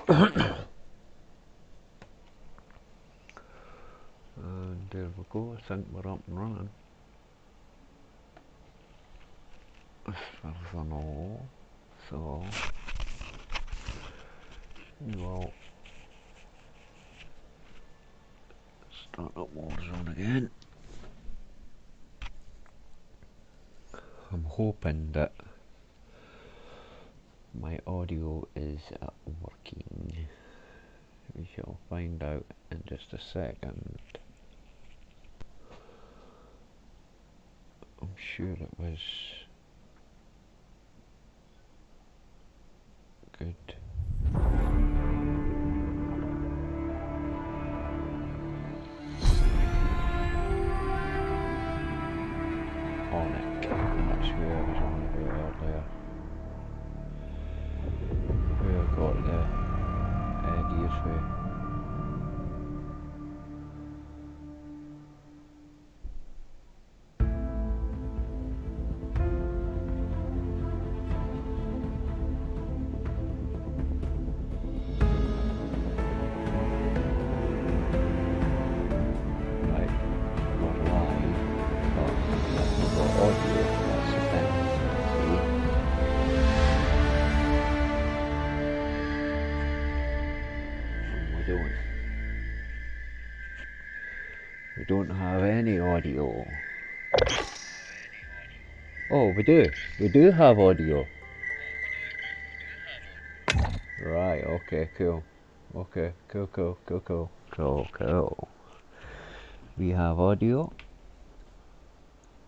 And there we go, I think we're up and running. As far as I know. So we will start up Warzone again. I'm hoping that my audio is working. We shall find out in just a second. I'm sure it was good. Onic, that's who I was on about earlier. Who I got the ideas with. We don't have any audio. Oh, we do. We do have audio. Right, okay, cool. Okay, cool. We have audio.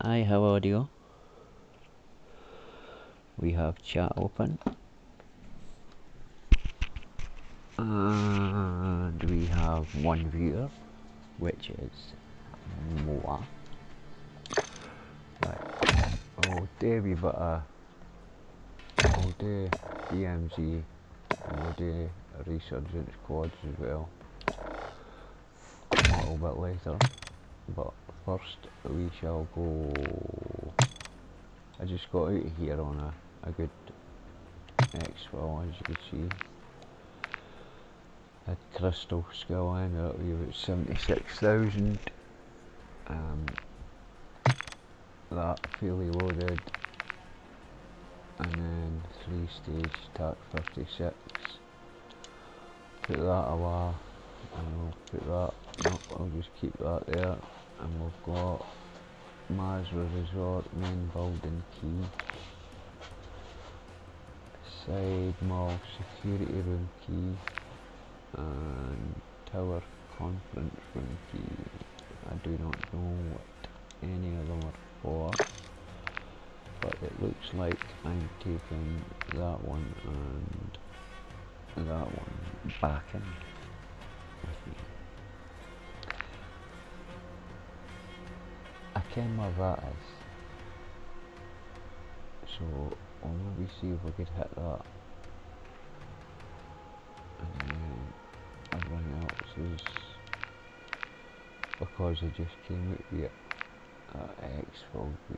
I have audio. We have chat open. And we have one viewer, which is moi. Right. All day we got all day DMZ, all day Resurgent squads as well. A little bit later. But first we shall go. I just got out of here on a good exfil, as you can see. Had crystal skill in, that'll be about 76,000. That fully loaded, and then 3-stage TAC 56. Put that away, and we'll put that, no, I'll just keep that there. And we've got Mazrah Resort, main building key, side mall security room key, and tower conference room key. I do not know what any of them are for, but it looks like I'm taking that one and that one back in with me. I ken where that is, so I'll maybe see if we could hit that, and then everything else is because I just came out here at exfil B.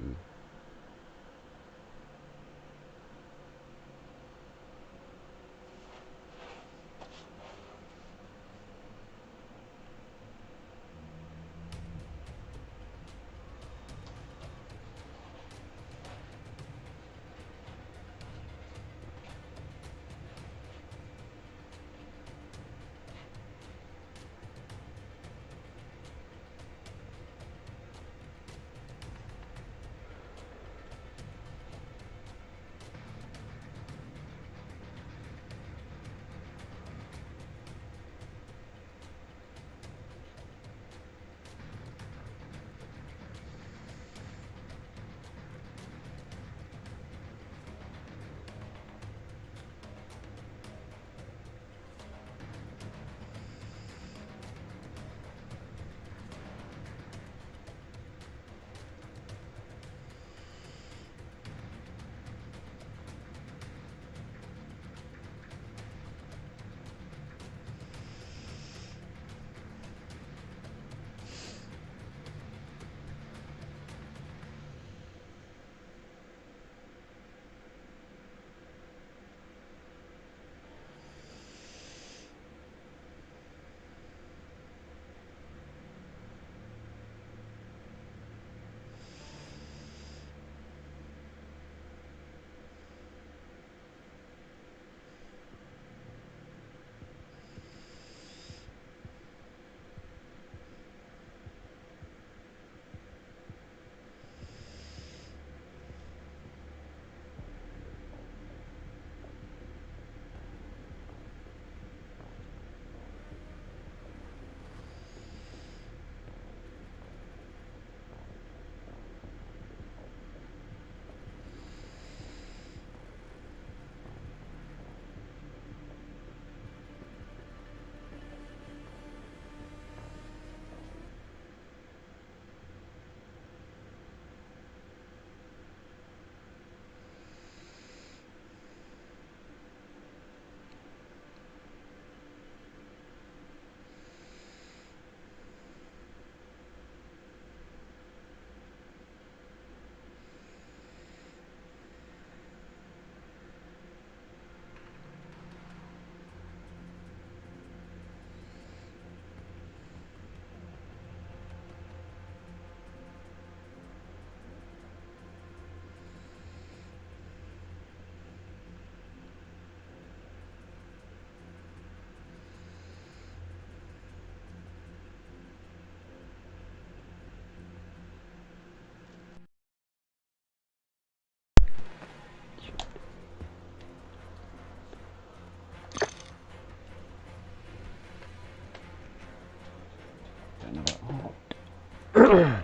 Right.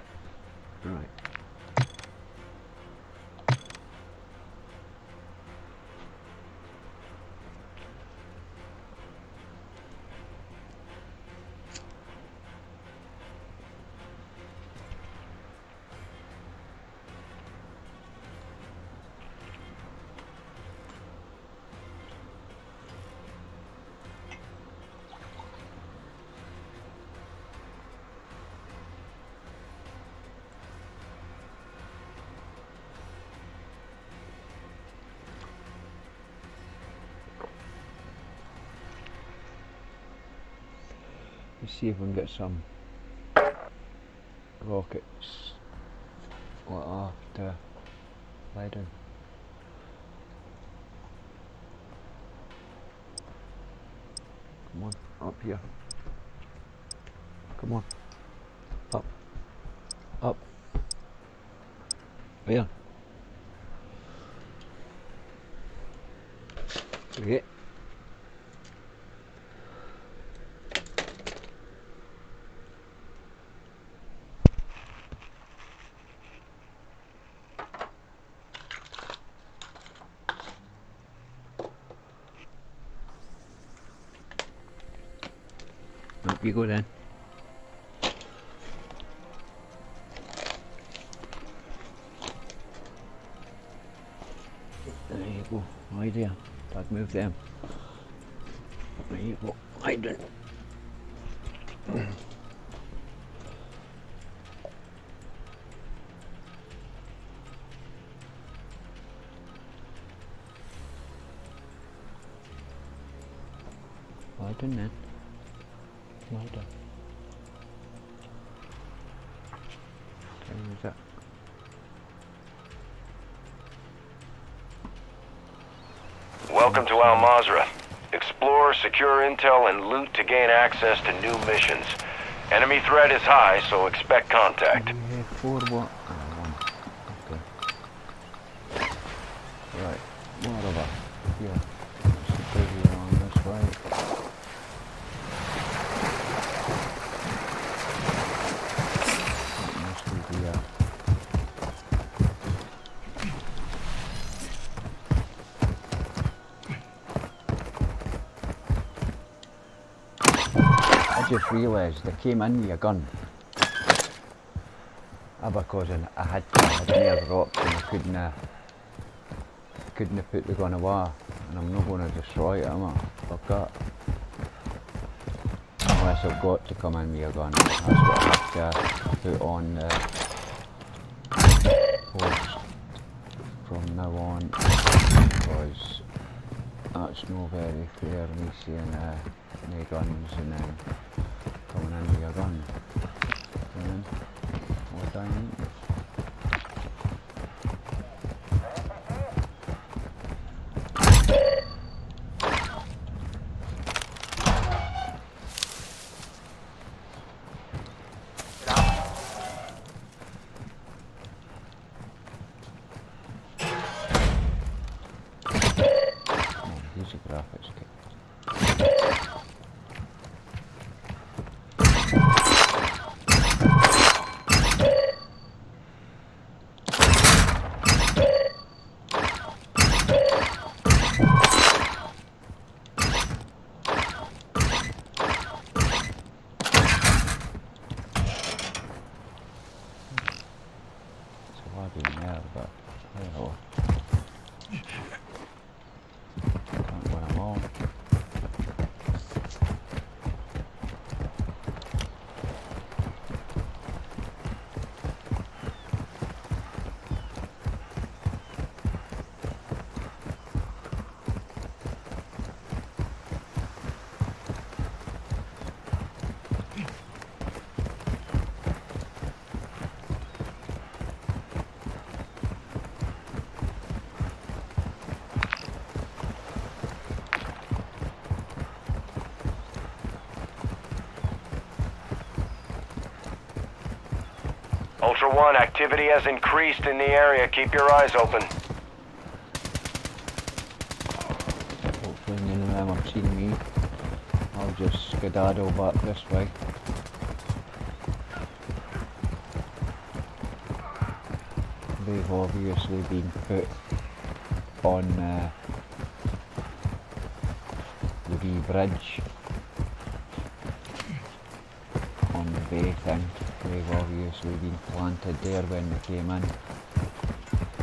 Let's see if we can get some rockets after Leiden. Come on, up here. Come on. Up. Up. There. Okay. Up you go then. There you go. Hide there. Dad, move them. There you go. Hide it. Well done then. Well done. Who's that? Welcome to Al Mazrah. Explore, secure intel, and loot to gain access to new missions. Enemy threat is high, so expect contact. Yeah, 4 what? Okay. Right, what over here? It's busy along this way. It must be here. I just realised I came in with a gun. Because I had near the rocks and I couldn't have put the gun away, and I'm not going to destroy it, am I? I've got, unless I've got to come in with a gun. That's what I have to put on the post from now on, because that's no very fair, me seeing no guns and then coming in with a gun. And what I need. Here's a graphics kit. There, but you know, can't win them all. Ultra One, activity has increased in the area. Keep your eyes open. Hopefully none of them have seen me. I'll just skedaddle back this way. they've obviously been put on the wee bridge on the bay thing. They've obviously been planted there when they came in.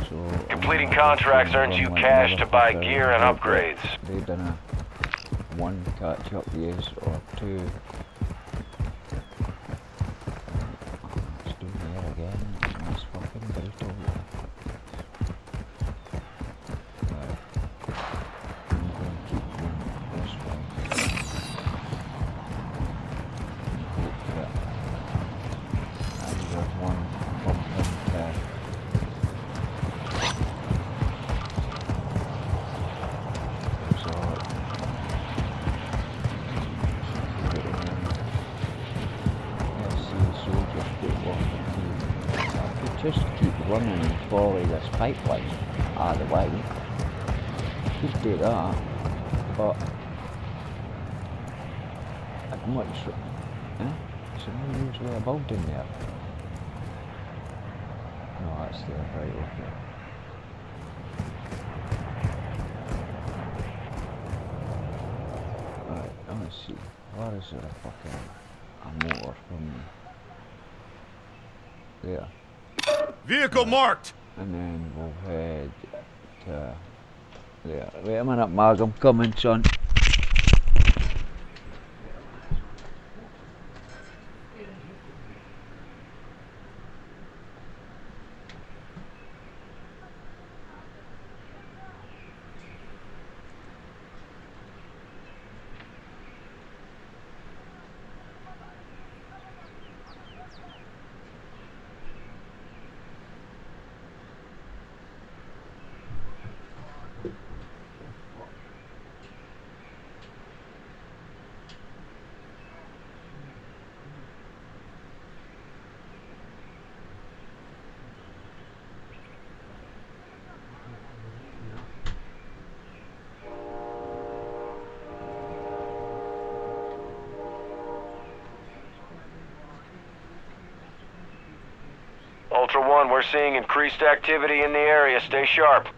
So Completing contracts earns you cash to buy gear and upgrades. They've done a one catch up yes or two. Let's do there again. That's fucking brutal. Right. I'm going to keep going this way. Hope that there's one bump into just keep running and follow this pipeline out of the way. Could do that, but I'd much. So usually a building there. No, that's there, right, okay. Right, let's see. Where is there a fucking motor from there? Vehicle marked! And then we'll head to there. Wait a minute, Mag, I'm coming, son. Ultra One, we're seeing increased activity in the area. Stay sharp.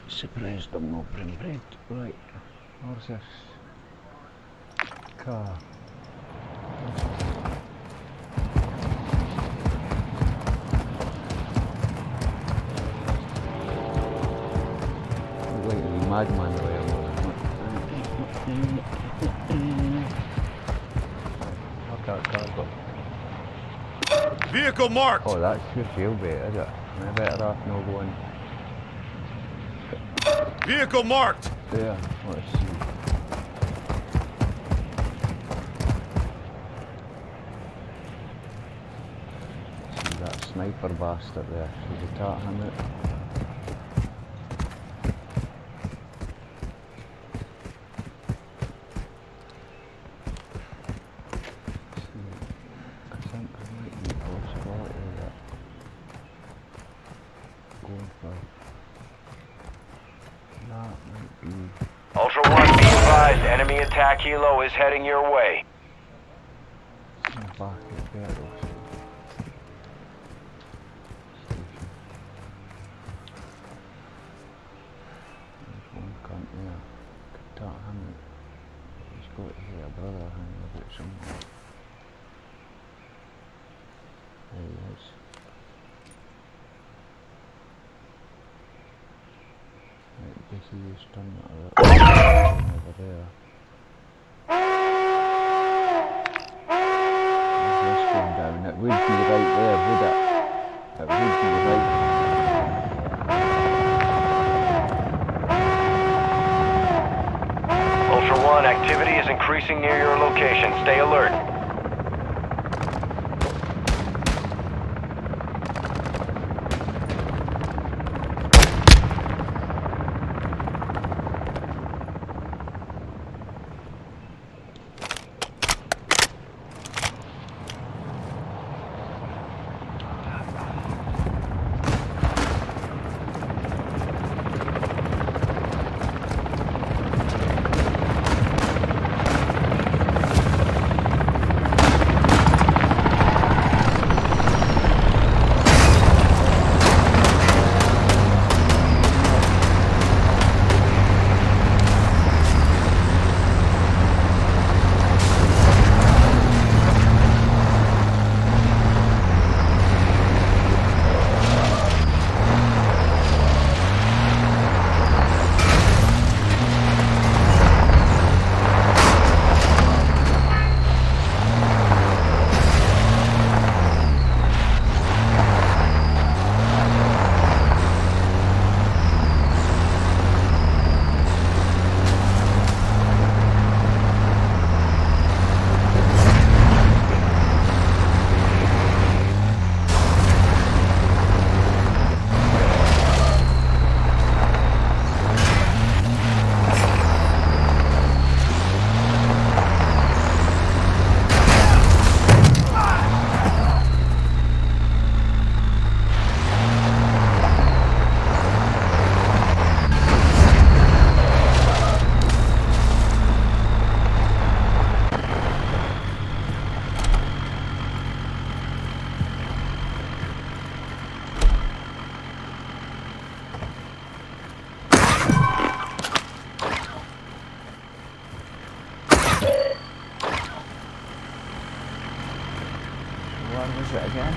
Surprised I'm not bring bread. Right, where's this car? Look like a madman the way I'm going. What's that car got? Vehicle marked! Oh, that should feel better, is it? I better off no going. Vehicle marked! There, let's see. See that sniper bastard there, should we tat him out? I think there might be a possibility of that going for. That might be. Ultra One, be advised, enemy attack helo is heading your way. Back at Bertles. There's one cunt there. Could tat him out. He's got to hear a brother hanging about somewhere. There he is. Right, this is done over there. There's this going down. It would be right there, would it? It would be right. increasing near your location. Stay alert. What was it again?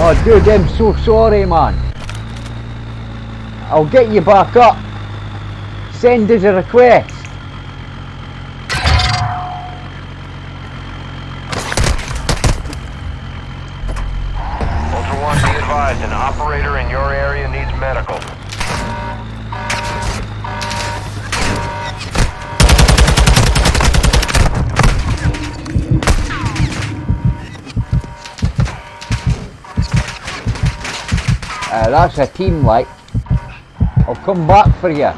Oh dude, I'm so sorry man. I'll get you back up. Send us a request. Ultra One, be advised, an operator in your area needs medical. That's a team like. I'll come back for you.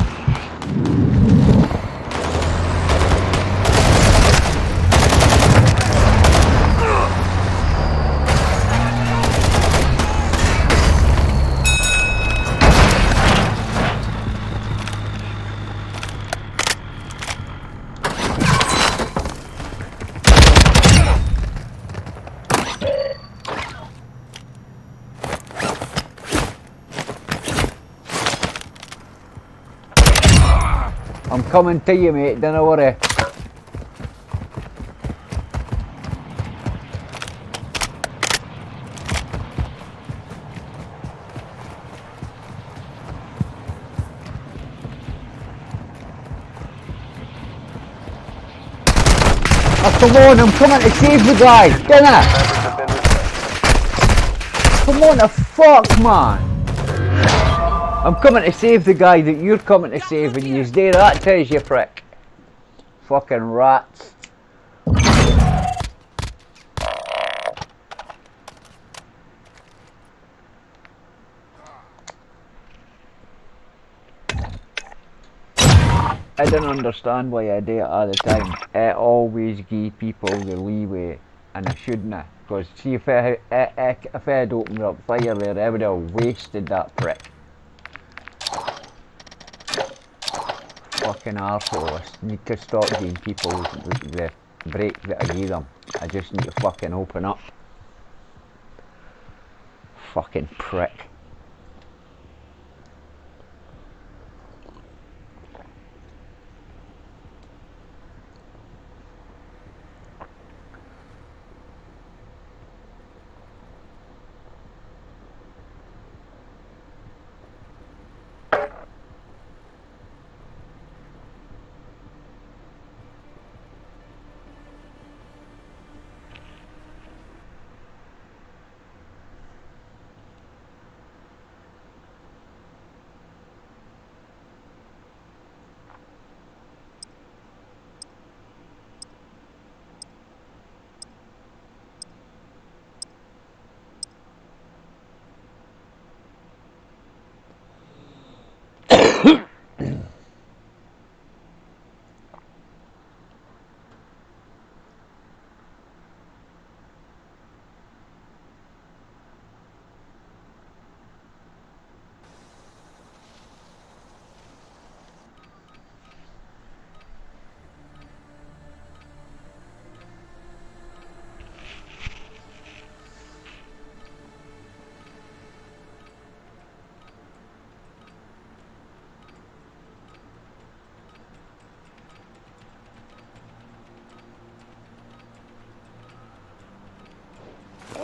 I'm coming to you, mate, don't worry. Oh, come on, I'm coming to save the guy, dinner! Come on, the fuck, man! I'm coming to save the guy that you're coming to save, and you stay that tells you, prick. Fucking rats. I don't understand why I do it all the time. I always give people the leeway, and I shouldn't have. Because see, if I had opened up fire there, I would have wasted that prick. Fucking arsehole. I need to stop giving people the break that I give them. I just need to fucking open up. Fucking prick.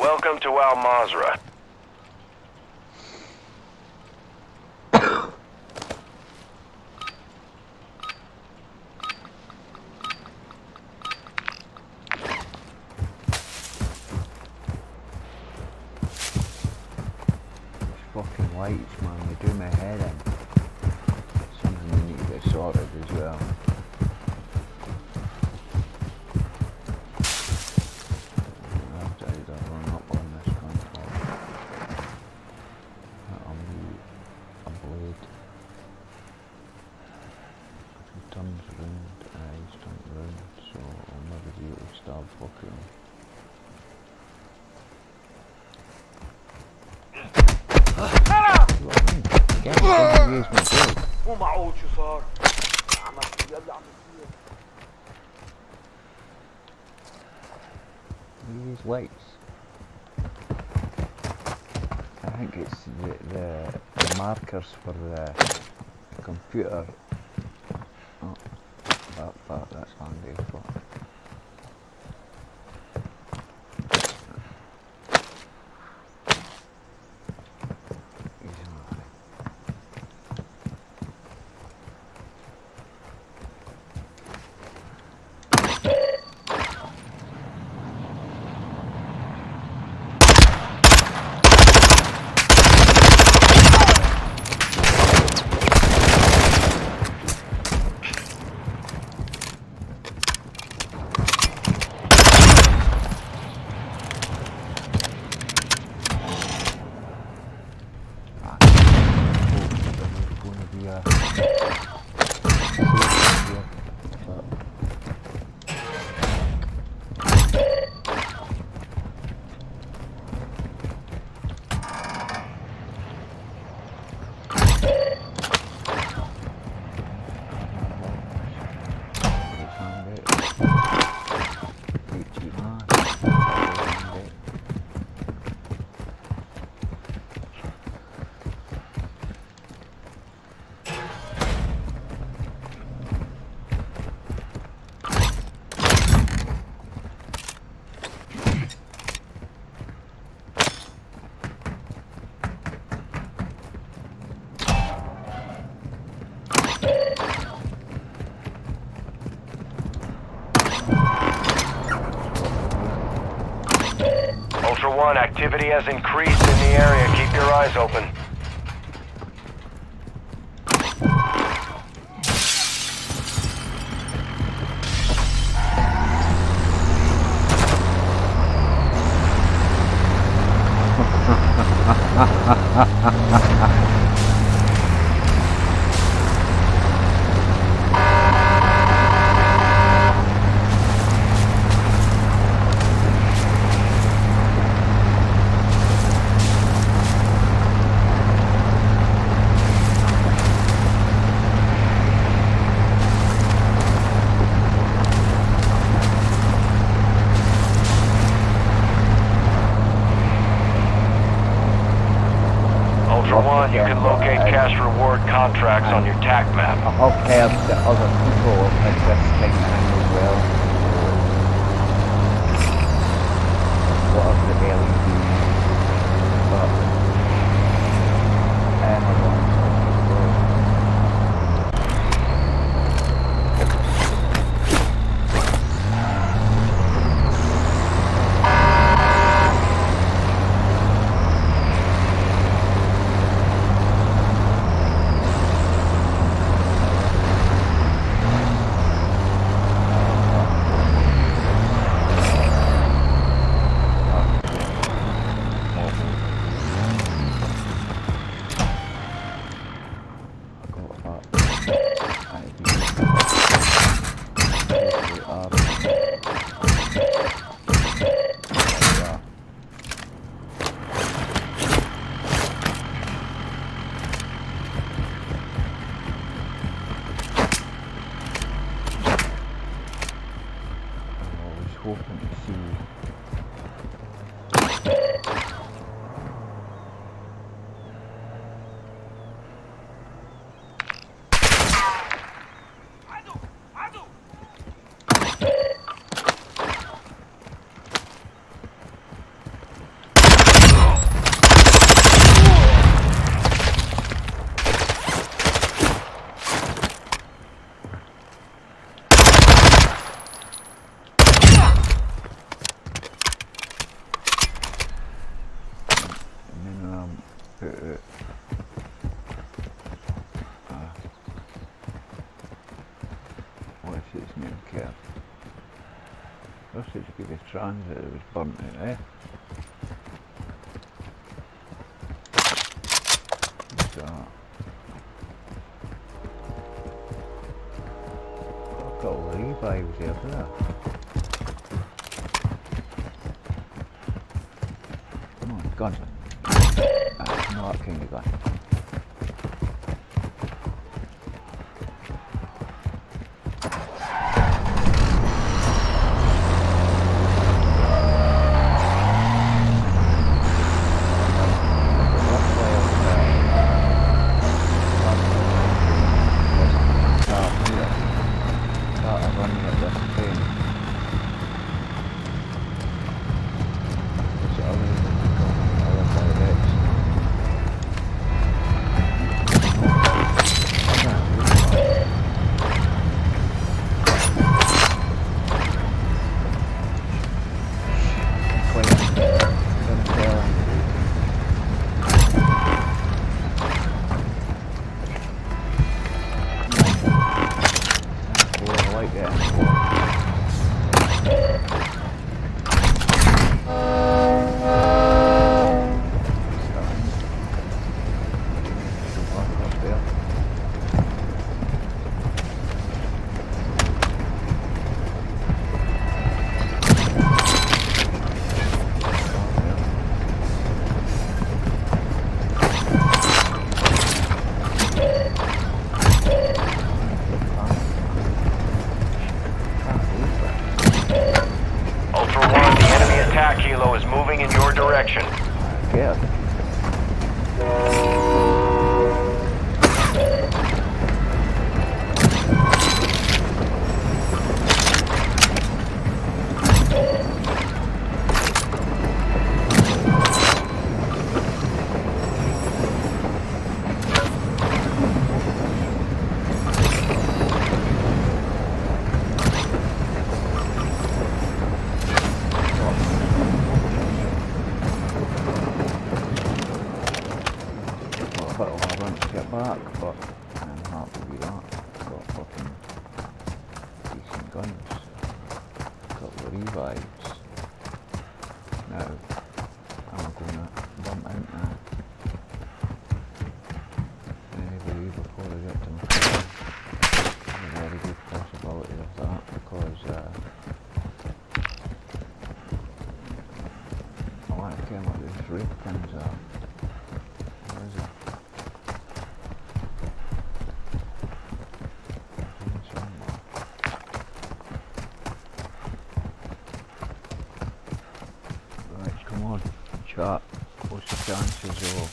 Welcome to Mazrah. Fucking lights, man, they do my head in. Something you need to get sorted as well. مو معقول شو صار؟ عملت يلا عم بصير. These lights. I think it's the markers for the computer. Oh, that's handy. Fuck. Ultra One, activity has increased in the area. Keep your eyes open. Ultra One, you can locate cash reward contracts on your TAC map. I hope the other people at this thing as well. What of the LED? But everyone. Hoping to see what's its name, Kev? What's its biggest transit that was burnt out, eh? What's that? I've got all the revives there, haven't I? Come on, guns. No, that kind of gun. Kilo is moving in your direction. Yeah. park, but I'm happy with that. Got fucking decent guns. Couple of revives. Now, I'm gonna bump into anybody before I get to my car. There's a very good possibility of that because I want to come what these rape things are. Where is it? Somewhere. Right, come on, chat. What's the chances of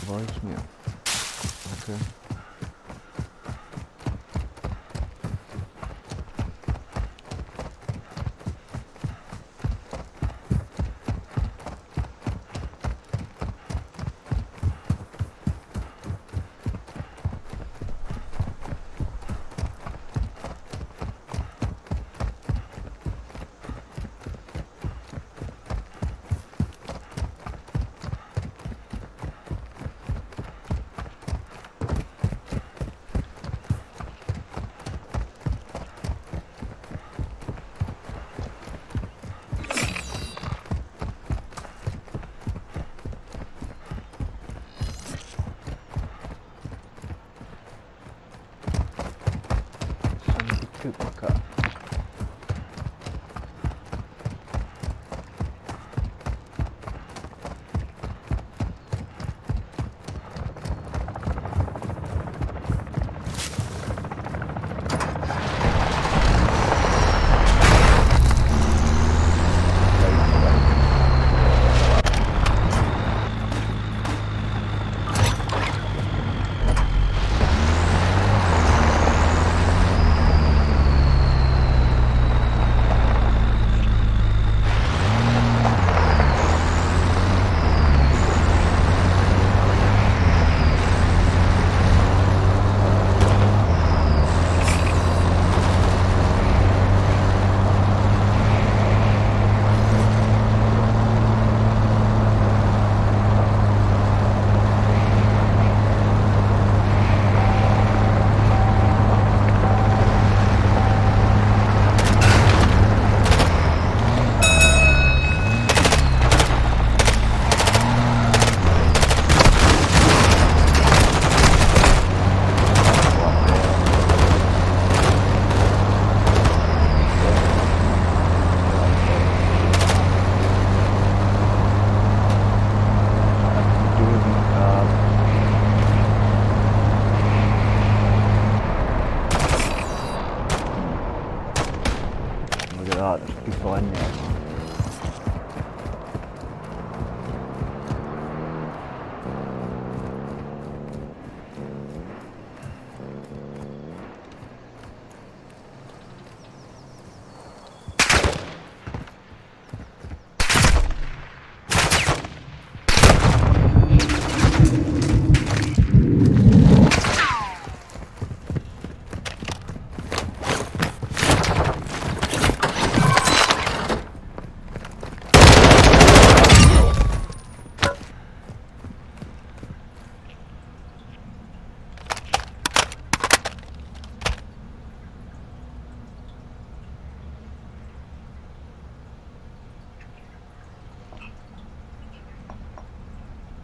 voicemail? Okay. Somebody took my car. Look at that, there's people in there.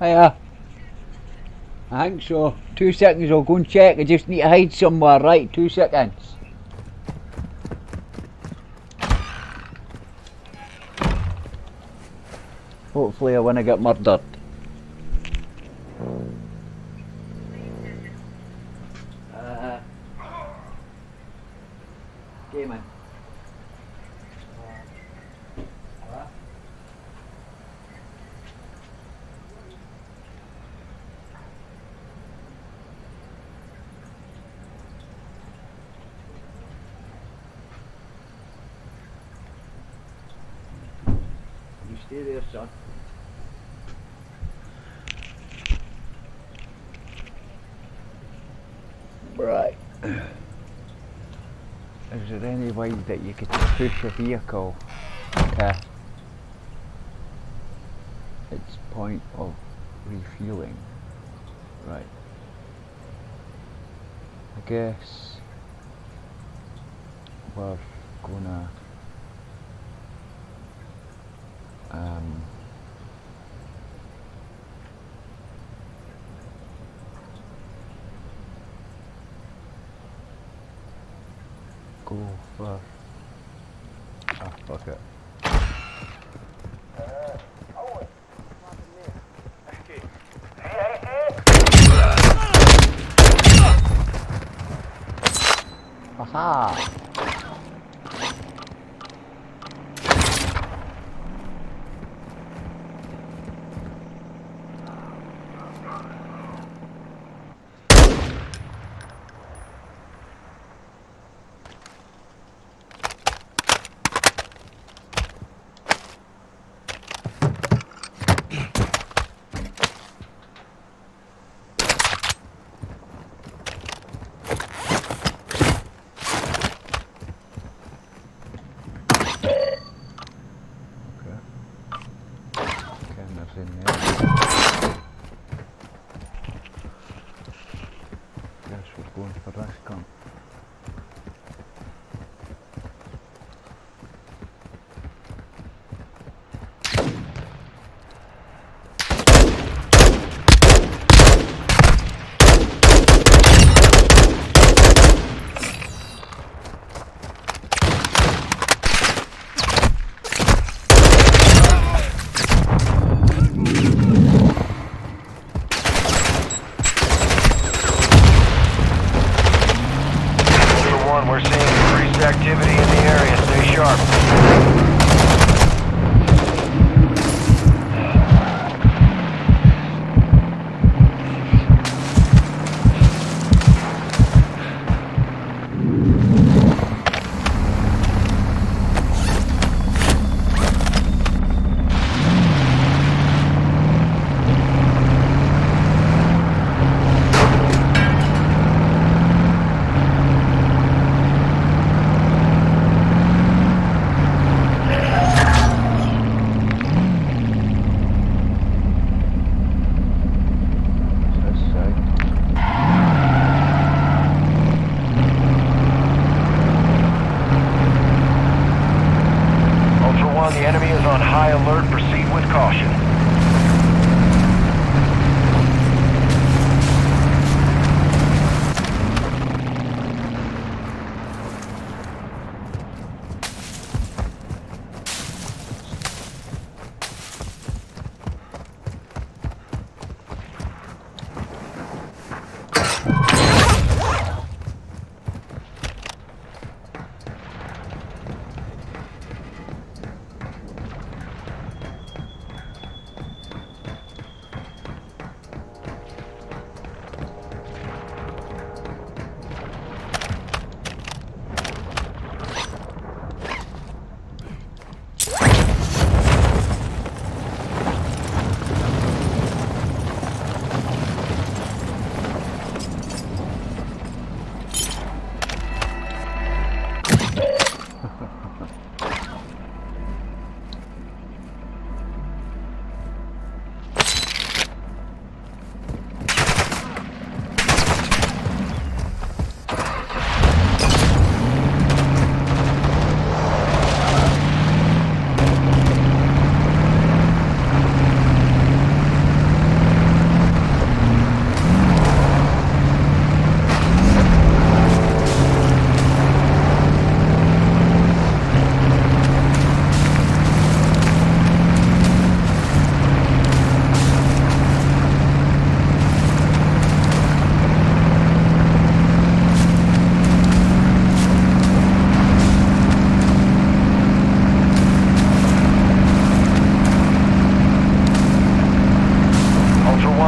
Hiya. I think so. 2 seconds, I'll go and check. I just need to hide somewhere, right? 2 seconds. Hopefully I wanna get murdered. Gaming. You stay there, son. Right. Is there any way that you could push a vehicle its point of refueling. Right. I guess we're gonna go for fuck it. Aha! In there. Guess we're going for this gun. We're seeing increased activity in the area. Stay sharp. The enemy is on high alert. Proceed with caution.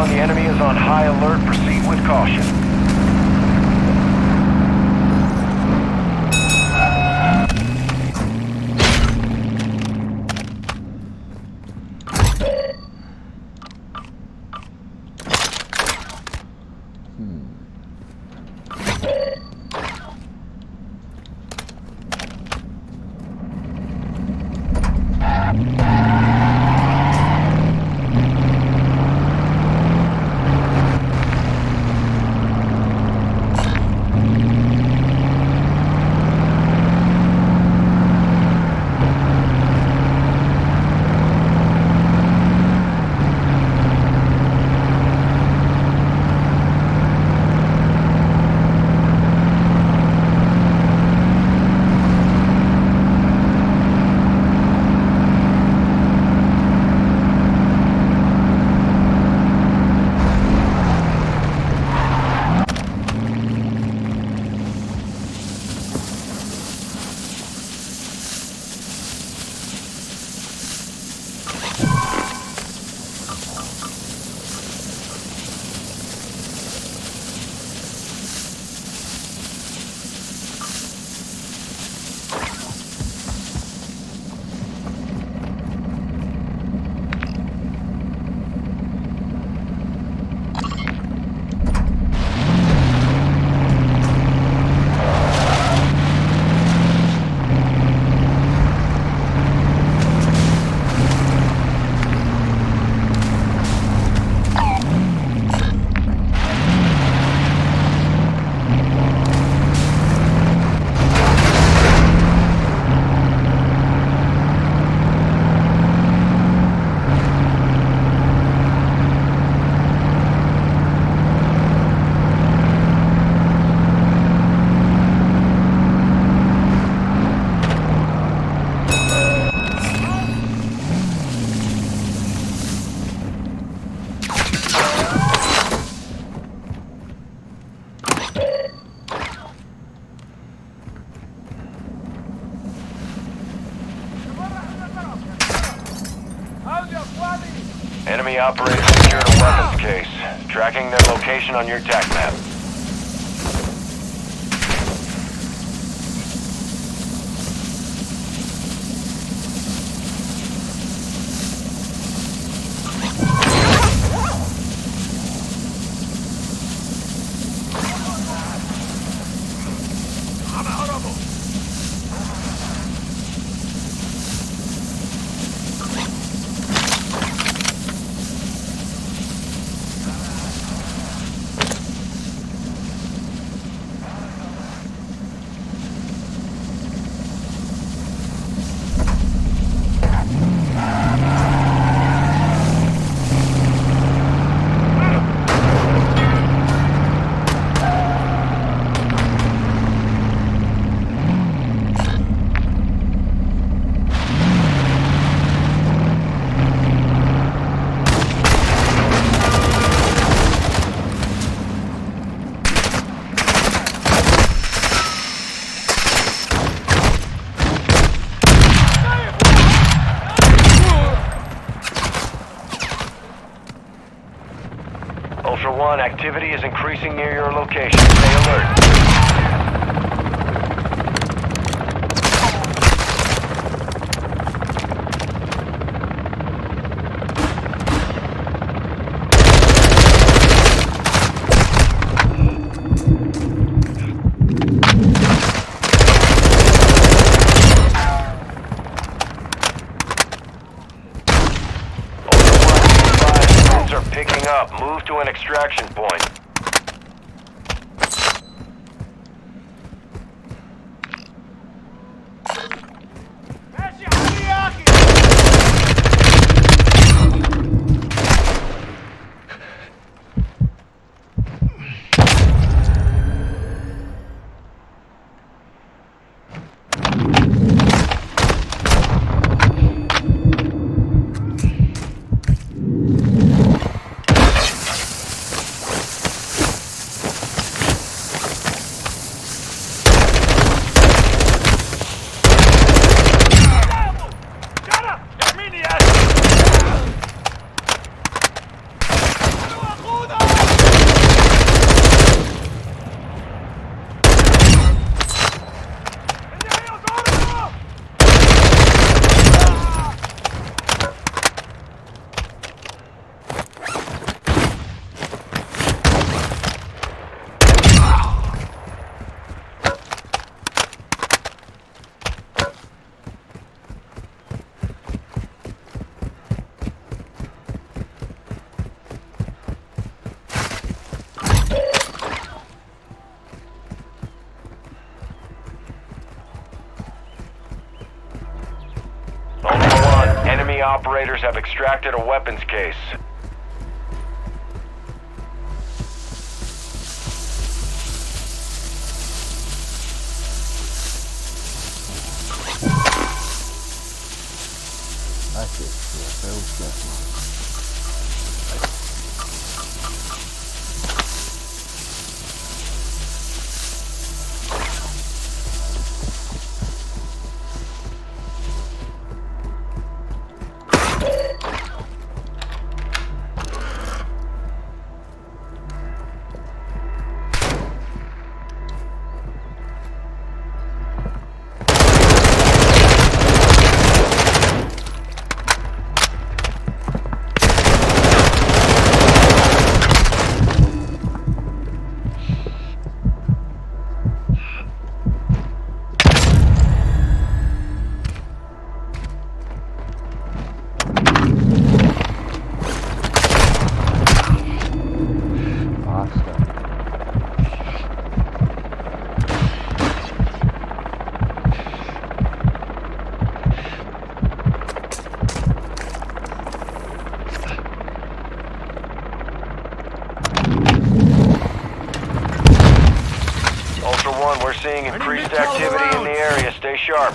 The enemy is on high alert. Proceed with caution. Enemy operators secured a weapons case. Tracking their location on your TAC map. Ultra One, activity is increasing near your location. Stay alert. Are picking up. Move to an extraction point. Enemy operators have extracted a weapons case. That's it. Yeah, Bill's left, man. We're seeing increased activity in the area. Stay sharp.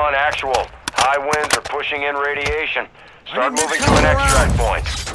1, actual. High winds are pushing in radiation. Start I need moving to to an cover extract out. point.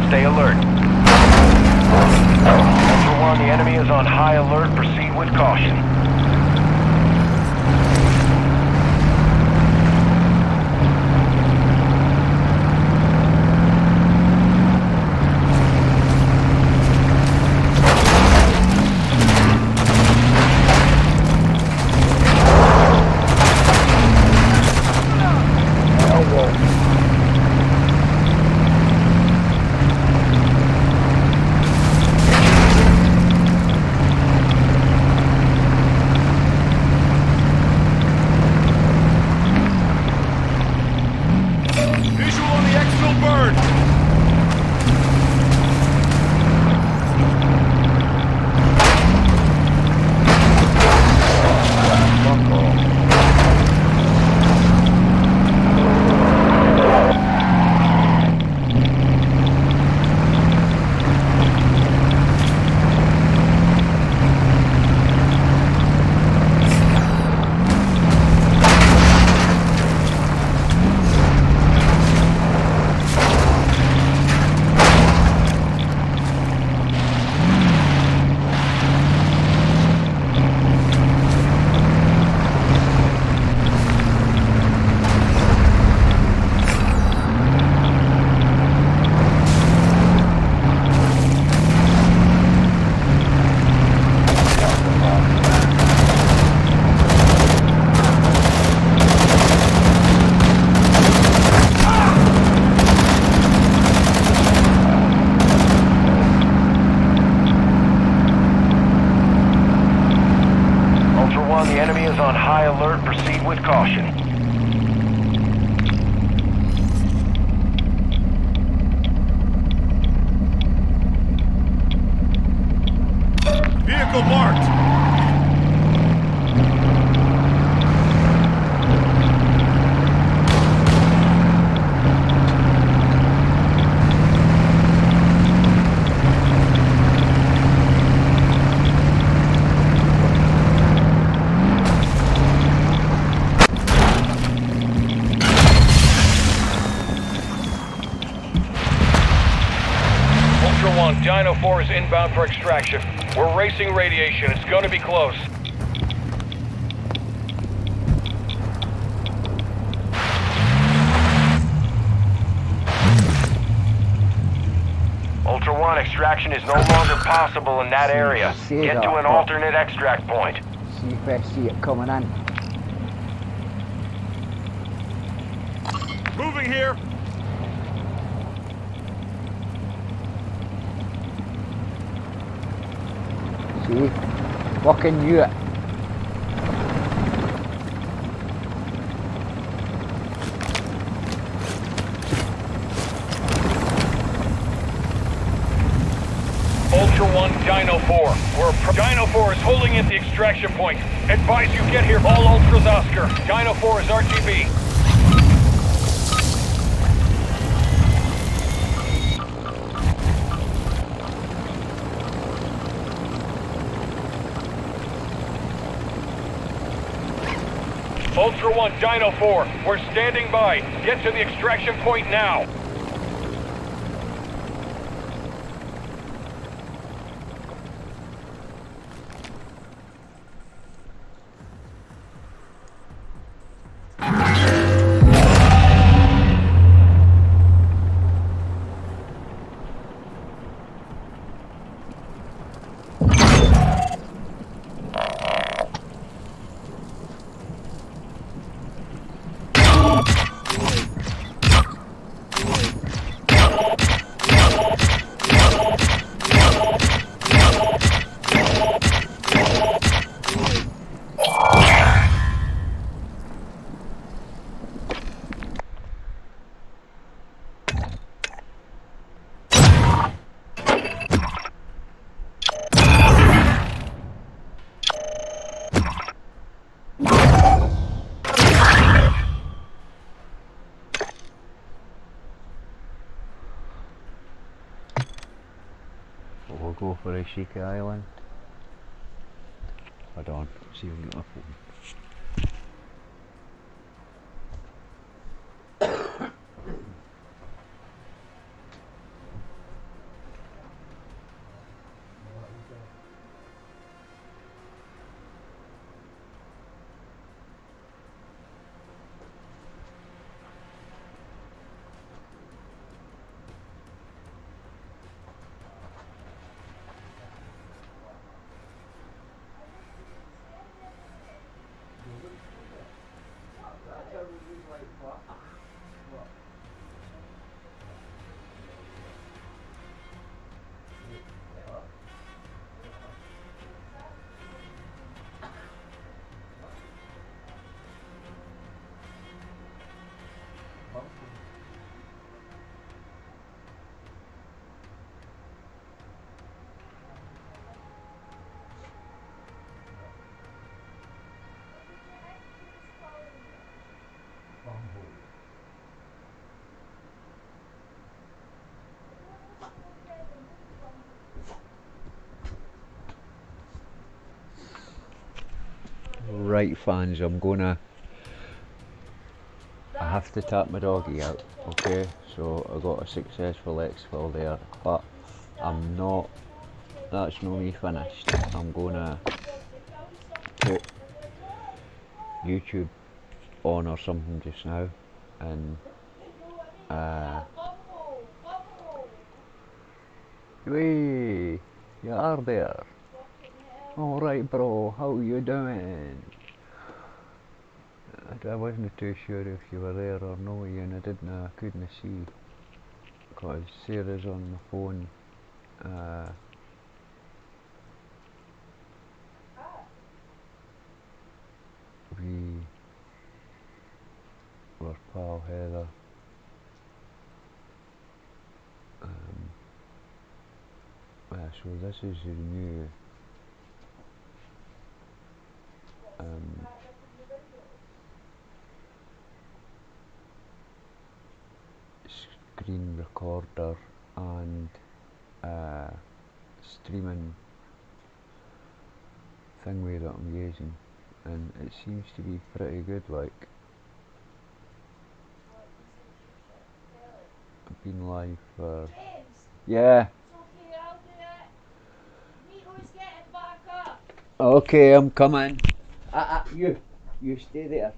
Stay alert. Ultra One, the enemy is on high alert. Proceed with caution. on high alert. Proceed with caution. Vehicle marked. Ultra One, Dino 4 is inbound for extraction. We're racing radiation. It's gonna be close. Ultra One, extraction is no longer possible in that area. Get to an alternate extract point. See if I see it coming in. Moving here. See? Fucking knew it. Ultra One, Dino 4. Dino 4 is holding at the extraction point. Advise you get here. All Ultras Oscar. Dino 4 is RTB. Ultra One, Dino 4, we're standing by. Get to the extraction point now. We'll go for Ashika Island. Hold on, see if I can get my phone. Right fans, I have to tap my doggy out, okay? So I got a successful exfil there, but that's not me finished. I'm gonna put YouTube on or something just now, and hey, you are there. Alright bro, how you doing? I wasn't too sure if you were there or no, and I couldn't see, because Sarah's on the phone. we our pal Heather. So this is your new screen recorder and streaming thingy that I'm using, and it seems to be pretty good. Like, I've been live for yeah. Okay, I'm coming. You stay there.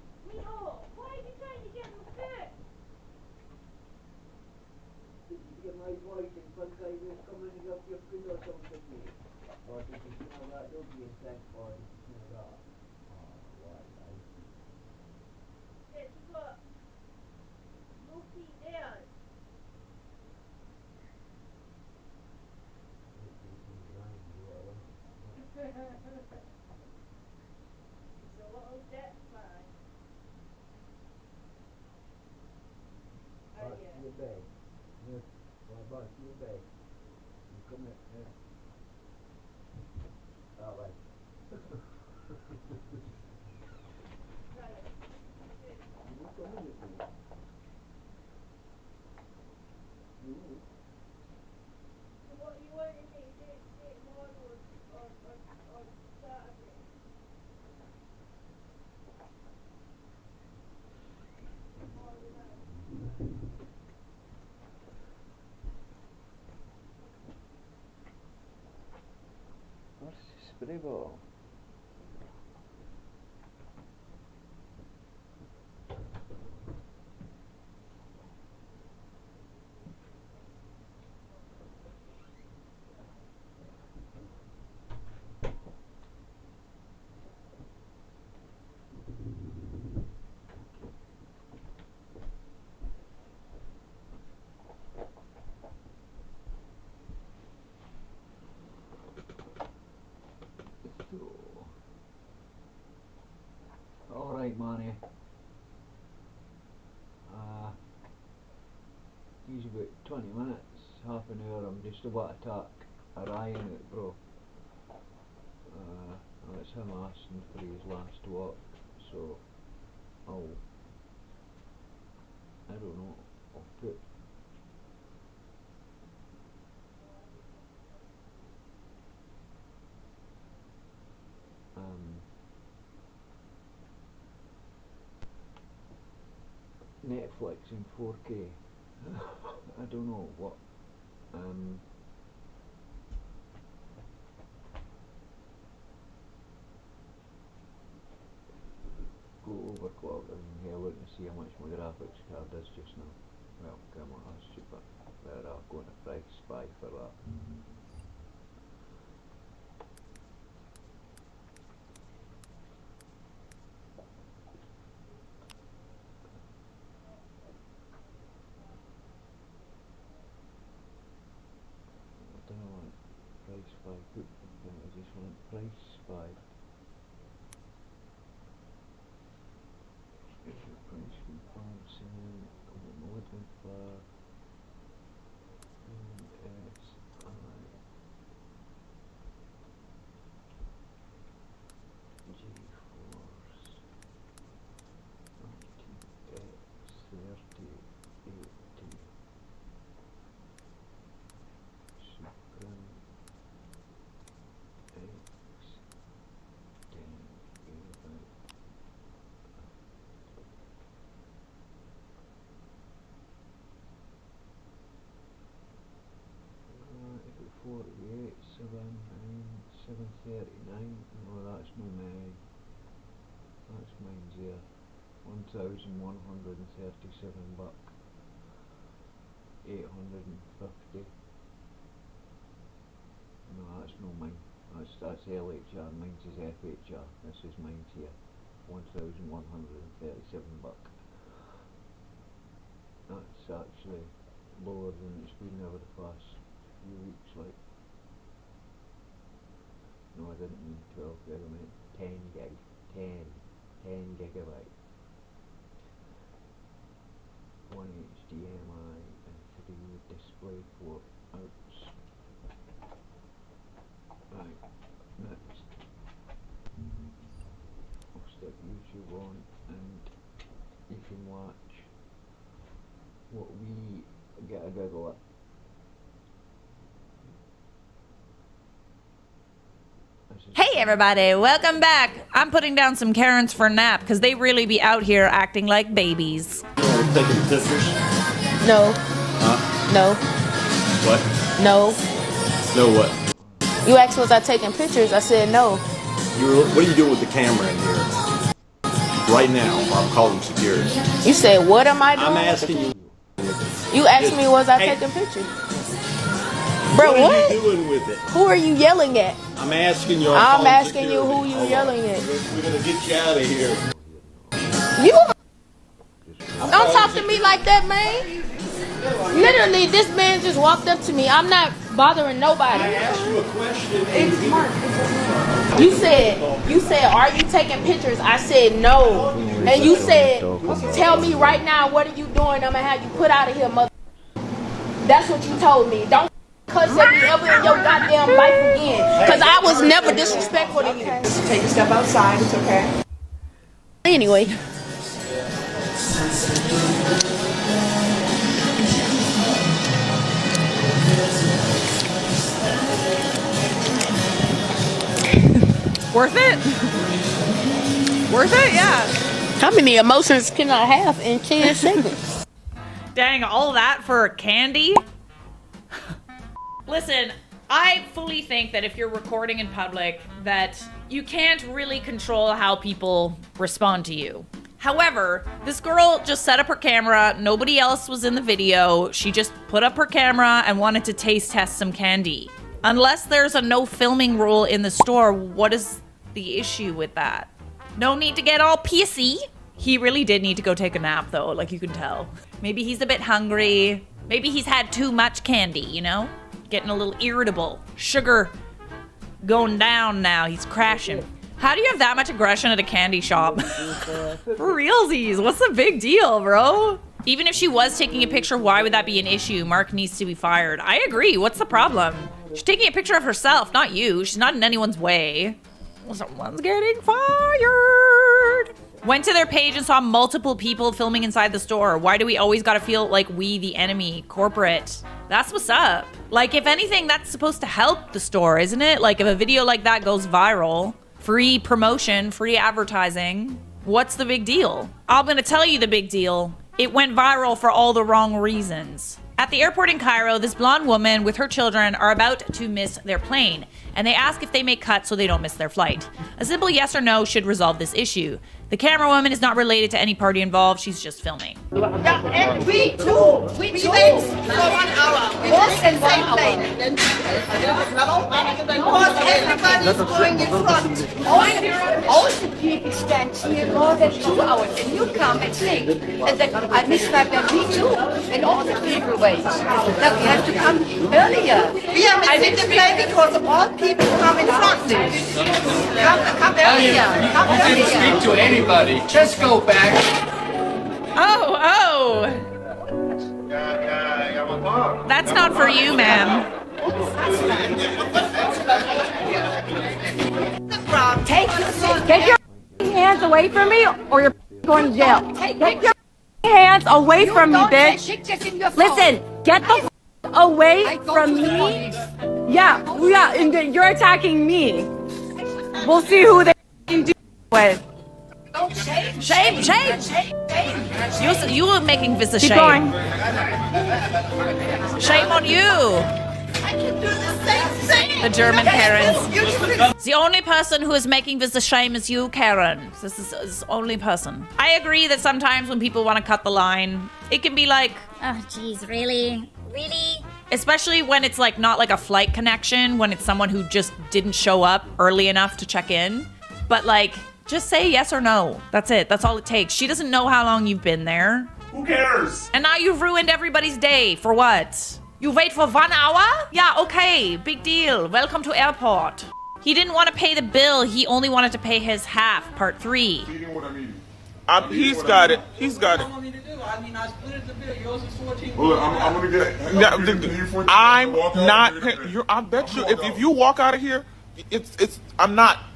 Hear my voice and think I was coming to get your food or something, mate. Or did you smell that doggy and think, oh, did you smell that? Oh, what a lie. Back to your bed. No, back to your bed. You come in, no. That way. You will come in with me. You will. Where's the spray bottle? Alright, Manny. He's about 20 minutes, half an hour. I'm just about to attack a Ryan out, bro. It's him asking for his last work, so I don't know, I'll put Netflix in 4K. I don't know what go overclock and yeah, look to see how much my graphics card is just now. Well, come on, that's stupid. There, I'll go on a price spy for that. I don't want price spy, I just want price spy. Price comparison, malignant bar, GeForce RTX 3080 Super X 10 GB. If it's 48, 739, no, that's no me. That's mine's there. 1,137 buck. 850. No, that's no mine. That's LHR. Mine's is FHR. This is mine's here. 1,137 buck. That's actually lower than it's been over the past few weeks. Like, no, I didn't mean 12 gig. I meant 10 gig. 10. 10 gigabyte, 1 HDMI and 3 DisplayPort outs. Right, next. I'll stick YouTube on and you can watch what we get a giggle at. Hey everybody, welcome back. I'm putting down some Karens for a nap because they really be out here acting like babies. Taking pictures? No. Huh? No. What? No. No what? You asked was I taking pictures, I said no. What are you doing with the camera in here? Right now, or I'm calling security. You said what am I doing? I'm asking you. You asked me was I taking pictures. Bro, what what? are you doing with it? Who are you yelling at? I'm asking you. I'm asking you who you yelling at. We're gonna get you out of here. You don't talk to me like that, man. Literally, this man just walked up to me. I'm not bothering nobody. I asked you a question. It's Mark. You said, are you taking pictures? I said no. And you said, tell me right now, what are you doing? I'm gonna have you put out of here, mother. That's what you told me. Don't cuss at me ever in your goddamn life again. Because I was never disrespectful to you. Take a step outside, it's okay. Anyway. Worth it? Worth it? Yeah. How many emotions can I have in 10 seconds? Dang, all that for candy? Listen, I fully think that if you're recording in public, that you can't really control how people respond to you. However, this girl just set up her camera. Nobody else was in the video. She just put up her camera and wanted to taste test some candy. Unless there's a no filming rule in the store, what is the issue with that? No need to get all pissy. He really did need to go take a nap though, like you can tell. Maybe he's a bit hungry. Maybe he's had too much candy, you know? Getting a little irritable. Sugar going down now, he's crashing. How do you have that much aggression at a candy shop? For realsies, what's the big deal, bro? Even if she was taking a picture, why would that be an issue? Mark needs to be fired. I agree, what's the problem? She's taking a picture of herself, not you. She's not in anyone's way. Someone's getting fired. Went to their page and saw multiple people filming inside the store. Why do we always gotta feel like we the enemy, corporate? That's what's up. Like, if anything, that's supposed to help the store, isn't it? Like, if a video like that goes viral, free promotion, free advertising, what's the big deal? I'm gonna tell you the big deal. It went viral for all the wrong reasons. At the airport in Cairo, this blonde woman with her children are about to miss their plane, and they ask if they make cuts so they don't miss their flight. A simple yes or no should resolve this issue. The camera woman is not related to any party involved, she's just filming. Yeah, and we too. We wait for 1 hour. We just in same plane. Because everybody is going in front. All the people stand here more than 2 hours, and you come and sing. And then I miss my plane, me too. And all the people wait. Now we have to come earlier. We are missing the plane because all people come in front. Come earlier. Come earlier. You didn't speak to anybody. Just go back. Oh. That's not for you, ma'am. Take your hands away from me, or you're going to jail. Take your hands away from me, bitch. Listen, get the away from me. Yeah, and you're attacking me. We'll see who they can do with. Shame. You were making this a Keep shame. going. Shame on you. I can do the same thing. The German Karens. The only person who is making this a shame is you, Karen. This is the only person. I agree that sometimes when people want to cut the line, it can be like, oh, jeez, really? Really? Especially when it's like not like a flight connection, when it's someone who just didn't show up early enough to check in. But like, just say yes or no. That's it. That's all it takes. She doesn't know how long you've been there. Who cares? And now you've ruined everybody's day. For what? You wait for 1 hour? Yeah, okay. Big deal. Welcome to airport. He didn't want to pay the bill. He only wanted to pay his half, part 3. He's got it. He's got it. Well, I'm gonna get it. I'm not. I bet you, if you walk out of here,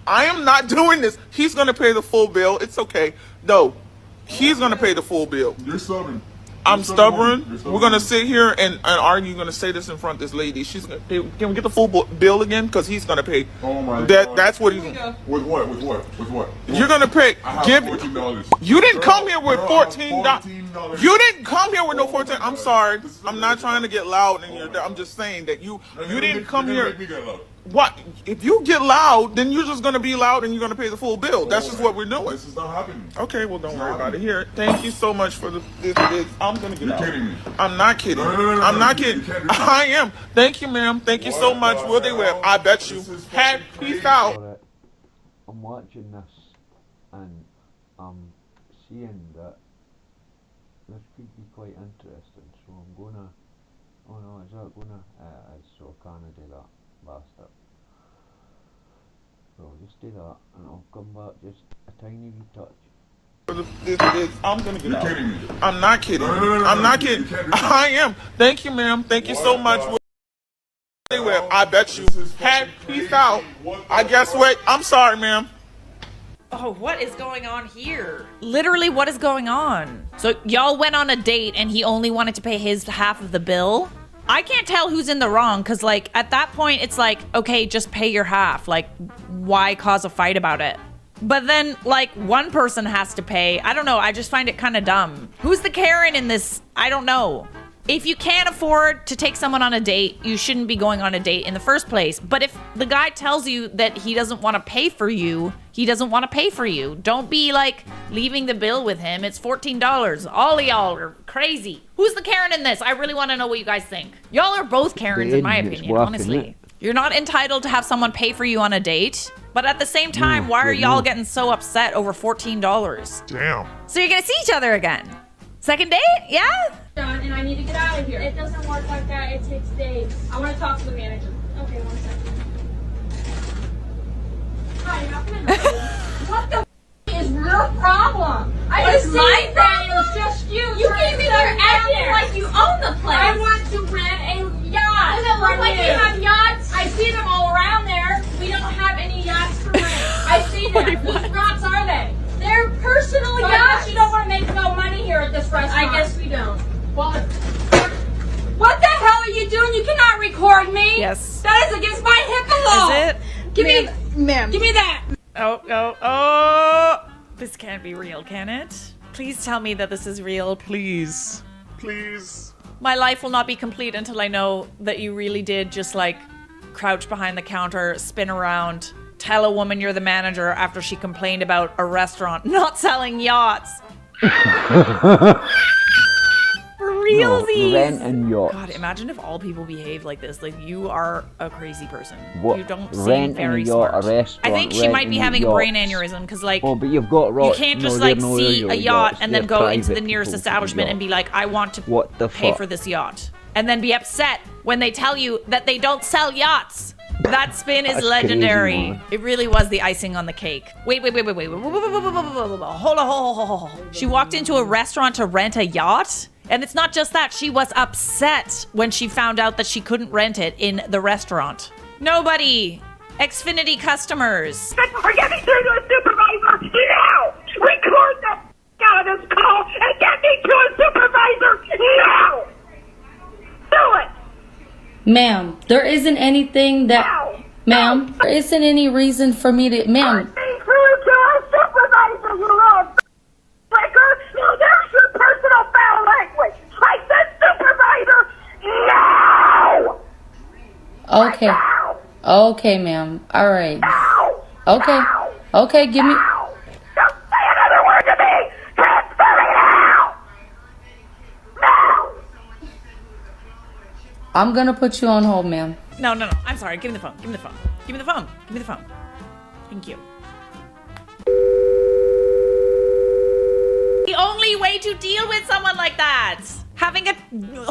I am not doing this. He's gonna pay the full bill. It's okay. No, he's gonna pay the full bill. You're stubborn. I'm stubborn. We're gonna sit here and argue. You're gonna say this in front of this lady. Can we get the full bill again? Because he's gonna pay. Oh my God. That's what he's. With what? With what? With what? You're gonna pay. $14. You didn't come here with $14. You didn't come here with no 14. I'm sorry. I'm not trying to get loud in here. I'm just saying that you didn't come here. What? If you get loud, then you're just gonna be loud and you're gonna pay the full bill. That's just what we're doing. This is not happening. Okay, well don't worry about it. Here, thank you so much for this. I'm gonna get out. You're kidding me. I'm not kidding. No, I'm not kidding. I am. Thank you, ma'am. Thank you so much. Will they will? I bet you. Peace out. I'm watching this and I'm seeing that this could be quite interesting. So I'm gonna. Oh no, is that gonna? So can I do that, bastard? So I'll just do that and I'll come back just a tiny wee touch. I'm gonna get out. You're kidding me. I'm not kidding. I'm not kidding. I am. Thank you, ma'am. Thank you so much. I bet you. Peace out. I guess what? I'm sorry, ma'am. Oh, what is going on here? Literally, what is going on? So y'all went on a date and he only wanted to pay his half of the bill? I can't tell who's in the wrong because, like, at that point, it's like, okay, just pay your half. Like, why cause a fight about it? But then, like, one person has to pay. I don't know. I just find it kind of dumb. Who's the Karen in this? I don't know. If you can't afford to take someone on a date, you shouldn't be going on a date in the first place. But if the guy tells you that he doesn't want to pay for you, he doesn't want to pay for you. Don't be like leaving the bill with him. It's $14. All of y'all are crazy. Who's the Karen in this? I really want to know what you guys think. Y'all are both Karens in my opinion, honestly. You're not entitled to have someone pay for you on a date. But at the same time, why are y'all getting so upset over $14? Damn. So you're gonna see each other again? Second date? Yeah? Done, and I need to get out of here. It doesn't work like that. It takes days. I want to talk to the manager. Okay, 1 second. Hi, how can I help you? What the is your problem? I just my problem. It's just you. You came in here acting like you own the place. I want to rent a yacht. Does it look like you have yachts? I see them all around there. We don't have any yachts for rent. I see them. Whose yachts are they? They're personal yachts. I guess you don't want to make no money here at this restaurant. I guess we don't. Well, what the hell are you doing? You cannot record me. Yes. That is against my HIPAA law. Is it? Give me, ma'am. Give me that. Oh. This can't be real, can it? Please tell me that this is real. Please. Please. My life will not be complete until I know that you really did just like crouch behind the counter, spin around, tell a woman you're the manager after she complained about a restaurant not selling yachts. For realsies. No, renting yachts. God, imagine if all people behave like this. Like, you are a crazy person. What? You don't seem Renting very a yacht, smart. a restaurant, I think she might be having a brain yachts. aneurysm because, like, Oh, but you've got you can't just like see a yacht yachts. and then They're go into the private nearest people's establishment and be like, I want to What the pay fuck? for this yacht. And then be upset when they tell you that they don't sell yachts. That spin is That's legendary. crazy, man. It really was the icing on the cake. Wait. Hold on. She walked into a restaurant to rent a yacht? And it's not just that. She was upset when she found out that she couldn't rent it in the restaurant. Nobody. Xfinity customers. We're getting through to a supervisor now! Record the out of this call and get me to a supervisor now! Do it! Ma'am, there isn't anything that... Ma'am, there isn't any reason for me to... Ma'am... Through to a supervisor, you little fricker! No, there's your personal foul language! I said supervisor now! Okay. Okay, ma'am. All right. Okay. Okay, give me... Don't say another word to me! Transfer me now! Now! I'm gonna put you on hold, ma'am. No. I'm sorry. Give me the phone. Give me the phone. Thank you. The only way to deal with someone like that. Having a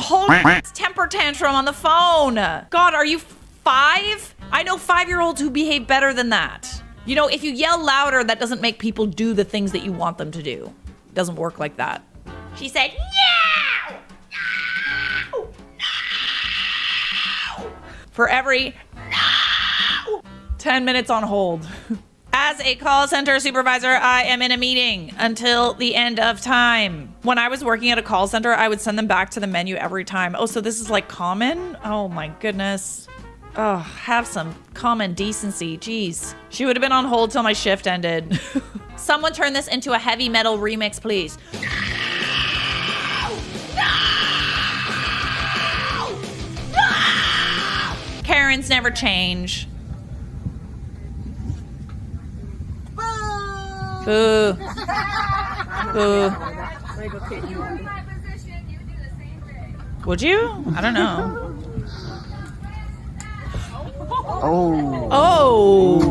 whole temper tantrum on the phone. God, are you 5? I know 5-year-olds who behave better than that. You know, if you yell louder, that doesn't make people do the things that you want them to do. It doesn't work like that. She said, "No! No! No!" For every no, 10 minutes on hold. As a call center supervisor, I am in a meeting until the end of time. When I was working at a call center, I would send them back to the menu every time. Oh, so this is like common? Oh my goodness. Oh, have some common decency. Jeez. She would have been on hold till my shift ended. Someone turn this into a heavy metal remix, please. Karens never change. Boo. Boo. Would you? I don't know. Oh. Oh.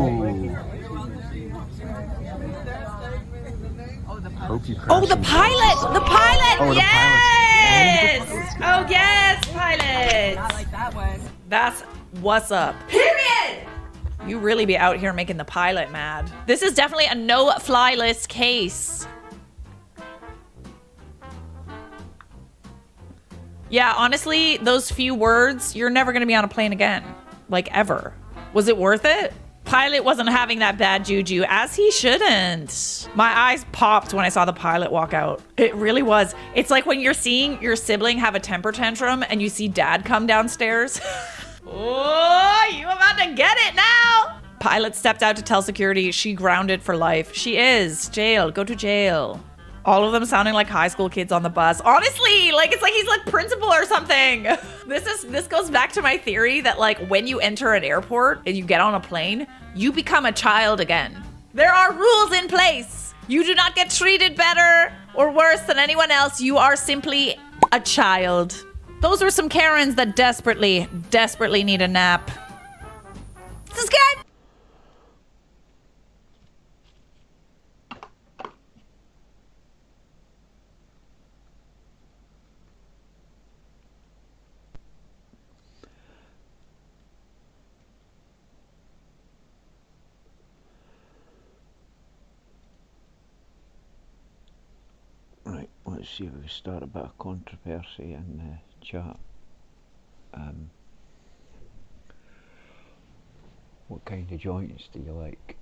Oh, the pilot. The pilot. Oh, the yes. Oh, yes, pilot. I like that one. That's what's up. Period. You really be out here making the pilot mad. This is definitely a no-fly list case. Yeah, honestly, those few words, you're never gonna be on a plane again. Like, ever. Was it worth it? Pilot wasn't having that bad juju, as he shouldn't. My eyes popped when I saw the pilot walk out. It really was. It's like when you're seeing your sibling have a temper tantrum and you see dad come downstairs. Oh, you about to get it now? Pilot stepped out to tell security she grounded for life. She is. Jail. Go to jail. All of them sounding like high school kids on the bus. Honestly, it's like he's like principal or something. This goes back to my theory that like when you enter an airport and you get on a plane, you become a child again. There are rules in place. You do not get treated better or worse than anyone else. You are simply a child. Those were some Karens that desperately, desperately need a nap. Subscribe! Right, let's see if we start a bit of controversy in the chat. What kind of joints do you like?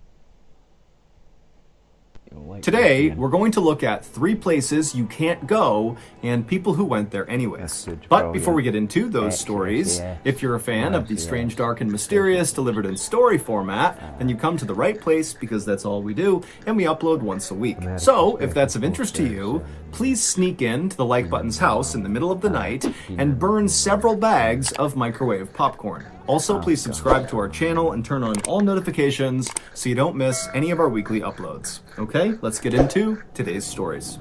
Today, we're going to look at 3 places you can't go and people who went there anyways. But before we get into those stories, if you're a fan of the strange, dark, and mysterious delivered in story format, then you come to the right place because that's all we do, and we upload once a week. So, if that's of interest to you, please sneak in to the like button's house in the middle of the night and burn several bags of microwave popcorn. Also, please subscribe to our channel and turn on all notifications so you don't miss any of our weekly uploads. Okay, let's get into today's stories.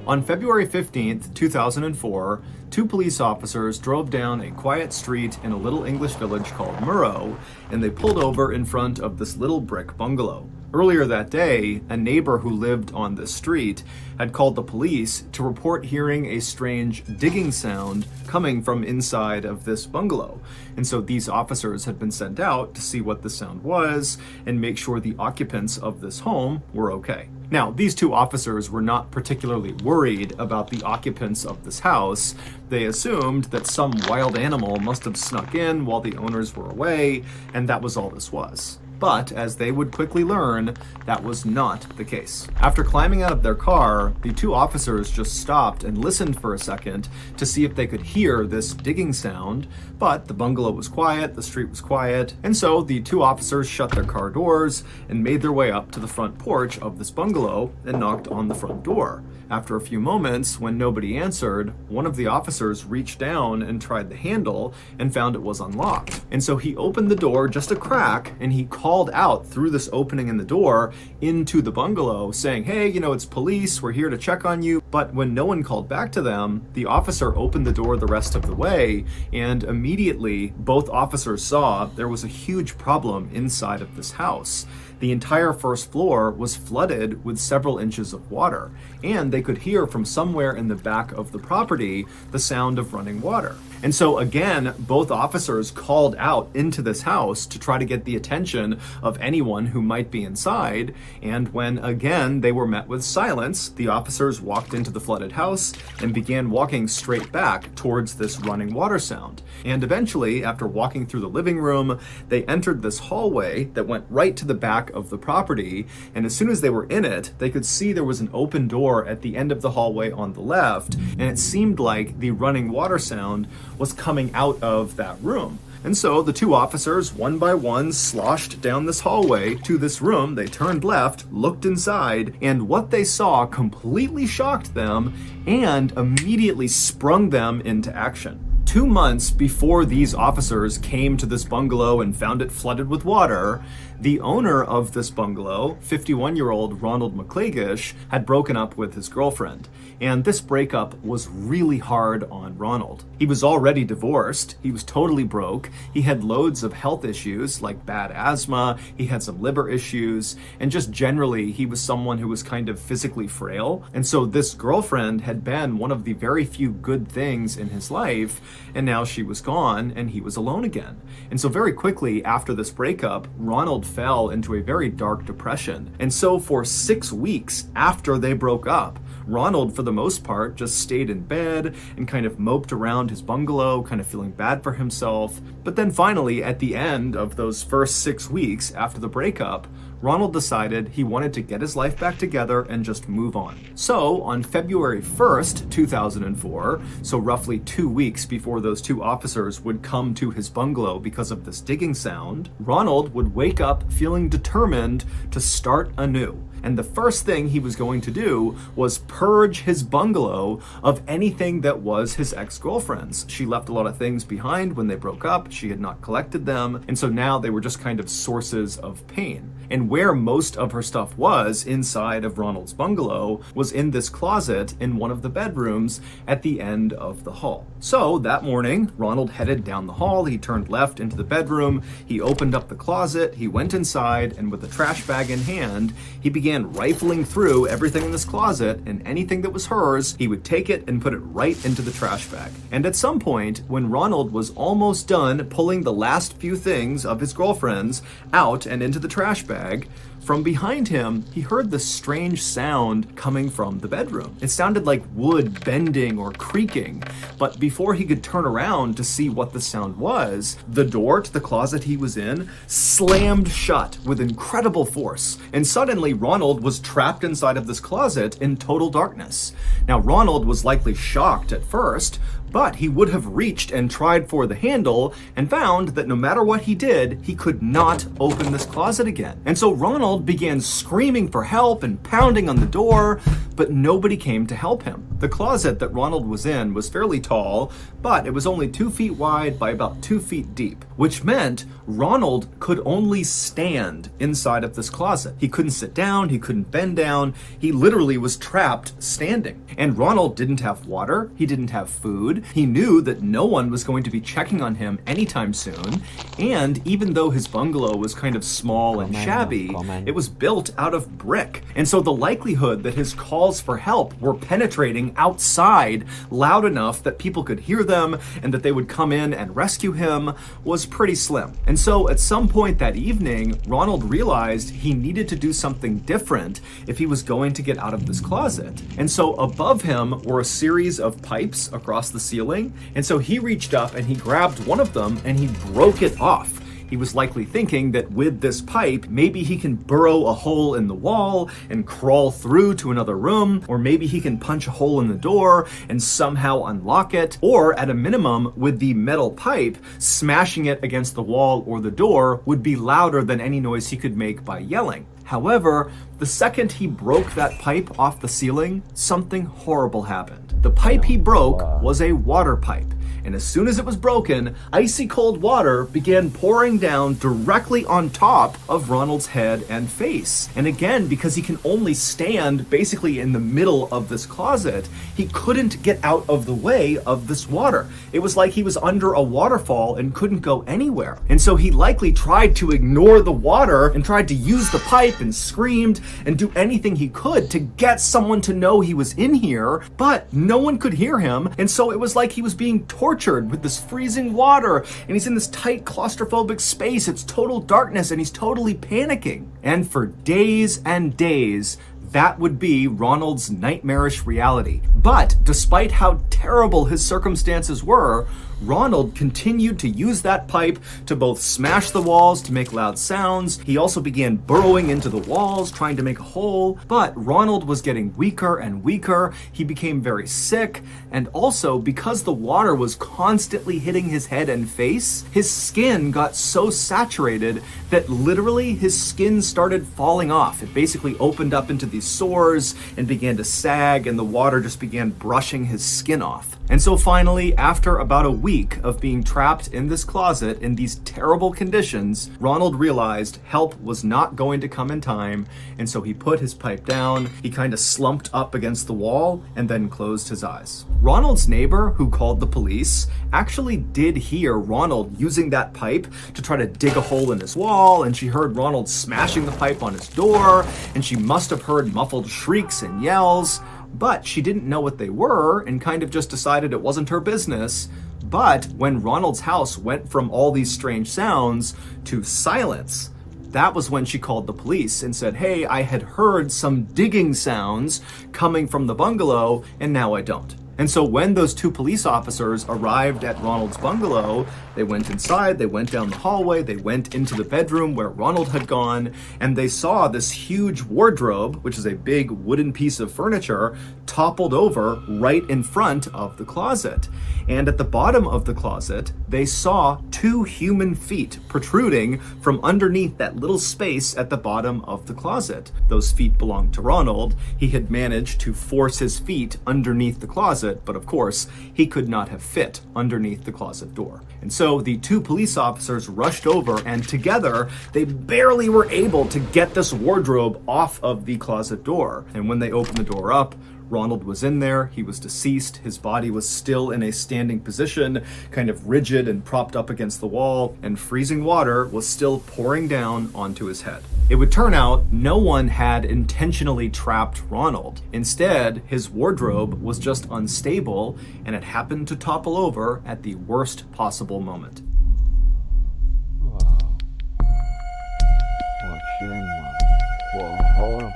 On February 15th, 2004, 2 police officers drove down a quiet street in a little English village called Murrow, and they pulled over in front of this little brick bungalow. Earlier that day, a neighbor who lived on this street had called the police to report hearing a strange digging sound coming from inside of this bungalow. And so these officers had been sent out to see what the sound was and make sure the occupants of this home were okay. Now, these 2 officers were not particularly worried about the occupants of this house. They assumed that some wild animal must have snuck in while the owners were away, and that was all this was. But, as they would quickly learn, that was not the case. After climbing out of their car, the 2 officers just stopped and listened for a second to see if they could hear this digging sound, but the bungalow was quiet, the street was quiet, and so the 2 officers shut their car doors and made their way up to the front porch of this bungalow and knocked on the front door. After a few moments, when nobody answered, one of the officers reached down and tried the handle and found it was unlocked. And so he opened the door just a crack and he called out through this opening in the door into the bungalow saying, "Hey, it's police, we're here to check on you." But when no one called back to them, the officer opened the door the rest of the way, and immediately both officers saw there was a huge problem inside of this house. the entire first floor was flooded with several inches of water, and they could hear from somewhere in the back of the property the sound of running water. And so again, both officers called out into this house to try to get the attention of anyone who might be inside. And when again they were met with silence, the officers walked into the flooded house and began walking straight back towards this running water sound. And eventually, after walking through the living room, they entered this hallway that went right to the back of the property. And as soon as they were in it, they could see there was an open door at the end of the hallway on the left. And it seemed like the running water sound was coming out of that room. And so the two officers, one by one, sloshed down this hallway to this room. They turned left, looked inside, and what they saw completely shocked them and immediately sprung them into action. 2 months before these officers came to this bungalow and found it flooded with water, the owner of this bungalow, 51-year-old Ronald McClagish, had broken up with his girlfriend. And this breakup was really hard on Ronald. He was already divorced, he was totally broke, he had loads of health issues like bad asthma, he had some liver issues, and just generally he was someone who was kind of physically frail. And so this girlfriend had been one of the very few good things in his life, and now she was gone and he was alone again. And so very quickly after this breakup, Ronald fell into a very dark depression. And so for 6 weeks after they broke up, Ronald, for the most part, just stayed in bed and kind of moped around his bungalow, kind of feeling bad for himself. But then finally, at the end of those first 6 weeks after the breakup, Ronald decided he wanted to get his life back together and just move on. So on February 1st, 2004, so roughly 2 weeks before those two officers would come to his bungalow because of this digging sound, Ronald would wake up feeling determined to start anew. And the first thing he was going to do was purge his bungalow of anything that was his ex-girlfriend's. She left a lot of things behind when they broke up. She had not collected them. And so now they were just kind of sources of pain. And where most of her stuff was inside of Ronald's bungalow was in this closet in one of the bedrooms at the end of the hall. So that morning, Ronald headed down the hall. He turned left into the bedroom. He opened up the closet. He went inside, and with a trash bag in hand, he began rifling through everything in this closet, and anything that was hers, he would take it and put it right into the trash bag. And at some point, when Ronald was almost done pulling the last few things of his girlfriend's out and into the trash bag, from behind him, he heard this strange sound coming from the bedroom. It sounded like wood bending or creaking, but before he could turn around to see what the sound was, the door to the closet he was in slammed shut with incredible force, and suddenly Ronald was trapped inside of this closet in total darkness. Now, Ronald was likely shocked at first, but he would have reached and tried for the handle and found that no matter what he did, he could not open this closet again. And so Ronald began screaming for help and pounding on the door, but nobody came to help him. The closet that Ronald was in was fairly tall, but it was only 2 feet wide by about 2 feet deep, which meant Ronald could only stand inside of this closet. He couldn't sit down, he couldn't bend down, he literally was trapped standing. And Ronald didn't have water, he didn't have food, he knew that no one was going to be checking on him anytime soon, and even though his bungalow was kind of small and shabby, it was built out of brick. And so the likelihood that his calls for help were penetrating outside loud enough that people could hear them and that they would come in and rescue him was pretty slim. And so at some point that evening, Ronald realized he needed to do something different if he was going to get out of this closet. And so above him were a series of pipes across the ceiling, and so he reached up and he grabbed one of them and he broke it off. He was likely thinking that with this pipe, maybe he can burrow a hole in the wall and crawl through to another room, or maybe he can punch a hole in the door and somehow unlock it, or at a minimum, with the metal pipe, smashing it against the wall or the door would be louder than any noise he could make by yelling. However, the second he broke that pipe off the ceiling, something horrible happened. The pipe he broke was a water pipe. and as soon as it was broken, icy cold water began pouring down directly on top of Ronald's head and face. And again, because he can only stand basically in the middle of this closet, he couldn't get out of the way of this water. It was like he was under a waterfall and couldn't go anywhere. And so he likely tried to ignore the water and tried to use the pipe and screamed and do anything he could to get someone to know he was in here, but no one could hear him. And so it was like he was being tortured with this freezing water, and he's in this tight claustrophobic space. It's total darkness and he's totally panicking. And for days and days, that would be Ronald's nightmarish reality. But despite how terrible his circumstances were, Ronald continued to use that pipe to both smash the walls to make loud sounds. He also began burrowing into the walls, trying to make a hole. But Ronald was getting weaker and weaker. He became very sick. And also, because the water was constantly hitting his head and face, his skin got so saturated that literally his skin started falling off. It basically opened up into these sores and began to sag, and the water just began brushing his skin off. And so finally, after about a week of being trapped in this closet in these terrible conditions, Ronald realized help was not going to come in time, and so he put his pipe down, he kind of slumped up against the wall, and then closed his eyes. Ronald's neighbor, who called the police, actually did hear Ronald using that pipe to try to dig a hole in his wall, and she heard Ronald smashing the pipe on his door, and she must have heard muffled shrieks and yells, but she didn't know what they were and kind of just decided it wasn't her business. But when Ronald's house went from all these strange sounds to silence, that was when she called the police and said, hey, I had heard some digging sounds coming from the bungalow and now I don't. And so when those two police officers arrived at Ronald's bungalow, they went inside, they went down the hallway, they went into the bedroom where Ronald had gone, and they saw this huge wardrobe, which is a big wooden piece of furniture, toppled over right in front of the closet. And at the bottom of the closet, they saw two human feet protruding from underneath that little space at the bottom of the closet. Those feet belonged to Ronald. He had managed to force his feet underneath the closet, but of course, he could not have fit underneath the closet door. And so the two police officers rushed over, and together, they barely were able to get this wardrobe off of the closet door. And when they opened the door up, Ronald was in there, he was deceased, his body was still in a standing position, kind of rigid and propped up against the wall, and freezing water was still pouring down onto his head. It would turn out no one had intentionally trapped Ronald. Instead, his wardrobe was just unstable, and it happened to topple over at the worst possible moment.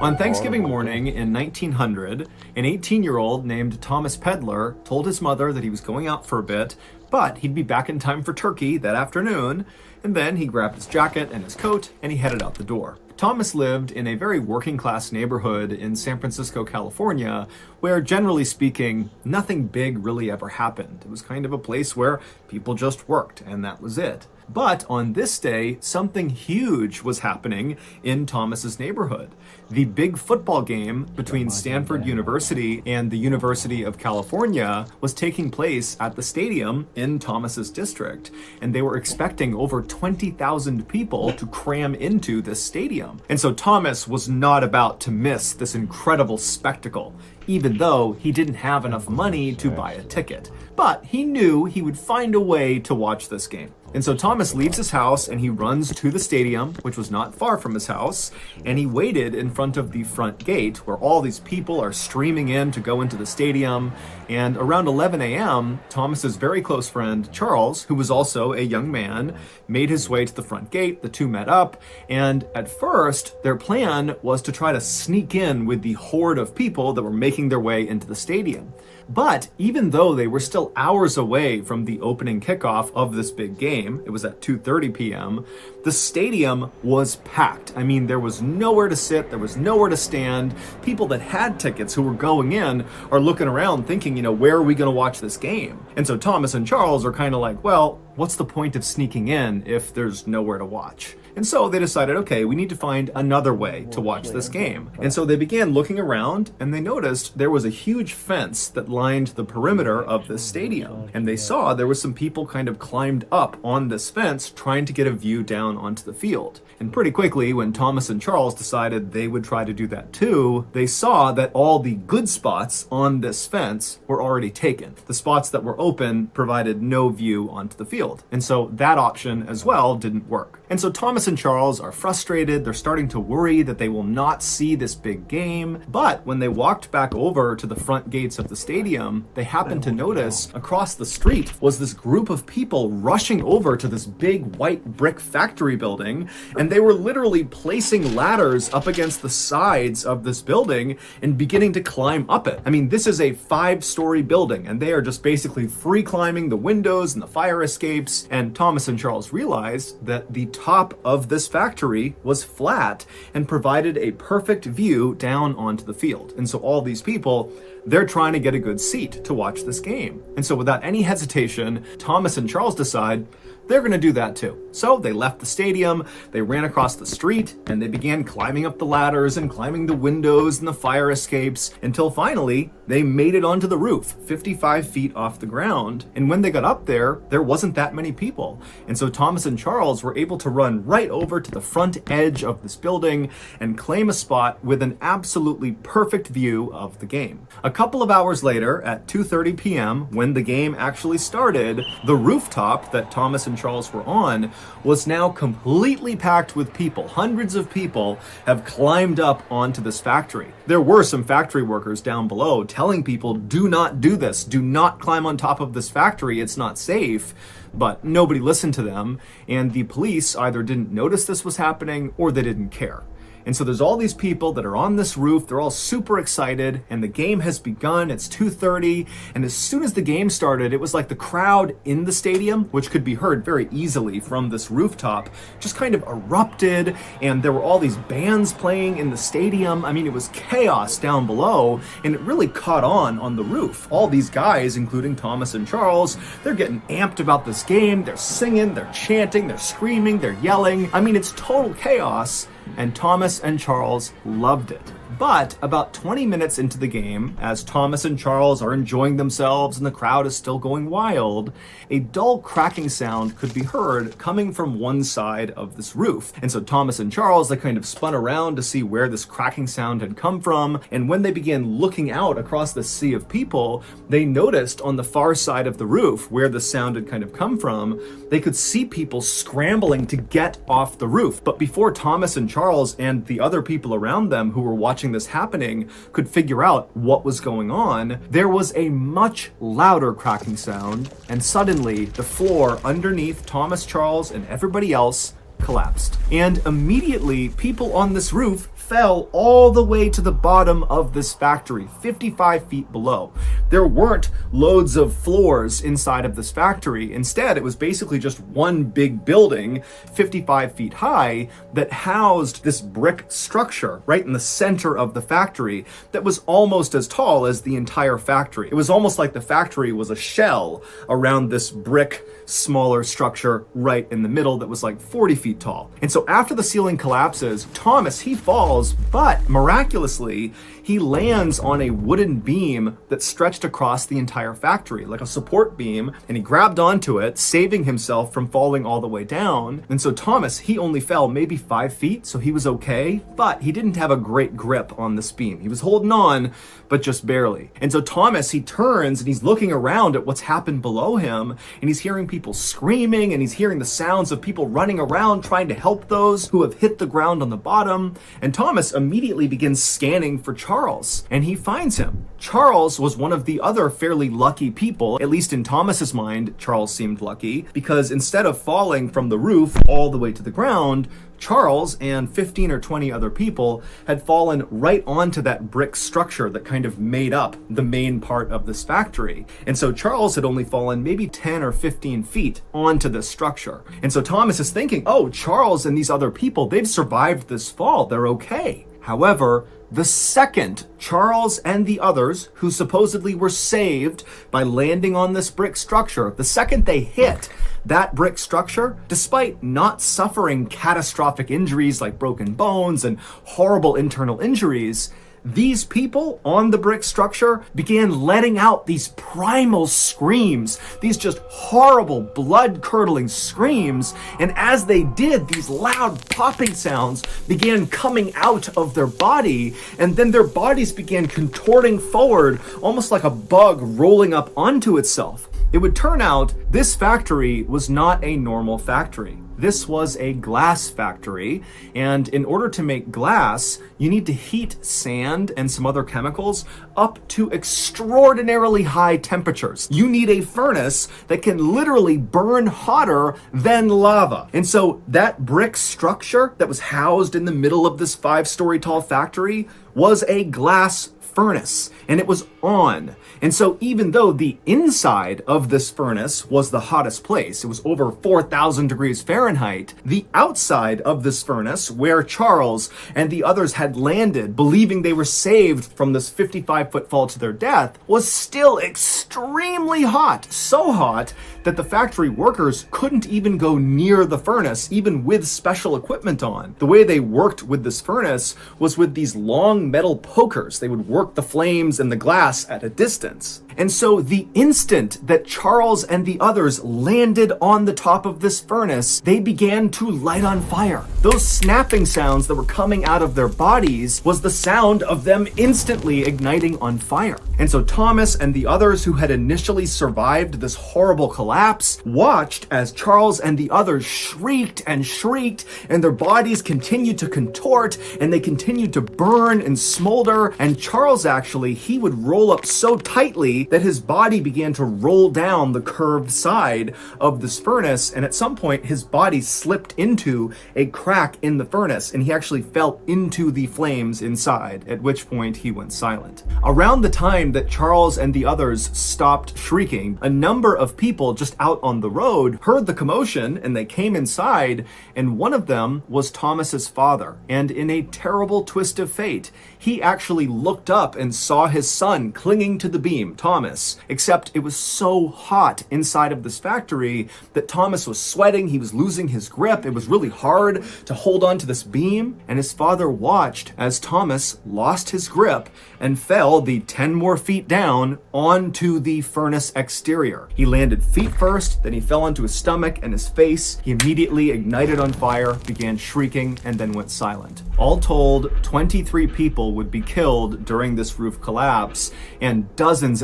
On Thanksgiving morning in 1900, an 18-year-old named Thomas Pedler told his mother that he was going out for a bit, but he'd be back in time for turkey that afternoon, and then he grabbed his jacket and his coat and he headed out the door. Thomas lived in a very working-class neighborhood in San Francisco, California, where, generally speaking, nothing big really ever happened. It was kind of a place where people just worked, and that was it. But on this day, something huge was happening in Thomas's neighborhood. The big football game between Stanford University and the University of California was taking place at the stadium in Thomas's district, and they were expecting over 20,000 people to cram into this stadium. And so Thomas was not about to miss this incredible spectacle, even though he didn't have enough money to buy a ticket. But he knew he would find a way to watch this game. And so Thomas leaves his house and he runs to the stadium, which was not far from his house, and he waited in front of the front gate where all these people are streaming in to go into the stadium. And around 11 a.m., Thomas's very close friend, Charles, who was also a young man, made his way to the front gate. The two met up, and at first, their plan was to try to sneak in with the horde of people that were making their way into the stadium. But even though they were still hours away from the opening kickoff of this big game, it was at 2:30 p.m., the stadium was packed. I mean, there was nowhere to sit, there was nowhere to stand. People that had tickets who were going in are looking around thinking, where are we going to watch this game? And so Thomas and Charles are kind of like, well, what's the point of sneaking in if there's nowhere to watch? And so they decided, okay, we need to find another way to watch this game. And so they began looking around, and they noticed there was a huge fence that lined the perimeter of the stadium. And they saw there was some people kind of climbed up on this fence trying to get a view down onto the field. And pretty quickly, when Thomas and Charles decided they would try to do that too, they saw that all the good spots on this fence were already taken. The spots that were open provided no view onto the field. And so that option as well didn't work. And so Thomas and Charles are frustrated. They're starting to worry that they will not see this big game. But when they walked back over to the front gates of the stadium, they happened to notice across the street was this group of people rushing over to this big white brick factory building. And they were literally placing ladders up against the sides of this building and beginning to climb up it. I mean, this is a 5-story building, and they are just basically free climbing the windows and the fire escapes. And Thomas and Charles realized that the top of this factory was flat and provided a perfect view down onto the field. And so all these people, they're trying to get a good seat to watch this game. And so without any hesitation, Thomas and Charles decide they're going to do that too. So they left the stadium, they ran across the street, and they began climbing up the ladders and climbing the windows and the fire escapes until finally they made it onto the roof, 55 feet off the ground. And when they got up there, there wasn't that many people. And so Thomas and Charles were able to run right over to the front edge of this building and claim a spot with an absolutely perfect view of the game. A couple of hours later, at 2:30 p.m., when the game actually started, the rooftop that Thomas and Charles were on was now completely packed with people. Hundreds of people have climbed up onto this factory. There were some factory workers down below telling people, do not do this. Do not climb on top of this factory. It's not safe. But nobody listened to them, and the police either didn't notice this was happening or they didn't care. And so there's all these people that are on this roof, they're all super excited, and the game has begun. It's 2:30, and as soon as the game started, it was like the crowd in the stadium, which could be heard very easily from this rooftop, just kind of erupted, and there were all these bands playing in the stadium. I mean, it was chaos down below, and it really caught on the roof. All these guys, including Thomas and Charles, they're getting amped about this game, they're singing, they're chanting, they're screaming, they're yelling. I mean, it's total chaos. And Thomas and Charles loved it. But about 20 minutes into the game, as Thomas and Charles are enjoying themselves and the crowd is still going wild, a dull cracking sound could be heard coming from one side of this roof. And so Thomas and Charles, they kind of spun around to see where this cracking sound had come from. And when they began looking out across the sea of people, they noticed on the far side of the roof where the sound had kind of come from, they could see people scrambling to get off the roof. But before Thomas and Charles and the other people around them who were watching this happening could figure out what was going on, there was a much louder cracking sound, and suddenly the floor underneath Thomas, Charles, and everybody else collapsed. And immediately, people on this roof fell all the way to the bottom of this factory, 55 feet below. There weren't loads of floors inside of this factory. Instead, it was basically just one big building, 55 feet high, that housed this brick structure right in the center of the factory that was almost as tall as the entire factory. It was almost like the factory was a shell around this brick, smaller structure right in the middle that was like 40 feet tall. And so after the ceiling collapses, Thomas, he falls, but miraculously, he lands on a wooden beam that stretched across the entire factory, like a support beam, and he grabbed onto it, saving himself from falling all the way down. And so Thomas, he only fell maybe 5 feet, so he was okay, but he didn't have a great grip on this beam. He was holding on, but just barely. And so Thomas, he turns and he's looking around at what's happened below him, and he's hearing people screaming, and he's hearing the sounds of people running around trying to help those who have hit the ground on the bottom. And Thomas immediately begins scanning for Charles, and he finds him. Charles was one of the other fairly lucky people, at least in Thomas's mind, Charles seemed lucky, because instead of falling from the roof all the way to the ground, Charles and 15 or 20 other people had fallen right onto that brick structure that kind of made up the main part of this factory. And so Charles had only fallen maybe 10 or 15 feet onto this structure. And so Thomas is thinking, oh, Charles and these other people, they've survived this fall. They're okay. However, the second Charles and the others, who supposedly were saved by landing on this brick structure, the second they hit that brick structure, despite not suffering catastrophic injuries like broken bones and horrible internal injuries, these people on the brick structure began letting out these primal screams, these just horrible, blood-curdling screams, and as they did, these loud popping sounds began coming out of their body, and then their bodies began contorting forward, almost like a bug rolling up onto itself. It would turn out this factory was not a normal factory. This was a glass factory, and in order to make glass, you need to heat sand and some other chemicals up to extraordinarily high temperatures. You need a furnace that can literally burn hotter than lava. And so that brick structure that was housed in the middle of this 5-story tall factory was a glass furnace, and it was on. And so even though the inside of this furnace was the hottest place, it was over 4,000 degrees Fahrenheit, the outside of this furnace, where Charles and the others had landed, believing they were saved from this 55-foot fall to their death, was still extremely hot. So hot that the factory workers couldn't even go near the furnace, even with special equipment on. The way they worked with this furnace was with these long metal pokers. They would work the flames and the glass at a distance. And so the instant that Charles and the others landed on the top of this furnace, they began to light on fire. Those snapping sounds that were coming out of their bodies was the sound of them instantly igniting on fire. And so Thomas and the others who had initially survived this horrible collapse watched as Charles and the others shrieked and shrieked, and their bodies continued to contort, and they continued to burn and smolder. And Charles actually, he would roll up so tightly that his body began to roll down the curved side of this furnace, and at some point his body slipped into a crack in the furnace, and he actually fell into the flames inside, at which point he went silent. Around the time that Charles and the others stopped shrieking, a number of people just out on the road heard the commotion, and they came inside, and one of them was Thomas's father. And in a terrible twist of fate, he actually looked up and saw his son clinging to the beam, Thomas, except it was so hot inside of this factory that Thomas was sweating, he was losing his grip, it was really hard to hold on to this beam, and his father watched as Thomas lost his grip and fell the 10 more feet down onto the furnace exterior. He landed feet first, then he fell onto his stomach and his face. He immediately ignited on fire, began shrieking, and then went silent. All told, 23 people would be killed during this roof collapse, and dozens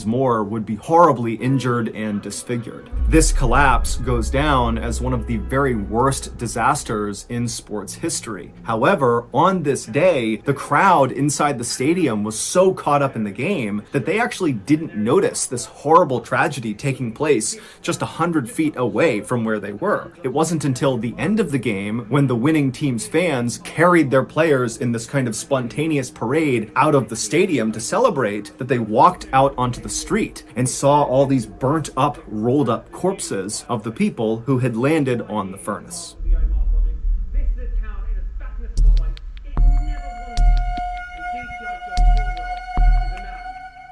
more would be horribly injured and disfigured. This collapse goes down as one of the very worst disasters in sports history. However, on this day, the crowd inside the stadium was so caught up in the game that they actually didn't notice this horrible tragedy taking place just 100 feet away from where they were. It wasn't until the end of the game, when the winning team's fans carried their players in this kind of spontaneous parade out of the stadium to celebrate, that they walked out onto the street and saw all these burnt up, rolled up corpses of the people who had landed on the furnace.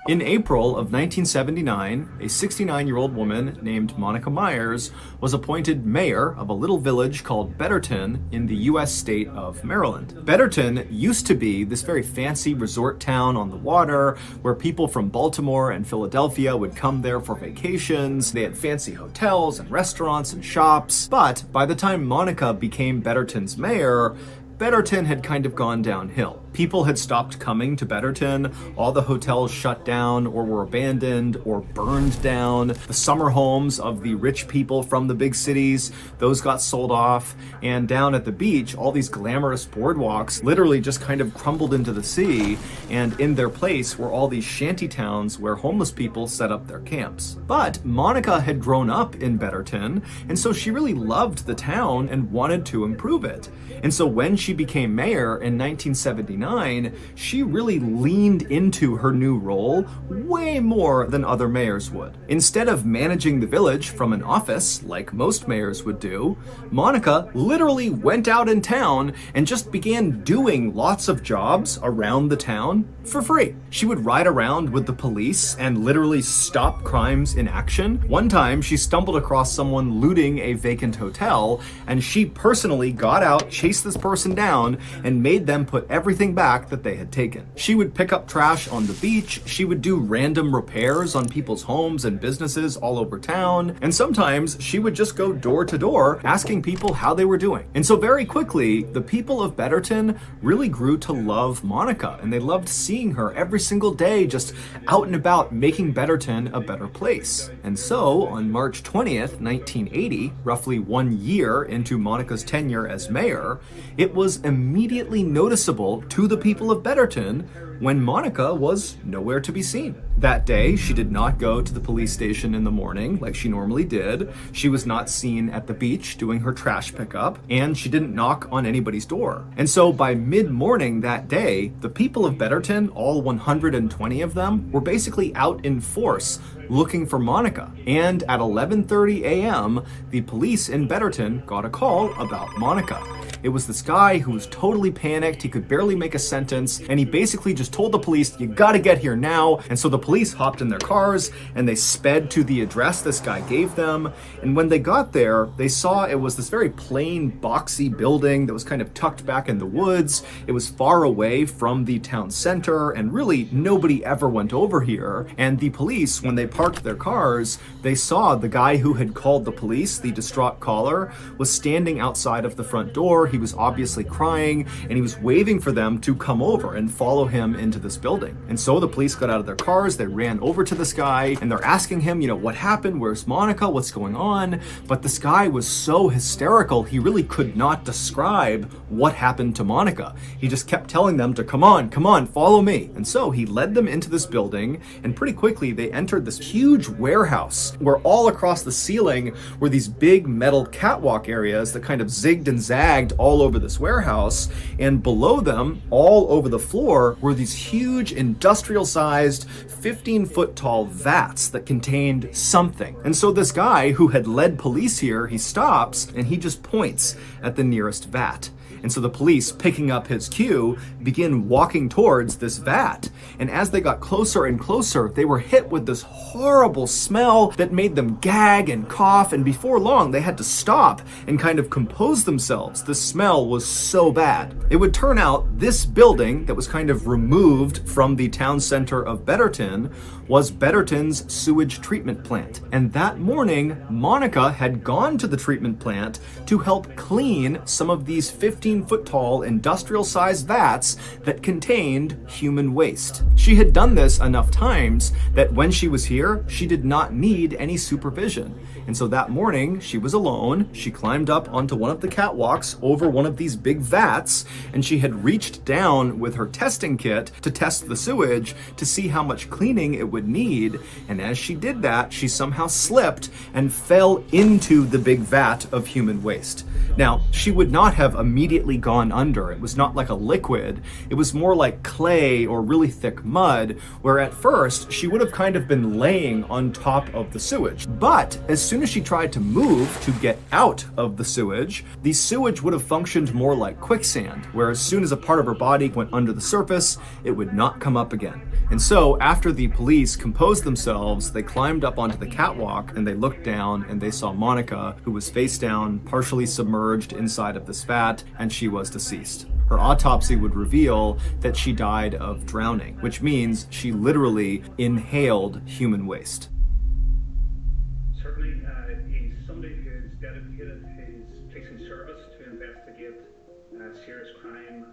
In April of 1979, a 69-year-old woman named Monica Myers was appointed mayor of a little village called Betterton in the U.S. state of Maryland. Betterton used to be this very fancy resort town on the water where people from Baltimore and Philadelphia would come there for vacations. They had fancy hotels and restaurants and shops. But by the time Monica became Betterton's mayor, Betterton had kind of gone downhill. People had stopped coming to Betterton, all the hotels shut down or were abandoned or burned down. The summer homes of the rich people from the big cities, those got sold off. And down at the beach, all these glamorous boardwalks literally just kind of crumbled into the sea, and in their place were all these shanty towns where homeless people set up their camps. But Monica had grown up in Betterton, and so she really loved the town and wanted to improve it. And so when she became mayor in 1979, 1989, she really leaned into her new role way more than other mayors would. Instead of managing the village from an office, like most mayors would do, Monica literally went out in town and just began doing lots of jobs around the town for free. She would ride around with the police and literally stop crimes in action. One time, she stumbled across someone looting a vacant hotel, and she personally got out, chased this person down, and made them put everything back that they had taken. She would pick up trash on the beach, she would do random repairs on people's homes and businesses all over town, and sometimes she would just go door to door asking people how they were doing. And so very quickly, the people of Betterton really grew to love Monica, and they loved seeing her every single day just out and about making Betterton a better place. And so on March 20th, 1980, roughly 1 year into Monica's tenure as mayor, it was immediately noticeable to the people of Betterton when Monica was nowhere to be seen. That day, she did not go to the police station in the morning like she normally did. She was not seen at the beach doing her trash pickup, and she didn't knock on anybody's door. And so by mid-morning that day, the people of Betterton, all 120 of them, were basically out in force looking for Monica. And at 11:30 a.m., the police in Betterton got a call about Monica. It was this guy who was totally panicked, he could barely make a sentence, and he basically just told the police, "You gotta get here now." And so the police hopped in their cars and they sped to the address this guy gave them. And when they got there, they saw it was this very plain, boxy building that was kind of tucked back in the woods. It was far away from the town center, and really nobody ever went over here. And the police, when they parked their cars, they saw the guy who had called the police, the distraught caller, was standing outside of the front door. He was obviously crying, and he was waving for them to come over and follow him into this building. And so the police got out of their cars, they ran over to this guy, and they're asking him, you know, what happened? Where's Monica? What's going on? But this guy was so hysterical, he really could not describe what happened to Monica. He just kept telling them to come on, follow me. And so he led them into this building, and pretty quickly they entered this huge warehouse where all across the ceiling were these big metal catwalk areas that kind of zigged and zagged all over this warehouse, and below them, all over the floor, were these huge industrial-sized 15-foot tall vats that contained something. And so this guy who had led police here, he stops and he just points at the nearest vat. And so the police, picking up his cue, begin walking towards this vat. And as they got closer and closer, they were hit with this horrible smell that made them gag and cough, and before long they had to stop and kind of compose themselves. The smell was so bad. It would turn out this building that was kind of removed from the town center of Betterton was Betterton's sewage treatment plant. And that morning, Monica had gone to the treatment plant to help clean some of these 15-foot tall industrial-sized vats that contained human waste. She had done this enough times that when she was here, she did not need any supervision. And so that morning, she was alone. She climbed up onto one of the catwalks over one of these big vats, and she had reached down with her testing kit to test the sewage to see how much cleaning it would need. And as she did that, she somehow slipped and fell into the big vat of human waste. Now, she would not have immediately gone under. It was not like a liquid. It was more like clay or really thick mud, where at first she would have kind of been laying on top of the sewage. But as soon as she tried to move to get out of the sewage would have functioned more like quicksand, where as soon as a part of her body went under the surface, it would not come up again. And so after the police composed themselves, they climbed up onto the catwalk and they looked down and they saw Monica, who was face down, partially submerged inside of this vat, and she was deceased. Her autopsy would reveal that she died of drowning, which means she literally inhaled human waste. Certainly, he's somebody who's dedicated his policing service to investigate serious crime.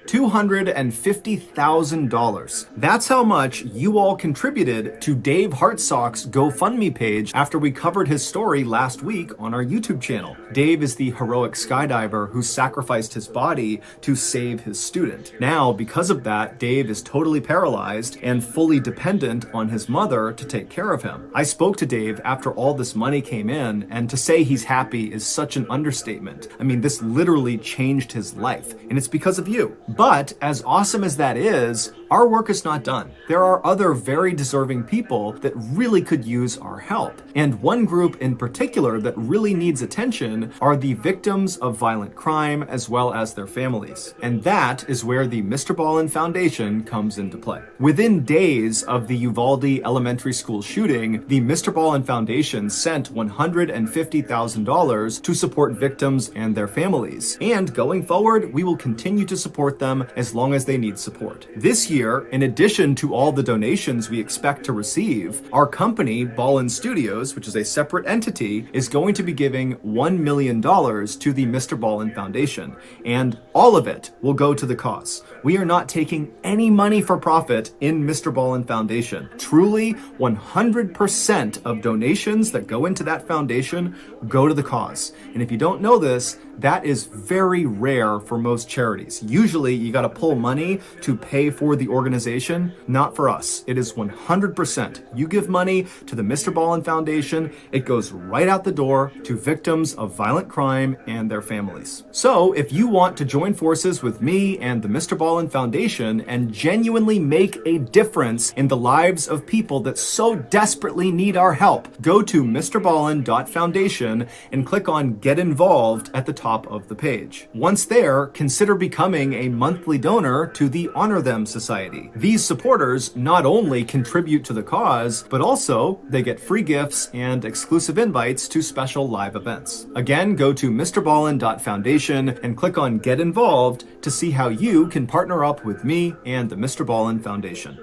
$250,000. That's how much you all contributed to Dave Hartsock's GoFundMe page after we covered his story last week on our YouTube channel. Dave is the heroic skydiver who sacrificed his body to save his student. Now, because of that, Dave is totally paralyzed and fully dependent on his mother to take care of him. I spoke to Dave after all this money came in, and to say he's happy is such an understatement. I mean, this literally changed his life, and it's because of you. But as awesome as that is, our work is not done. There are other very deserving people that really could use our help. And one group in particular that really needs attention are the victims of violent crime as well as their families. And that is where the Mr. Ballin Foundation comes into play. Within days of the Uvalde Elementary School shooting, the Mr. Ballin Foundation sent $150,000 to support victims and their families. And going forward, we will continue to support them as long as they need support. This year, in addition to all the donations we expect to receive, our company, Ballin Studios, which is a separate entity, is going to be giving $1 million to the Mr. Ballin Foundation, and all of it will go to the cause. We are not taking any money for profit in Mr. Ballin Foundation. Truly, 100% of donations that go into that foundation go to the cause. And if you don't know this, that is very rare for most charities. Usually, you got to pull money to pay for the organization. Not for us. It is 100%. You give money to the Mr. Ballin Foundation, it goes right out the door to victims of violent crime and their families. So, if you want to join forces with me and the Mr. Ballin Foundation and genuinely make a difference in the lives of people that so desperately need our help, go to MrBallin.Foundation and click on Get Involved at the top of the page. Once there, consider becoming a monthly donor to the Honor Them Society. These supporters not only contribute to the cause, but also they get free gifts and exclusive invites to special live events. Again, go to MrBallin.Foundation and click on Get Involved to see how you can partner up with me and the Mr. Ballin Foundation.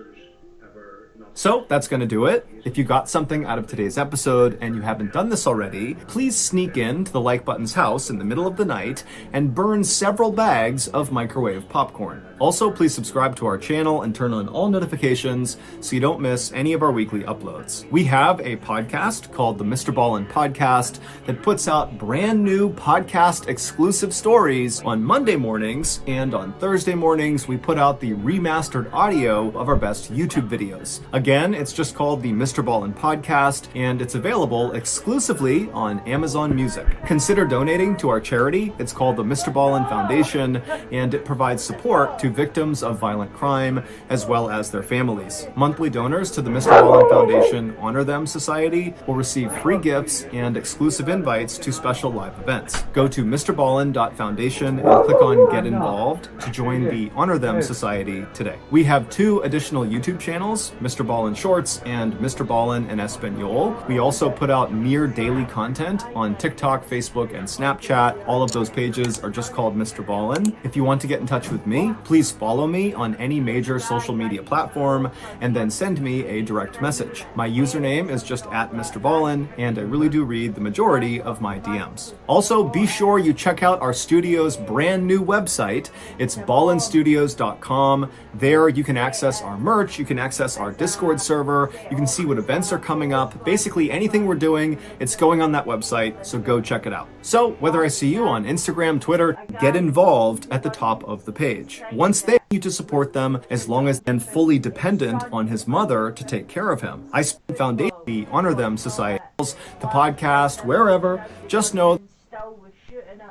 So that's going to do it. If you got something out of today's episode and you haven't done this already, please sneak in to the Like Button's house in the middle of the night and burn several bags of microwave popcorn. Also, please subscribe to our channel and turn on all notifications so you don't miss any of our weekly uploads. We have a podcast called the Mr. Ballin Podcast that puts out brand new podcast exclusive stories on Monday mornings, and on Thursday mornings we put out the remastered audio of our best YouTube videos. Again, it's just called the Mr. Ballin Podcast, and it's available exclusively on Amazon Music. Consider donating to our charity. It's called the Mr. Ballin Foundation, and it provides support to victims of violent crime as well as their families. Monthly donors to the Mr. Ballin Foundation Honor Them Society will receive free gifts and exclusive invites to special live events. Go to MrBallin.Foundation and click on Get Involved to join the Honor Them Society today. We have 2 additional YouTube channels, Mr. Ballin Shorts and Mr. Ballin in Espanol. We also put out near daily content on TikTok, Facebook, and Snapchat. All of those pages are just called Mr. Ballin. If you want to get in touch with me, please follow me on any major social media platform and then send me a direct message. My username is just @Mr. Ballin, and I really do read the majority of my DMs. Also, be sure you check out our studio's brand new website. It's ballinstudios.com. There you can access our merch, you can access our Discord server, you can see what events are coming up. Basically anything we're doing, it's going on that website, so go check it out. So whether I see you on Instagram, Twitter, Get Involved at the top of the page. Once they you to support them as long as and fully dependent on his mother to take care of him. I foundation the Honor Them Society, the podcast, wherever. Just know Stowe was shooting at him,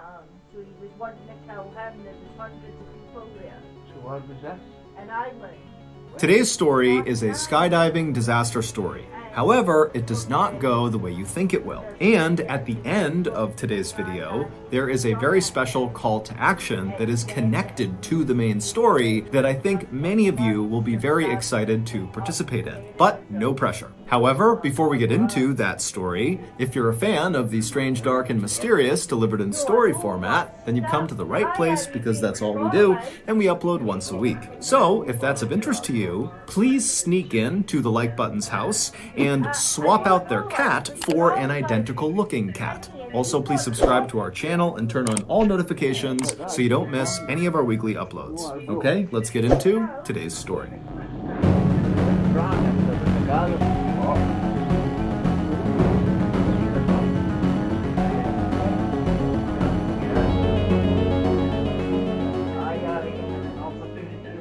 so he was wanting to kill him. There was hundreds of people there. So what was this? An island. today's story is a skydiving disaster story. However, it does not go the way you think it will. And at the end of today's video, there is a very special call to action that is connected to the main story that I think many of you will be very excited to participate in. But no pressure. However, before we get into that story, if you're a fan of the strange, dark, and mysterious delivered in story format, then you've come to the right place because that's all we do, and we upload once a week. So, if that's of interest to you, please sneak in to the Like Button's house and swap out their cat for an identical looking cat. Also, please subscribe to our channel and turn on all notifications so you don't miss any of our weekly uploads. Okay, let's get into today's story.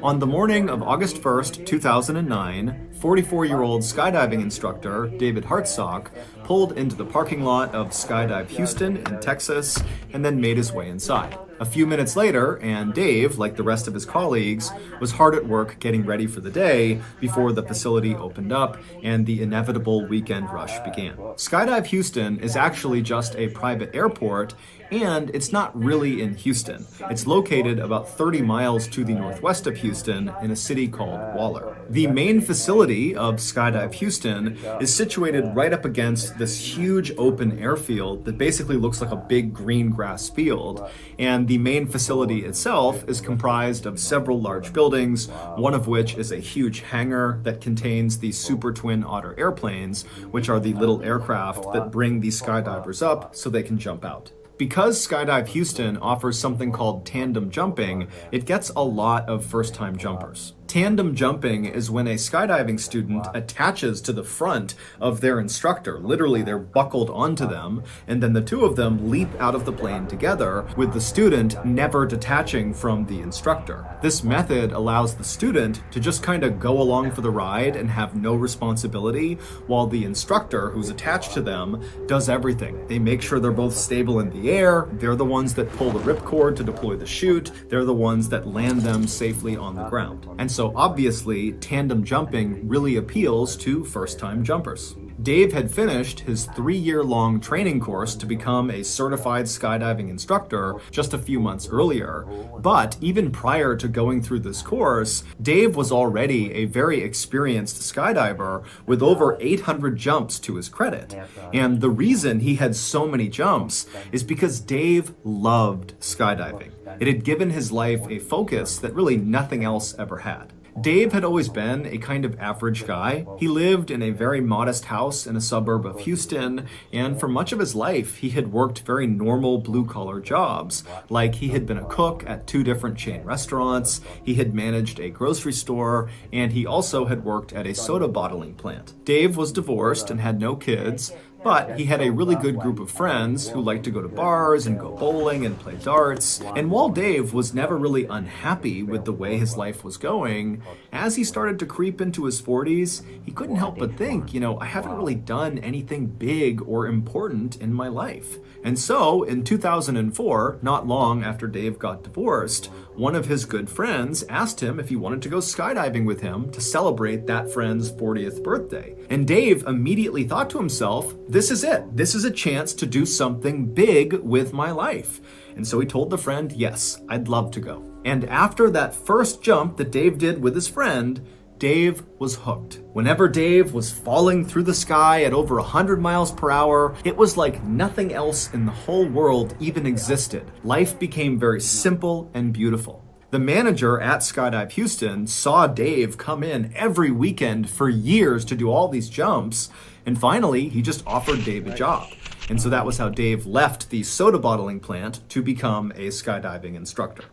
On the morning of August 1st, 2009, 44-year-old skydiving instructor David Hartsock pulled into the parking lot of Skydive Houston in Texas and then made his way inside. A few minutes later, and Dave, like the rest of his colleagues, was hard at work getting ready for the day before the facility opened up and the inevitable weekend rush began. Skydive Houston is actually just a private airport, and it's not really in Houston. It's located about 30 miles to the northwest of Houston in a city called Waller. The main facility of Skydive Houston is situated right up against this huge open airfield that basically looks like a big green grass field. And the main facility itself is comprised of several large buildings, one of which is a huge hangar that contains the Super Twin Otter airplanes, which are the little aircraft that bring the skydivers up so they can jump out. Because Skydive Houston offers something called tandem jumping, it gets a lot of first-time jumpers. Tandem jumping is when a skydiving student attaches to the front of their instructor. Literally, they're buckled onto them, and then the two of them leap out of the plane together, with the student never detaching from the instructor. This method allows the student to just kind of go along for the ride and have no responsibility, while the instructor, who's attached to them, does everything. They make sure they're both stable in the air, they're the ones that pull the ripcord to deploy the chute, they're the ones that land them safely on the ground. And so obviously, tandem jumping really appeals to first-time jumpers. Dave had finished his 3-year-long training course to become a certified skydiving instructor just a few months earlier. But even prior to going through this course, Dave was already a very experienced skydiver with over 800 jumps to his credit. And the reason he had so many jumps is because Dave loved skydiving. It had given his life a focus that really nothing else ever had. Dave had always been a kind of average guy. He lived in a very modest house in a suburb of Houston, and for much of his life, he had worked very normal blue-collar jobs, like he had been a cook at 2 different chain restaurants, he had managed a grocery store, and he also had worked at a soda bottling plant. Dave was divorced and had no kids, but he had a really good group of friends who liked to go to bars and go bowling and play darts. And while Dave was never really unhappy with the way his life was going, as he started to creep into his 40s, he couldn't help but think, I haven't really done anything big or important in my life. And so, in 2004, not long after Dave got divorced, one of his good friends asked him if he wanted to go skydiving with him to celebrate that friend's 40th birthday. And Dave immediately thought to himself, this is it. This is a chance to do something big with my life. And so he told the friend, yes, I'd love to go. And after that first jump that Dave did with his friend, Dave was hooked. Whenever Dave was falling through the sky at over 100 miles per hour, it was like nothing else in the whole world even existed. Life became very simple and beautiful. The manager at Skydive Houston saw Dave come in every weekend for years to do all these jumps, and finally, he just offered Dave a job. And so that was how Dave left the soda bottling plant to become a skydiving instructor.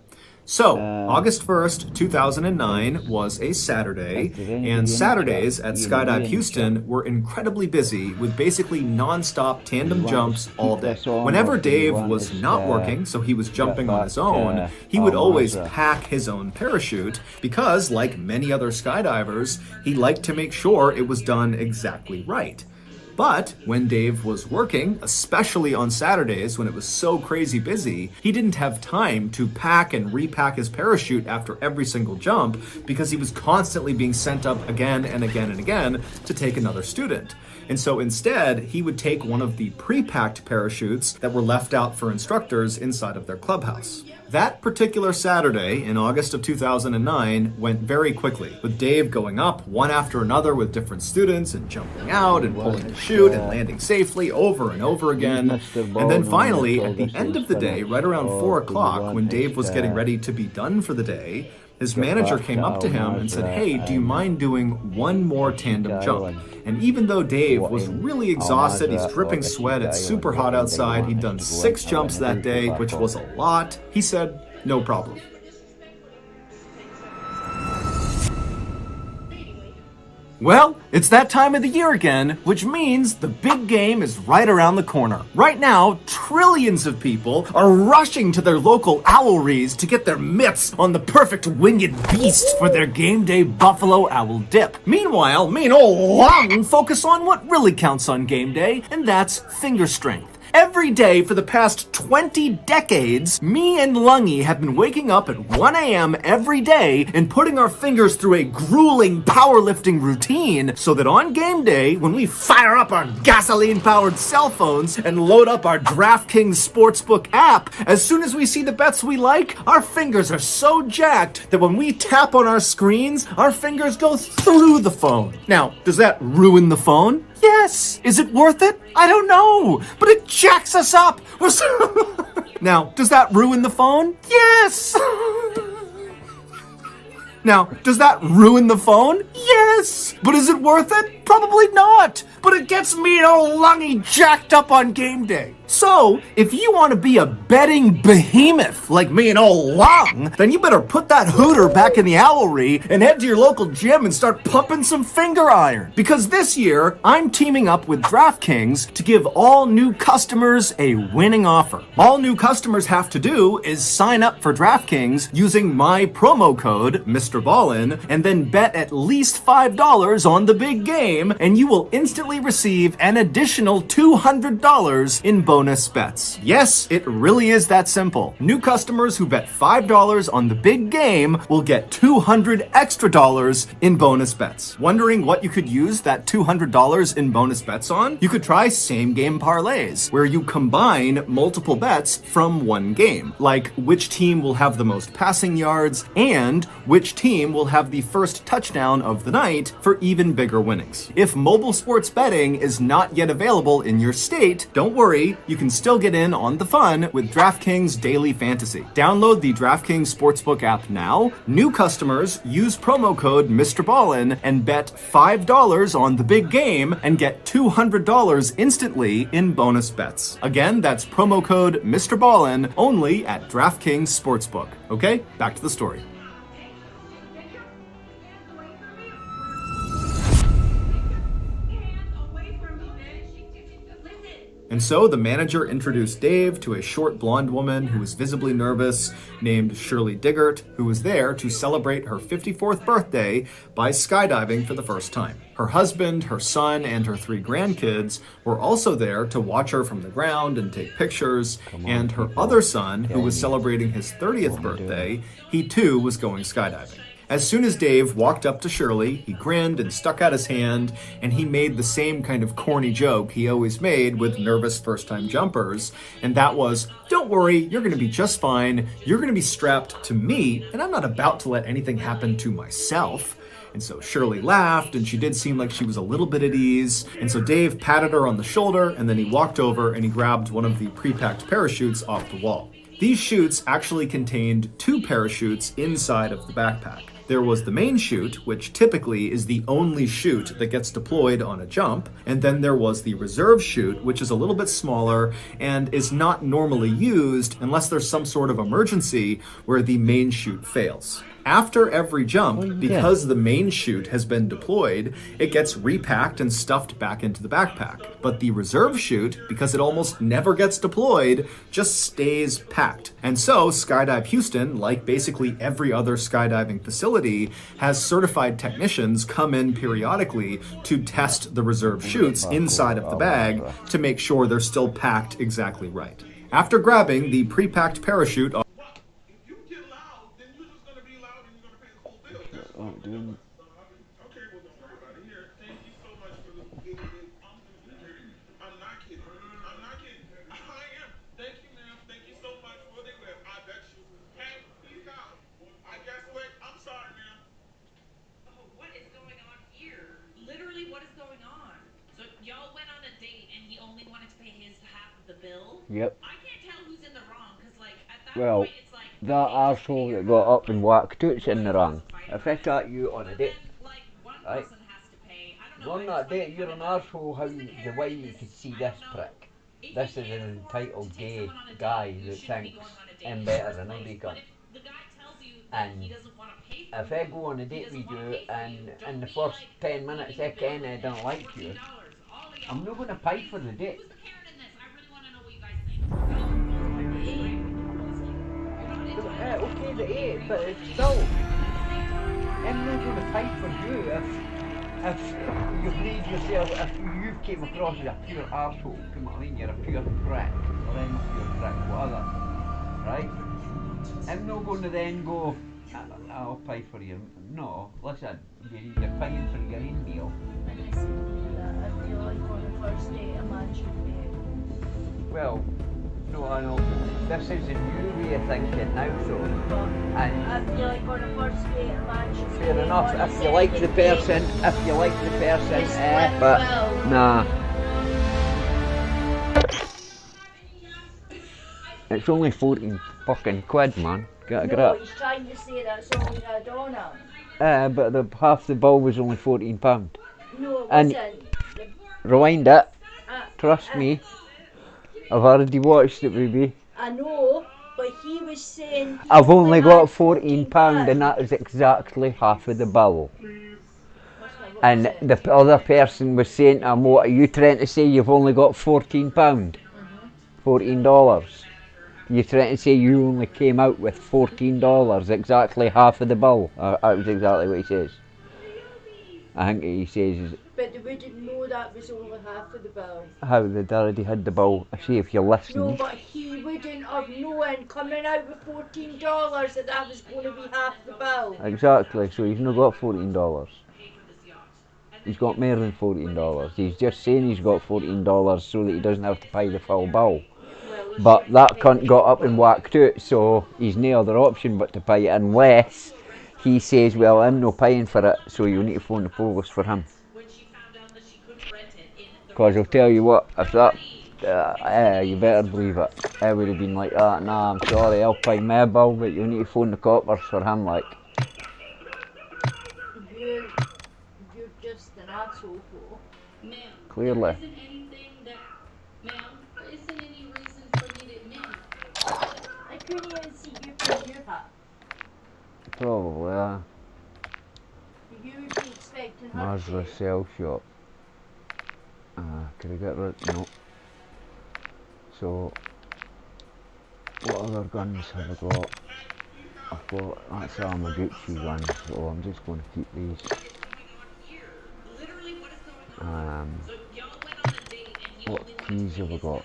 So, August 1st, 2009 was a Saturday, and Saturdays at Skydive Houston were incredibly busy with basically non-stop tandem jumps all day. Whenever Dave was not working, so he was jumping on his own, he would always pack his own parachute because, like many other skydivers, he liked to make sure it was done exactly right. But when Dave was working, especially on Saturdays when it was so crazy busy, he didn't have time to pack and repack his parachute after every single jump because he was constantly being sent up again and again and again to take another student. And so instead, he would take one of the pre-packed parachutes that were left out for instructors inside of their clubhouse. That particular Saturday in August of 2009 went very quickly, with Dave going up one after another with different students and jumping out and pulling the chute and landing safely over and over again. And then finally, at the end of the day, right around 4 o'clock, when Dave was getting ready to be done for the day, his manager came up to him and said, hey, do you mind doing one more tandem jump? And even though Dave was really exhausted, he's dripping sweat, it's super hot outside, he'd done 6 jumps that day, which was a lot, he said, no problem. Well, it's that time of the year again, which means the big game is right around the corner. Right now, trillions of people are rushing to their local owleries to get their mitts on the perfect winged beast for their game day buffalo owl dip. Meanwhile, me and old Long focus on what really counts on game day, and that's finger strength. Every day for the past 20 decades, me and Lungy have been waking up at 1 a.m. every day and putting our fingers through a grueling powerlifting routine so that on game day, when we fire up our gasoline-powered cell phones and load up our DraftKings Sportsbook app, as soon as we see the bets we like, our fingers are so jacked that when we tap on our screens, our fingers go through the phone. Now, does that ruin the phone? Yes. Is it worth it? I don't know. But it jacks us up. Now, does that ruin the phone? Yes. Now, does that ruin the phone? Yes. But is it worth it? Probably not. But it gets me and old Lungy jacked up on game day. So, if you want to be a betting behemoth like me and old Lung, then you better put that hooter back in the owlry and head to your local gym and start pumping some finger iron. Because this year, I'm teaming up with DraftKings to give all new customers a winning offer. All new customers have to do is sign up for DraftKings using my promo code, Mr. Ballin, and then bet at least $5 on the big game, and you will instantly receive an additional $200 in bonus bets. Yes, it really is that simple. New customers who bet $5 on the big game will get $200 extra in bonus bets. Wondering what you could use that $200 in bonus bets on? You could try same game parlays, where you combine multiple bets from one game, like which team will have the most passing yards and which team will have the first touchdown of the night for even bigger winnings. If mobile sports betting is not yet available in your state, don't worry, you can still get in on the fun with DraftKings Daily Fantasy. Download the DraftKings Sportsbook app now. New customers use promo code Mr. Ballin and bet $5 on the big game and get $200 instantly in bonus bets. Again, that's promo code Mr. Ballin only at DraftKings Sportsbook. Okay, back to the story. And so the manager introduced Dave to a short blonde woman who was visibly nervous named Shirley Diggert, who was there to celebrate her 54th birthday by skydiving for the first time. Her husband, her son, and her 3 grandkids were also there to watch her from the ground and take pictures, and her other son, who was celebrating his 30th birthday, he too was going skydiving. As soon as Dave walked up to Shirley, he grinned and stuck out his hand, and he made the same kind of corny joke he always made with nervous first-time jumpers, and that was, don't worry, you're going to be just fine, you're going to be strapped to me, and I'm not about to let anything happen to myself. And so Shirley laughed, and she did seem like she was a little bit at ease, and so Dave patted her on the shoulder, and then he walked over and he grabbed one of the pre-packed parachutes off the wall. These chutes actually contained 2 parachutes inside of the backpack. There was the main chute, which typically is the only chute that gets deployed on a jump, and then there was the reserve chute, which is a little bit smaller and is not normally used unless there's some sort of emergency where the main chute fails. After every jump, because the main chute has been deployed, it gets repacked and stuffed back into the backpack. But the reserve chute, because it almost never gets deployed, just stays packed. And so Skydive Houston, like basically every other skydiving facility, has certified technicians come in periodically to test the reserve chutes inside of the bag to make sure they're still packed exactly right. After grabbing the pre-packed parachute doing. Okay, well, don't worry about it. Here, thank you so much for the. I'm not kidding. I'm not kidding. I am. Thank you, ma'am. Thank you so much for the gift. I bet you. Hey, peace out. I guess what? I'm sorry, ma'am. Oh, what is going on here? Literally, what is going on? So y'all went on a date and he only wanted to pay his half of the bill? Yep. I can't tell who's in the wrong because, like, at that Well, point, it's like that arsehole that got up and whacked out's in the wrong. If I got you on a date, right? On that date, you're an arsehole how the way you could see this prick. This is an entitled gay guy that thinks I'm better than I become. And if I go on a date with you and in the first 10 minutes I ken I don't like you, I'm not going to pay for the date. Okay, the 8, but it's still, I'm not going to pay for you if you believe yourself, if you came across as a pure arsehole, you know what I mean? You're a pure prick, or any pure prick, whatever, right? I'm not going to then go, I'll pay for you. No, listen, you're paying for your own meal. I feel like on the first date a man should pay. Well, no, I know. This is a new way of thinking now, though. And I feel like on the first date a man should pay. fair enough, if you like the person, but nah. It's only 14 fucking quid, man. Get a grip. No, he's trying to say that's only a donut. But half the bill was only £14. No, it And wasn't. rewind it. Trust me. I've already watched it, baby. I know, but he was saying... I've only got £14 and that is exactly half of the bill. And the other person was saying to him, what are you trying to say, you've only got £14? $14. You're trying to say you only came out with $14, exactly half of the bill. That was exactly what he says. I think he says... But they wouldn't know that was only half of the bill. How they'd already had the bill. I see if you listen. No, but he wouldn't have known coming out with $14 that was going to be half the bill. Exactly, so he's not got $14. He's got more than $14. He's just saying he's got $14 so that he doesn't have to pay the full bill. But that cunt got up and whacked out, so he's no other option but to pay it unless he says, well, I'm not paying for it, so you need to phone the police for him. Because I'll tell you what, if that, you better believe it. I would have been like that, nah, I'm sorry, I'll pay my bill, but you need to phone the coppers for him, like. You're just an asshole, ma'am. Clearly. I couldn't even see you from your hat. Probably, You would be expecting her Mazrah sell shop. Could I get rid? No. So, what other guns have I got? I've got, that's all my Gucci guns, so I'm just going to keep these. What keys have I got?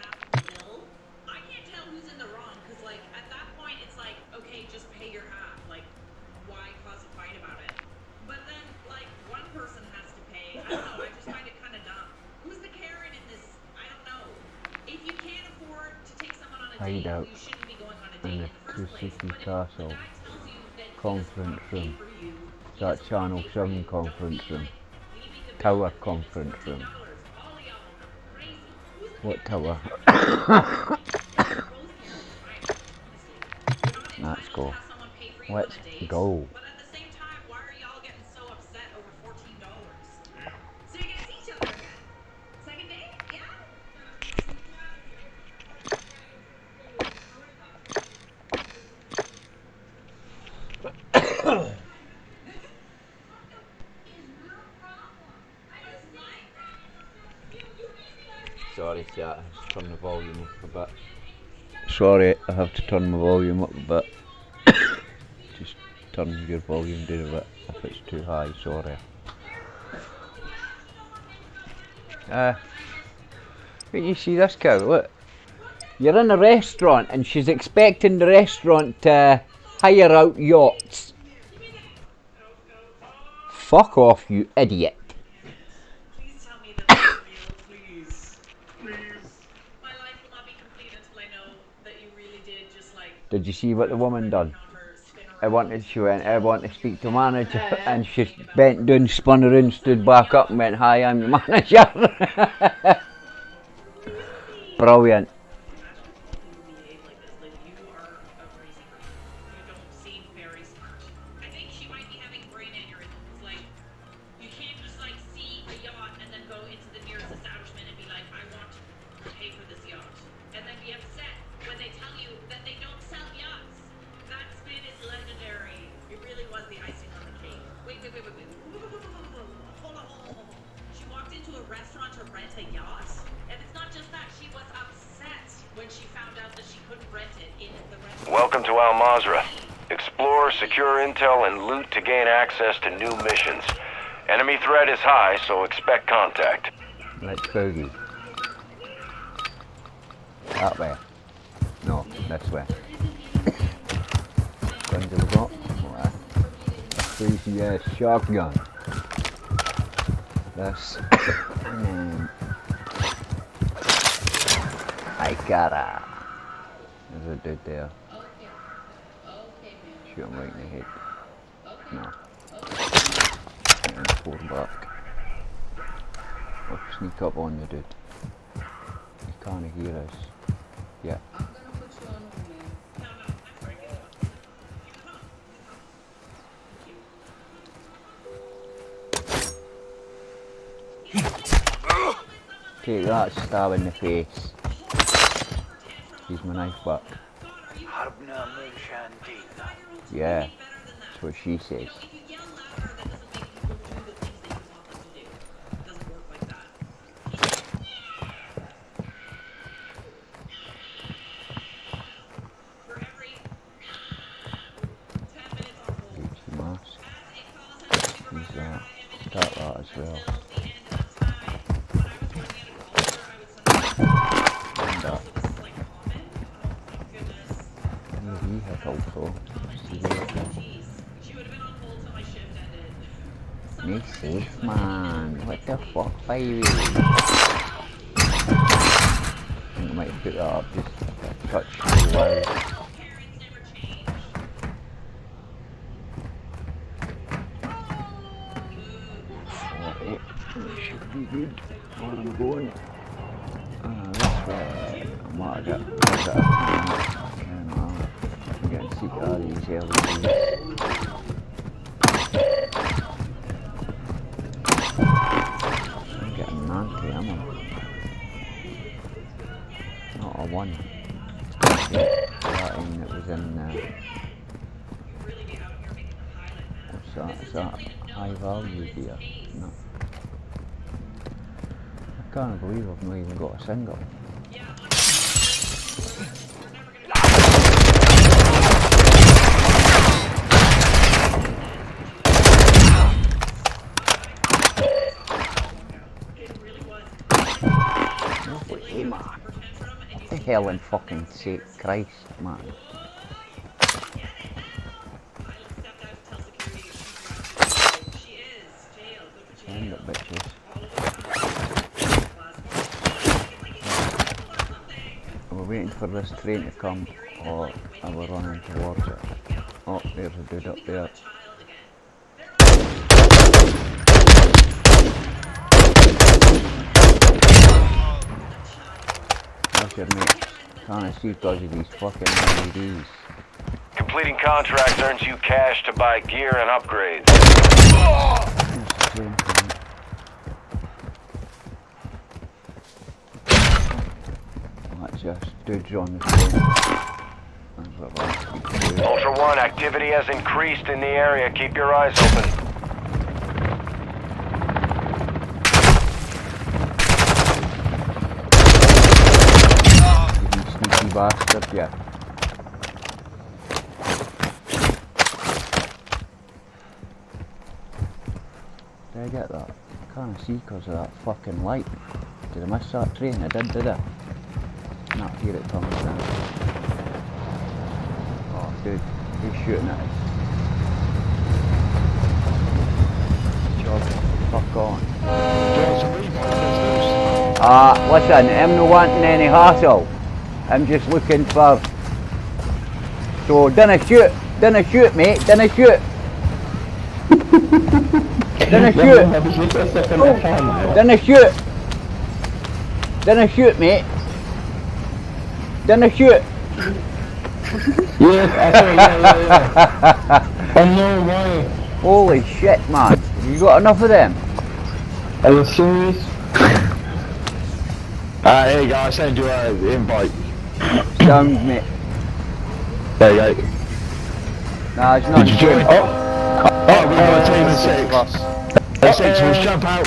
Hideout in the City Castle conference room. That Channel 7 conference room. Tower conference room. What tower? Let's go. Let's go. Sorry, chat, I have to turn the volume up a bit. Sorry, I have to turn my volume up a bit. Just turn your volume down a bit if it's too high, sorry. Can you see this cow? Look. You're in a restaurant and she's expecting the restaurant to hire out yachts. Fuck off, you idiot. Did you see what the woman done? I want to speak to manager, and she bent down, spun around, stood back up and went, hi, I'm the manager. Brilliant. Welcome to Mazrah. Explore, secure intel, and loot to gain access to new missions. Enemy threat is high, so expect contact. Let's boogie. That way. No, this way. Guns have we got? Crazy shotgun. This. I gotta. There's a dude there. Shoot him right in the head. No. And fall back. Or sneak up on you, dude. You can't hear us. Yeah. Take that stab in the face. Use my knife back. Yeah, that's what she says. Gucci mask. Use that. Start that as well. Also, me safe, man. What the fuck, baby? I think I might put that up just a touch too low. Alright, that should be good. Where am I going? This way. I might have got I'm getting sick of all these LEDs. I'm getting 90 ammo. Not a 1. Yeah, that one that was in what's that? Is that high value gear? No. I can't believe I've not even got a single. Hell and fucking sake, Christ, man. Send it, bitches. Are we waiting for this train to come, or are we running towards it? Oh, there's a dude up there. Your mate. Can't see because of these fucking LEDs. Completing contracts earns you cash to buy gear and upgrades. That's just dudes on the train. Ultra One, activity has increased in the area. Keep your eyes open. Bastard, yeah. Did I get that? I can't see because of that fucking light. Did I miss that train? I did I? Not here it comes then. Oh dude, who's shooting at us? Job, fuck on. Listen, I'm not wanting any hassle. I'm just looking for... So, dinna shoot, mate, dinna shoot. Dinna shoot. Dinna shoot. Dinna shoot, mate. Dinna shoot. Yeah. No way. Holy shit, man. You got enough of them? Are you serious? Here you go, I send you an invite. Sounds, mate. There you go. Nah, it's not. Did you join? Oh, we've got a team of 6. 6, we'll jump out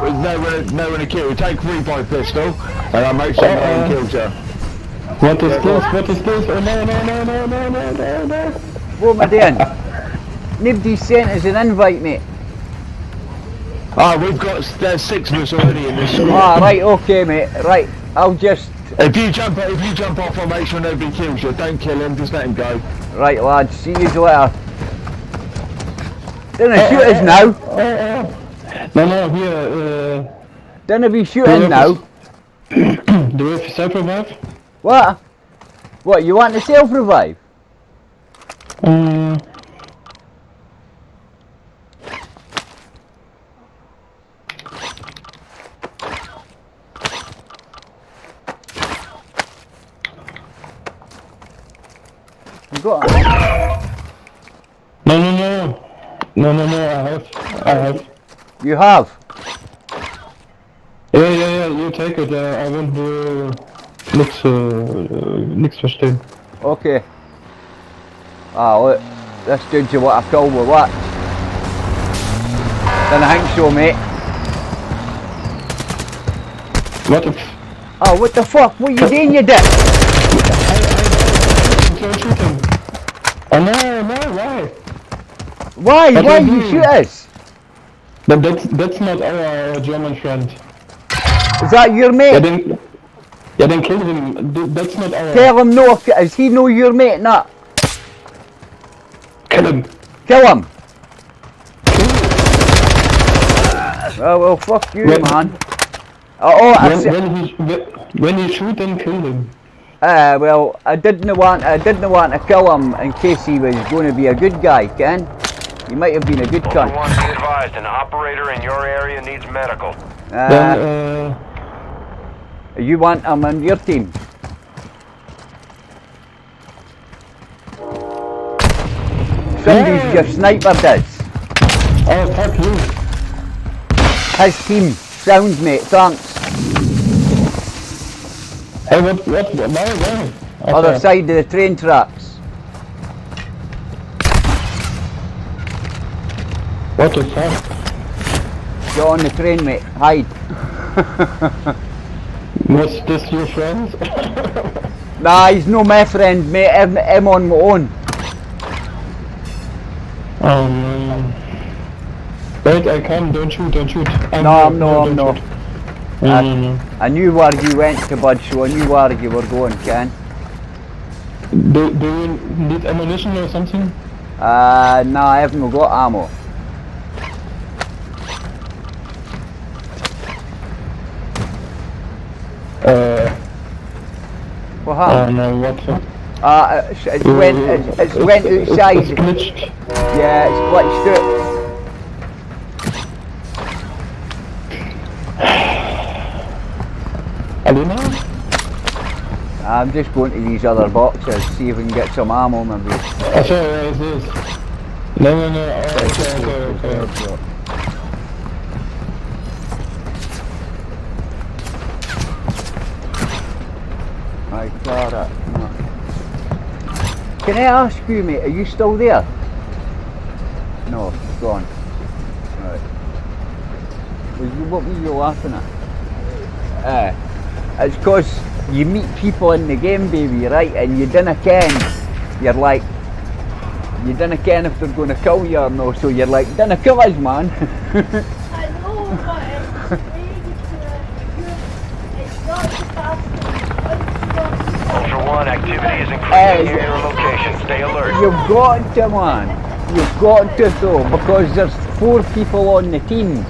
with nowhere to kill. Take 3x pistol, and I'll make sure no one kills you. What is this? Oh, no. What am I doing? Nobody sent us an invite, mate. Ah, we've got, there's 6 of us already in this squad. Ah, right, okay, mate. Right, I'll just... If you jump off, I'll make sure nobody kills you. Don't kill him, just let him go. Right, lads, see you later. Don't shoot us now. No, here, Don't be shooting now. Do we have to self-revive? What? What, you want to self-revive? You got it? No, I have. You have? Ja, you take it, I won't niks verstehen. Okay. Ah, look, this dude's what I call with what? Didn't think so, mate. What the Oh, what the fuck? What you doing, you dick? Don't shoot him. Oh no, why? Why? Why you shoot us? But that's not our German friend. Is that your mate? Then kill him. That's not our... Tell him no, is he no your mate? Nah. Kill him. Kill him. Oh, well, fuck you, man. When you shoot, then kill him. Well, I didn't want to kill him in case he was going to be a good guy, Ken. He might have been a good cunt. One, be advised, an operator in your area needs medical. You want him on your team? Somebody's your sniper does. Oh, fuck you. His team. Sounds, mate, thanks. Hey, what? Where? Other side of the train tracks. What the fuck? Get on the train, mate. Hide. Was this your friend? Nah, he's no my friend, mate. I'm on my own. Oh man. Wait, I come. Don't shoot. I'm not. I knew where you went to, bud, so I knew where you were going, Ken. Do you need ammunition or something? Nah, I haven't got ammo. What happened? No, what the? It's went outside. It's glitched. Yeah, it's glitched out. Alina? I'm just going to these other boxes, see if we can get some ammo, maybe. Oh, sorry, where is this? No. Okay. I got it. No. Can I ask you, mate, are you still there? No, gone. Right. What were you laughing at? It's because you meet people in the game, baby, right? And you dinna ken. You're like, you dinna ken if they're going to kill you or no. So you're like, dinna kill us, man. I know, but it's not the fast. Ultra One, activity is increasing near your location. Stay alert. You've got to, man. You've got to, though, because there's 4 people on the team,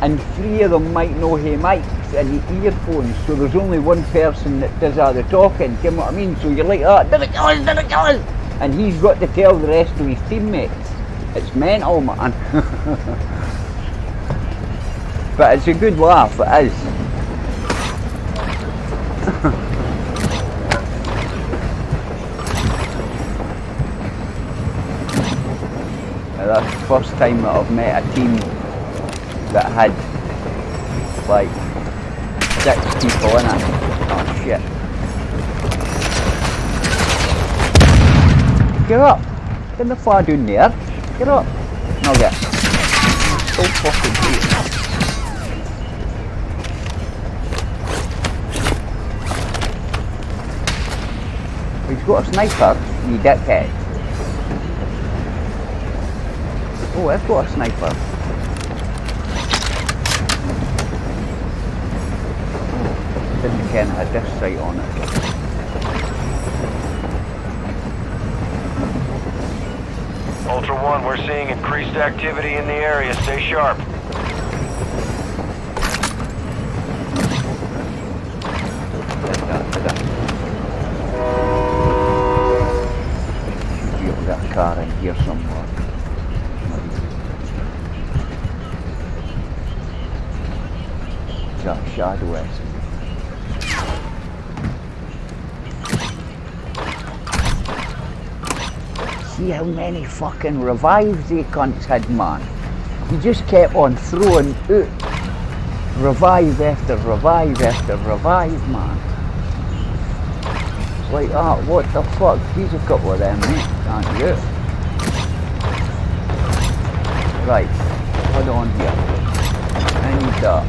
and 3 of them might know hey mics and the earphones, so there's only one person that does all the talking, you know what I mean? So you're like, didn't kill us! And he's got to tell the rest of his teammates. It's mental, man. But it's a good laugh, it is. That's the first time that I've met a team that had like 6 people in it. Oh shit. Get up! Get the far down there. Get up! No, get. So fucking deep. He's got a sniper, you dickhead. Oh, I've got a sniper. didn't ken it had this sight on it. Ultra One, we're seeing increased activity in the area. Stay sharp. You've got a car in here somewhere. Is that Shadow West? See how many fucking revives they cunts had, man. He just kept on throwing out revive after revive after revive, man. It's like, ah, what the fuck? He's a couple of them, mate, can't you? Right, hold on here. I need that.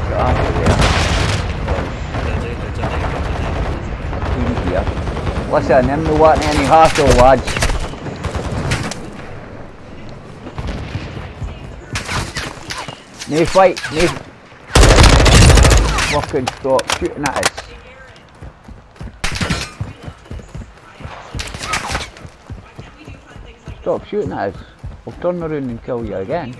Get out of there. In here. Listen, I'm not wanting any hassle, lads. No fight, no. Fucking stop shooting at us. Stop shooting at us. I'll turn around and kill you again.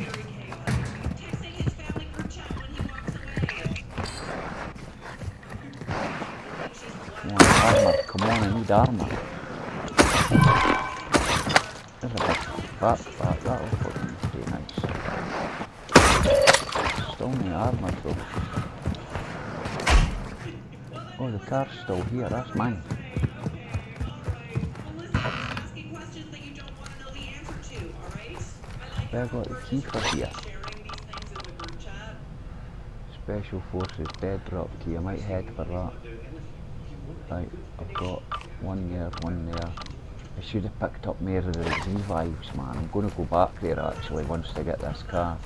Come on, I need armour. There's a big backpack, that'll fucking be nice. Still no armour though. Oh, the car's still here, that's mine. I got the key for here. Special Forces dead drop key, I might head for that. Right, I've got one there, one there. I should have picked up more of the revives, man. I'm going to go back there actually once I get this car.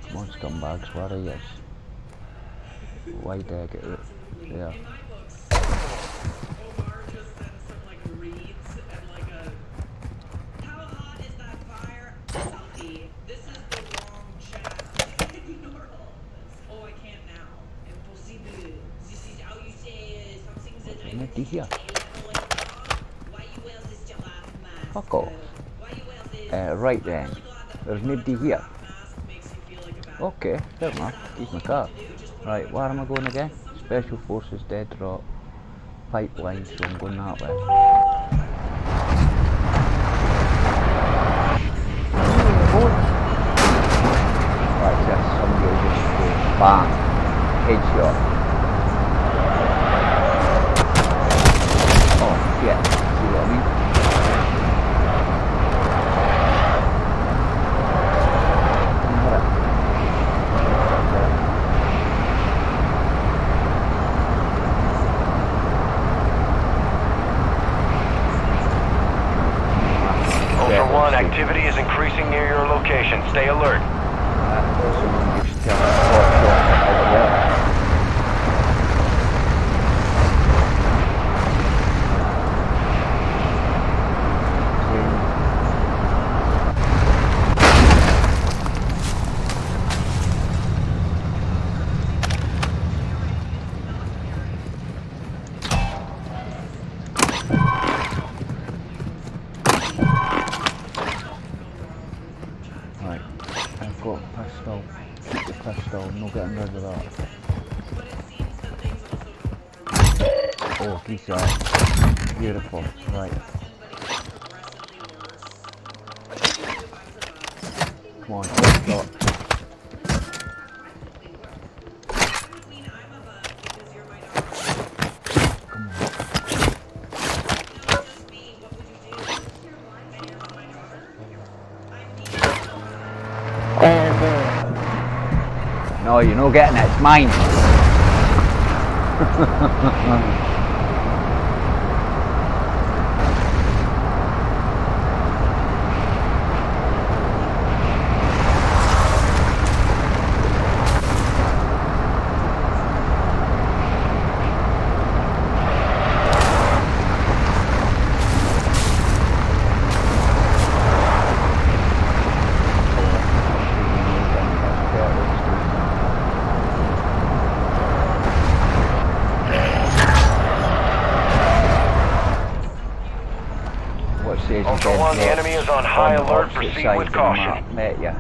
Come on, scumbags, where are you? Why did I get out? There. Nobody here. Fuck off. Right then. There's nobody here. Okay, fair enough. Use my car. Right, where am I going again? Special Forces dead drop. Pipeline, so I'm going that way. Right, that's somebody just goes bang. Headshot. Yeah, see what I mean? Ultra One, activity is increasing near your location. Stay alert. No getting rid of that. Oh, geese are beautiful. Right. Come on, let's go. No, you're not getting it, it's mine. What says Ultra One, the enemy is on high alert. Proceed with caution. Met ya.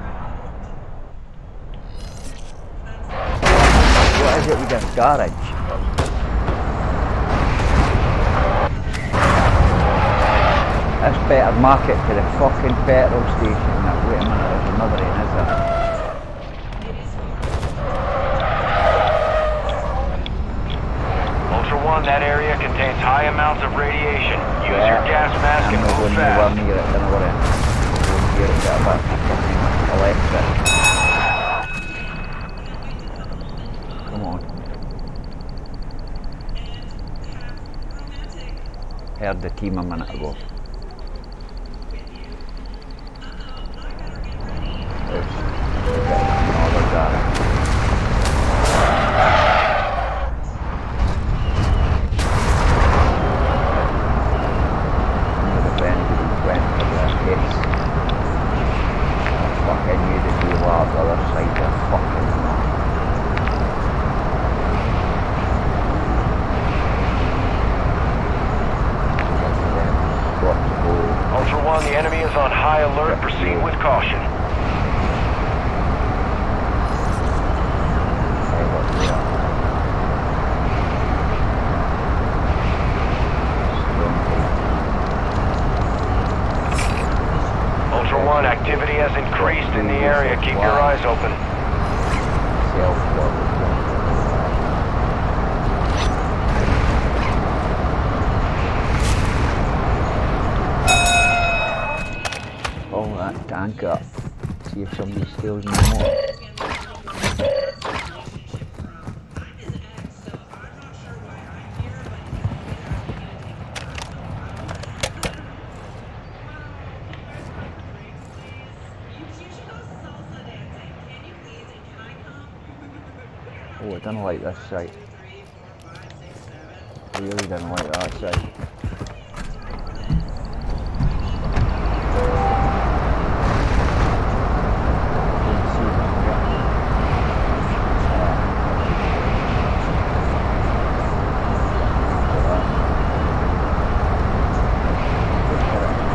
What is it with this garage? That's better market to the fucking petrol station. Now, wait a minute, there's another one, is there? Ultra One, that area contains high amounts of radiation. Use your gas mask and move fast. I'm not going to go near it, don't worry. Go near it, get a bit fucking electric. Come on. Heard the team a minute ago. Ultra One, the enemy is on high alert. Proceed with caution. Ultra One, activity has increased in the area. Keep your eyes open. Pull that tank up. See if somebody steals me more. Oh, I don't like this site. I really don't like that site.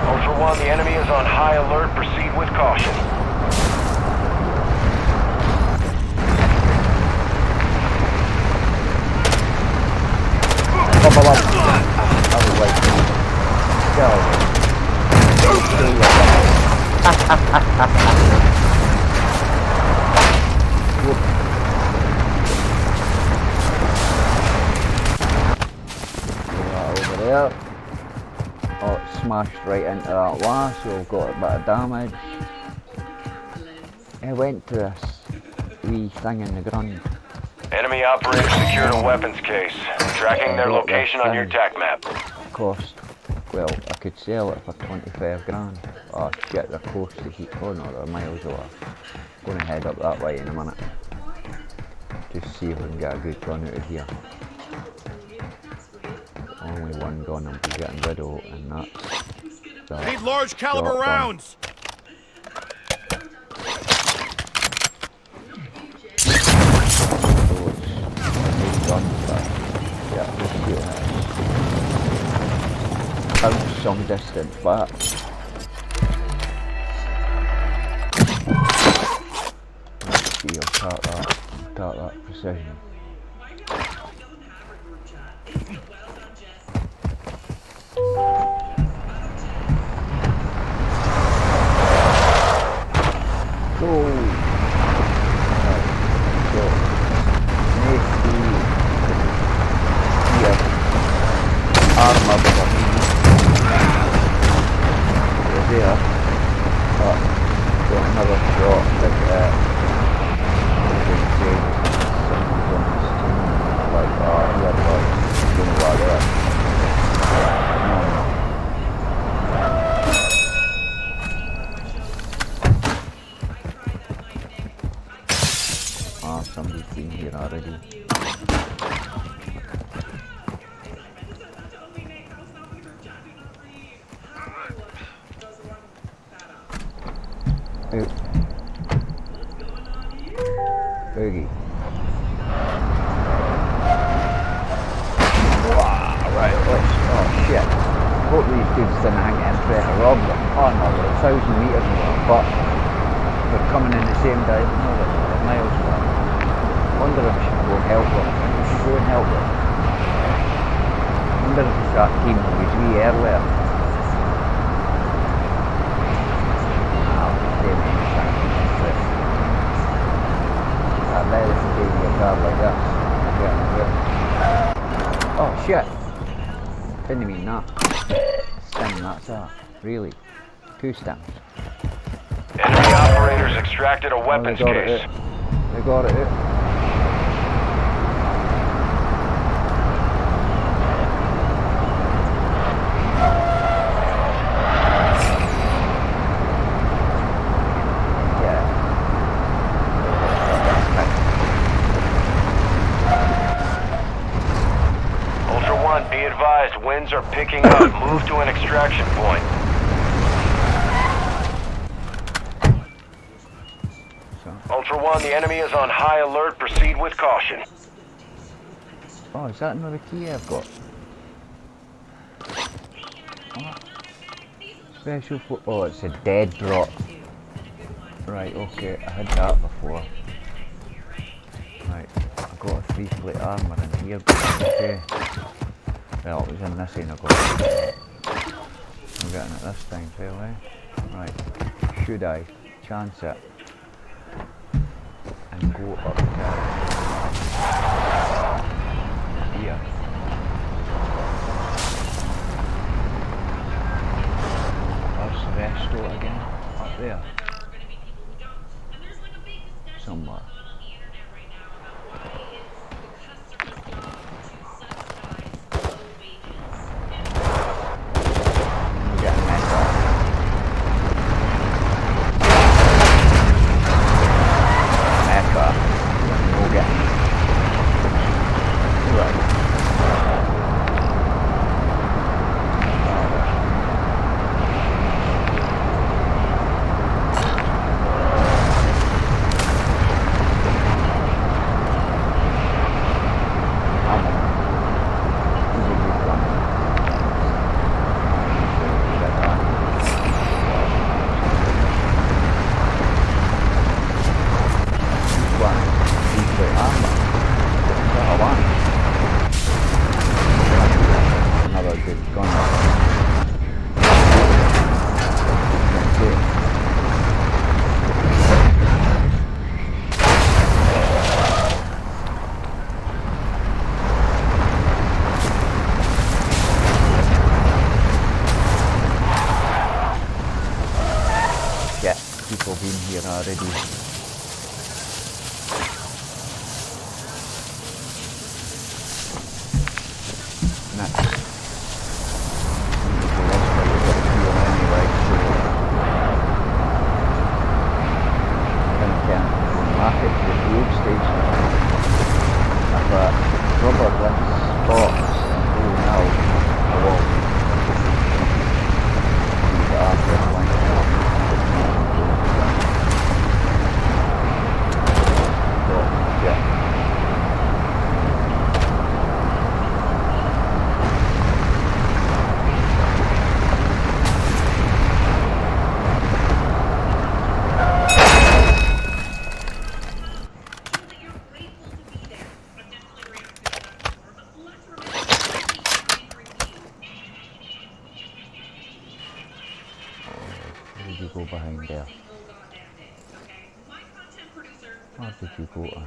Ultra One, the enemy is on high alert. Proceed with caution. Over there. Oh, it smashed right into that wire, so we've got a bit of damage. It went to this wee thing in the ground. Enemy operators secured a weapons case. Tracking their location on your TAC map. Cost, well, I could sell it for 25 grand. Oh shit, they're close to heat. Oh no, they're miles away. Gonna head up that way in a minute. Just see if we can get a good gun out of here. Only one gun I'll be getting rid of, and that's that. Need large caliber rounds. Out some distance back. Let's see, I'll tap that precision. Somebody's been here already. Boogie. Wow, right, let's, oh shit. hope these dudes didn't hang in trying to rob them. Oh no, they're 1,000 metres away, but they're coming in the same direction. No, they're miles away. I wonder if we should go and help them. I think we should go and help them. I wonder if it's that team that was we earlier. I'd rather stay in your car like that. Oh shit! Didn't mean that. Stim, that's that. Really? 2 stims. Enemy operators extracted a weapons they got case. It out. They got it out. Be advised, winds are picking up. Move to an extraction point. Ultra One, the enemy is on high alert. Proceed with caution. Oh, is that another key I've got? Oh. Special oh, it's a dead drop. Right, okay, I had that before. Right, I've got a 3-plate armour in here, okay. Well, it was in this one I got it. I'm getting it this time, fairly. Right, should I chance it and go up to here? There's Resto again, up there. Somewhere. Go behind there. Where did you go to?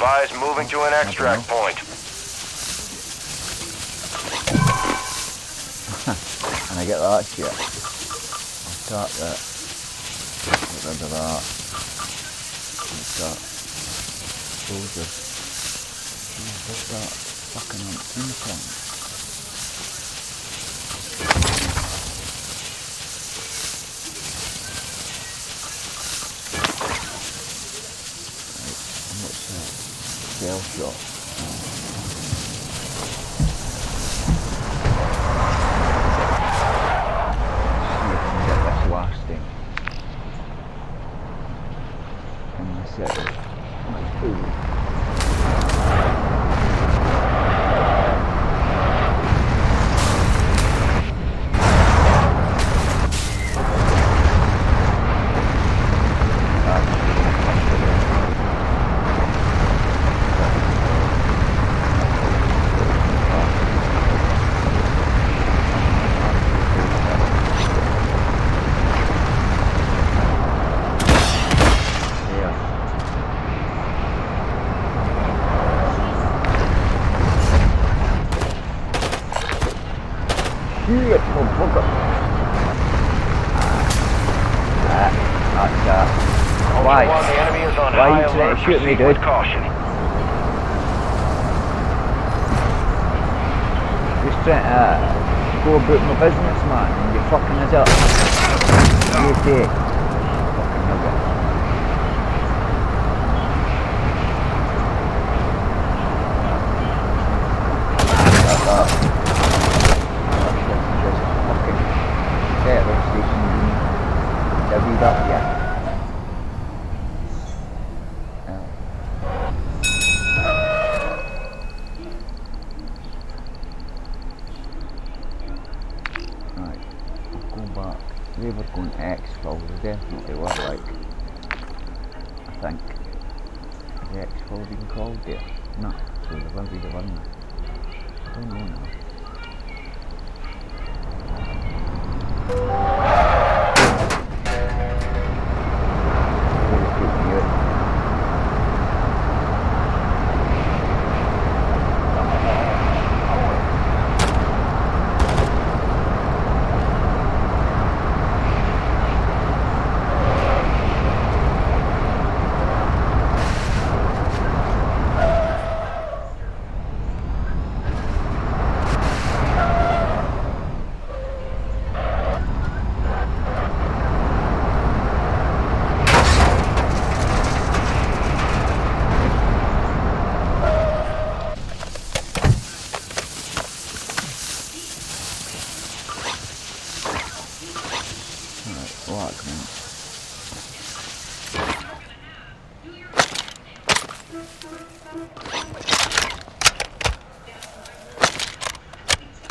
Advise moving to an extract point. And I get that shit. I'll start that. Get rid of that. What's that? Soldier. What's that? Fucking umpteen thing. Right, what's that? Shell shot. Lasting. And I said, my food. Shit, motherfucker. Why? The enemy is on Why are high you trying alert. to shoot me, Proceed dude? with caution. Just trying to go about my business, man, and you're fucking us up. You dick. Fucking nugget. Terror station being divvied up yet. Right, I'll go back. They were going X-Fill, they definitely were, like, I think. Is the X-Fill being called there? No, so they will be the one now. I don't know now.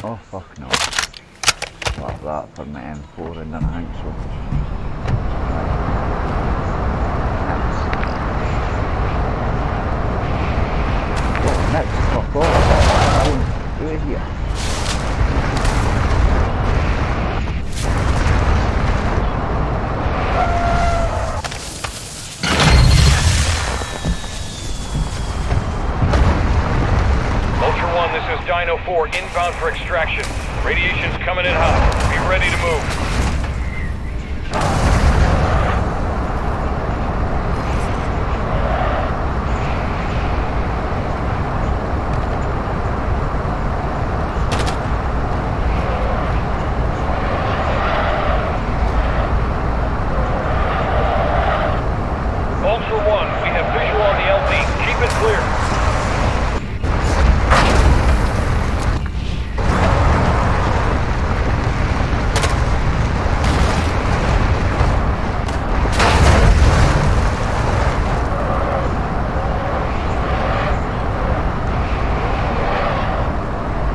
Oh fuck no. Like that for my M4 and then I think so. Next fuck off. Who is here? This is Dino 4 inbound for extraction. Radiation's coming in hot. Be ready to move. Ultra One, we have visual on the LZ. Keep it clear.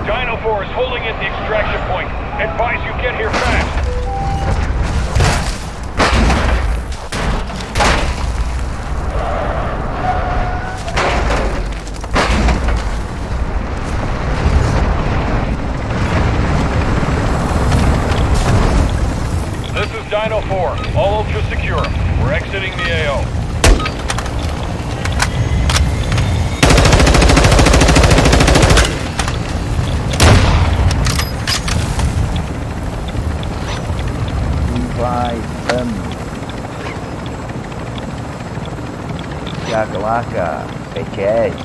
Dino 4 is holding at the extraction point. Advise you get here fast. This is Dino 4. All ultra secure. We're exiting the AO. shakalaka, bitches.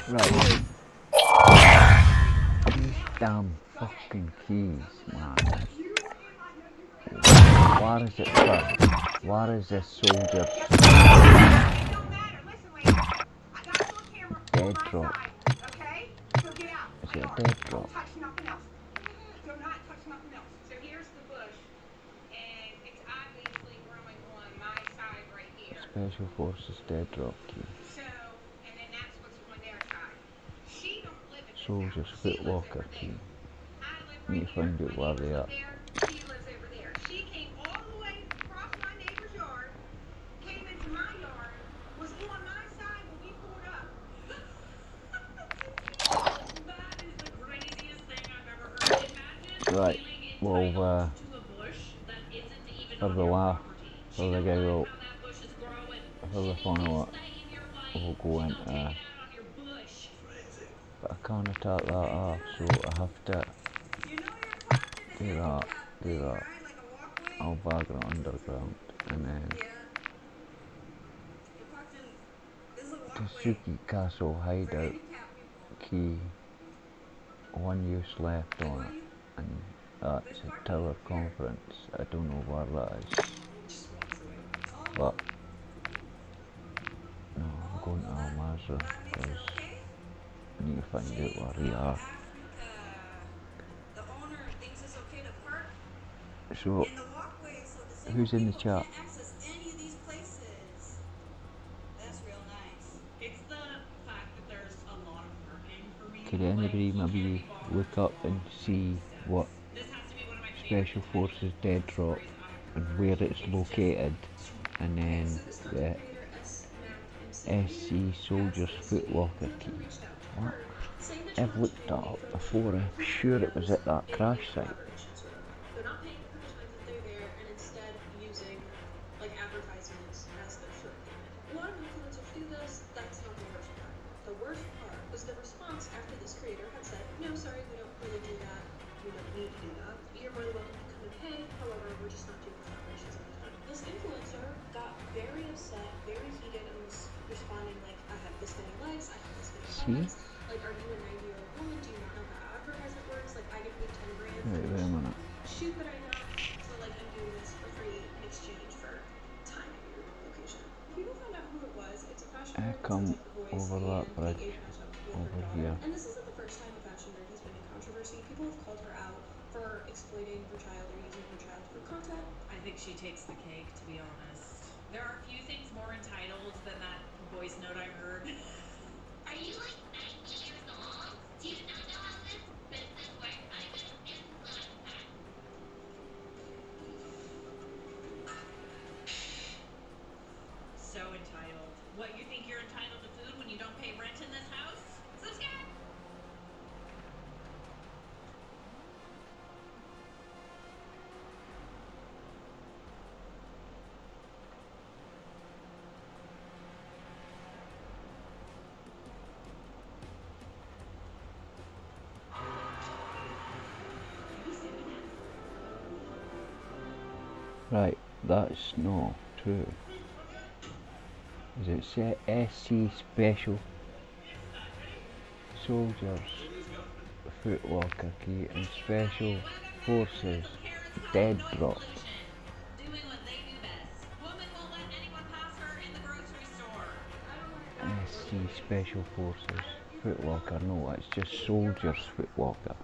Right. These damn fucking keys, man. Where is it from? Where is this soldier? Dead drop. Is it a dead drop? Special Forces dead drop key. Soldier's footwalker key. Need to find out where they are. Right, well, for the laugh, for the giggle, for the fun of it, we'll go into, but I can't attack that off, so I have to do that, I'll bag it underground, and then Tsuki Castle hideout key, 1 use left on it, and that's a tower conference. I don't know where that is, but no, I'm going to Mazrah because I need to find out where they are. So, who's in the chat? Could anybody maybe look up and see what Special Forces dead drop and where it's located, and then the SC Soldier's Footwalker key? What? I've looked that up before, I'm sure it was at that crash site. See? Wait a minute. I come over that bridge over here. And this isn't the first time a fashion nerd has been in controversy. People have called her out for exploiting her child or using her child for content. I think she takes the cake, to be honest. There are a few things more entitled than that voice note I heard. Are you like 90 years old? Do you not know how this business works? I just influence that. So entitled. What, you think you're entitled to food when you don't pay rent in this house? Subscribe! Right, that's not true. Is it set SC Special Soldiers Footwalker key and Special Forces dead drop? SC Special Forces Footwalker, no, it's just Soldiers Footwalker.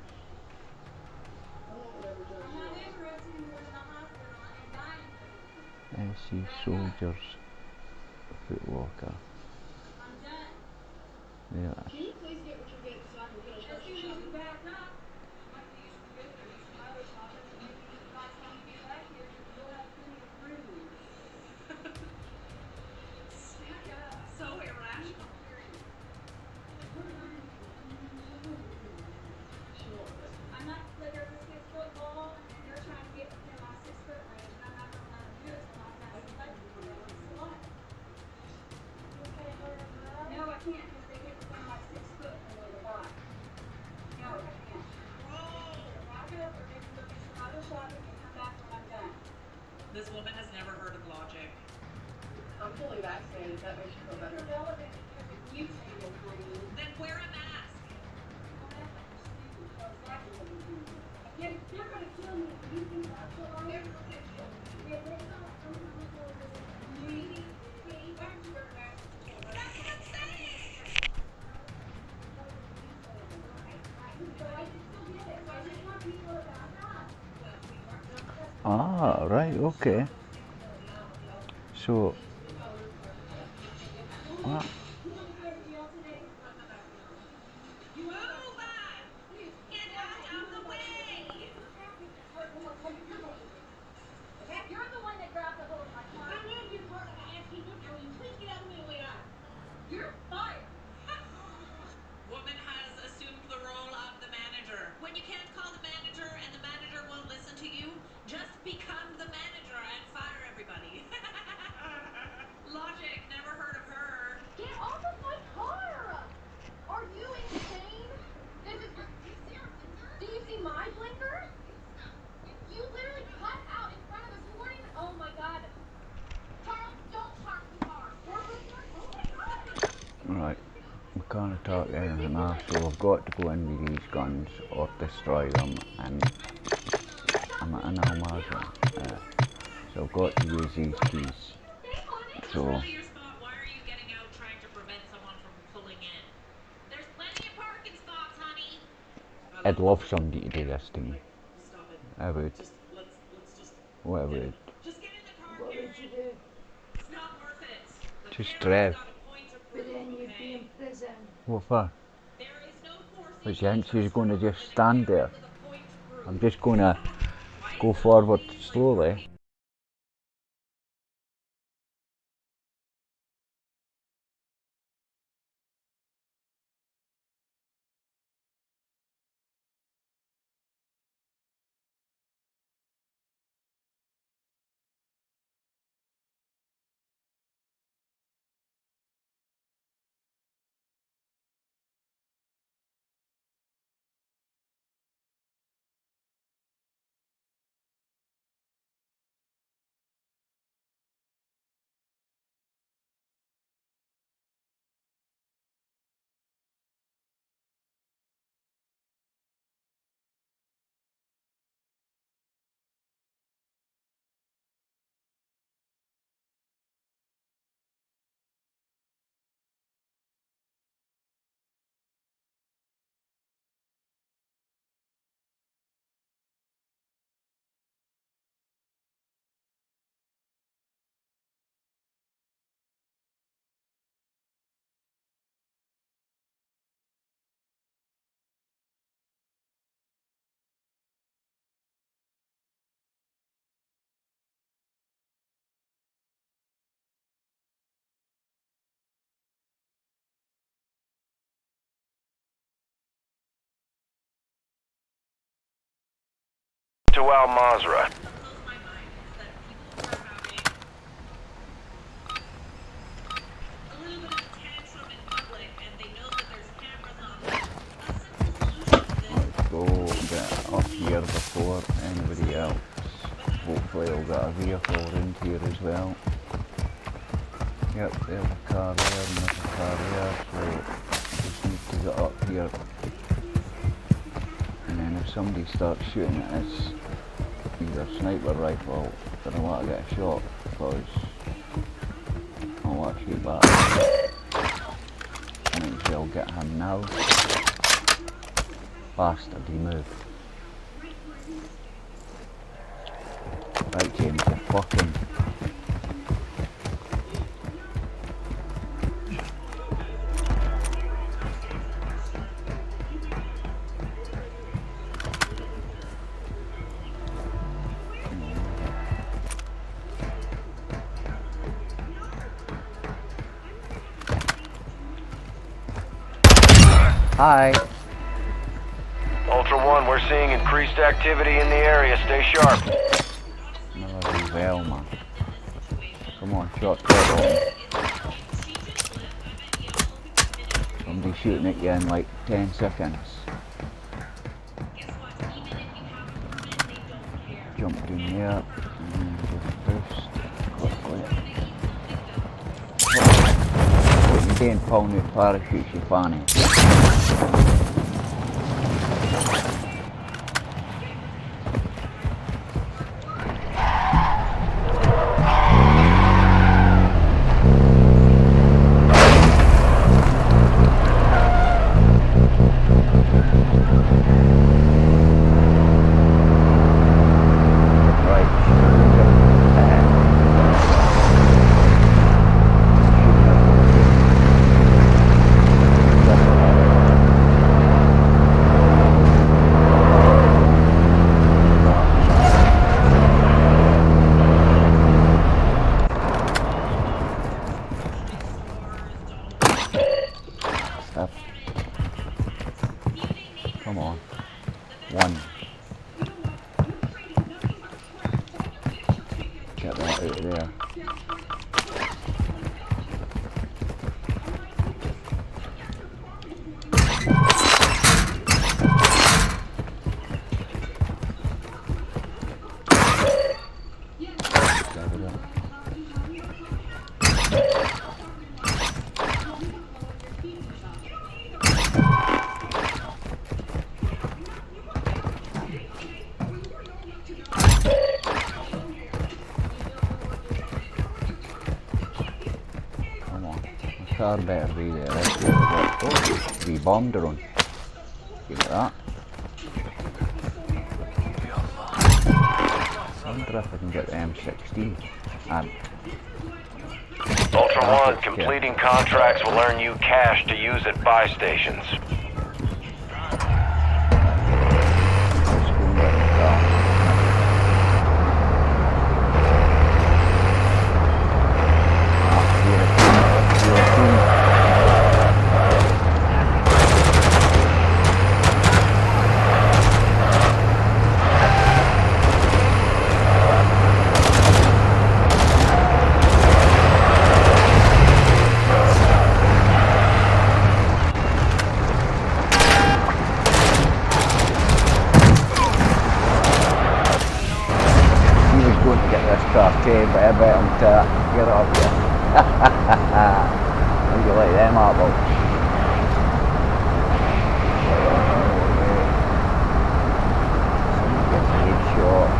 SC Soldiers Footwalker. Yeah. Then wear a mask. Ah, right, okay. So, what? You're the one that grabbed the hose. I know you part of asking you, can you please get out of the way? You're fired. Woman has assumed the role of the manager. When you can't call the manager and the manager won't listen to you, just become the manager and fire everybody. Logic, never heard of her. Get off of my car! Are you insane? This is. Do you see my blinker? You literally cut out in front of us. You weren't even. Oh my god. Charles, don't park the car. Oh my god. Right, we can't talk anything now, so I've got to go in with these guns or destroy them, and I'm at an Mazrah, so I've got to use these keys. So, Why are you getting out trying to prevent someone from pulling in? There's plenty of parking spots, honey. I'd love somebody to do this to me. Stop it. I would. Let's just. What I would. Just get in the car, what Karen. Would you do? It's not worth it. The Just Karen's drive. got a point of proof, okay? What for? There is no forcing But you think she's going to just stand there? I'm just going to go forward slowly. To Al Mazrah. Go get up here before anybody else. Hopefully I'll get a vehicle around here as well. Yep, there's a car there and there's a car there, so just need to get up here. And then if somebody starts shooting at us, either sniper rifle, then I want to get a shot, because I want to shoot back. And then I'll get him now. Bastard, he moved. Right, James, you're fucking. Hi. Ultra One, we're seeing increased activity in the area. Stay sharp. Bloody hell, man. Come on, shot that one. Somebody's shooting at you in like 10 seconds. Jump in here and then just boost quickly. saying pulling out parachutes, you fanny. Come on. One. Get that out of there. Car better be there. Oh, 3 bombed her on. Give it that. I wonder if I can get the M16. Ultra One, completing contracts will earn you cash to use at buy stations. Okay, but I bet him to get up here. How do you like them apples? Someone gets a headshot.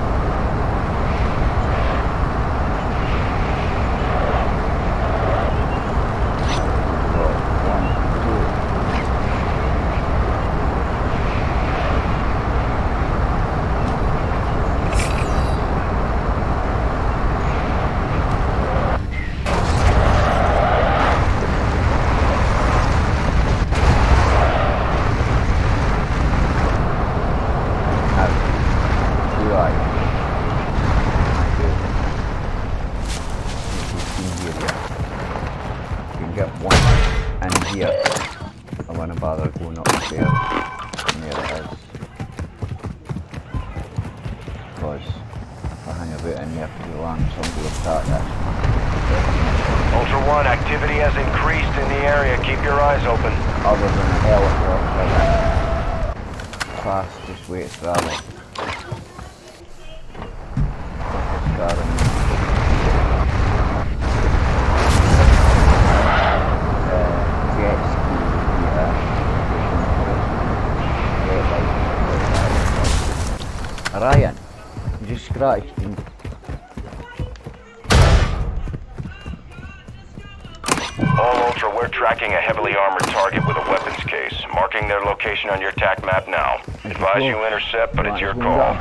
Get one in here. I wouldn't bother going upstairs. And there it is. Because if I hang about in there too long, somebody will start this. Ultra One, activity has increased in the area. Keep your eyes open. Other than the helicopter. Fastest way to travel. Ryan, you just scratched him. All Ultra, we're tracking a heavily armored target with a weapons case. Marking their location on your TAC map now. Advise you intercept, but it's your call.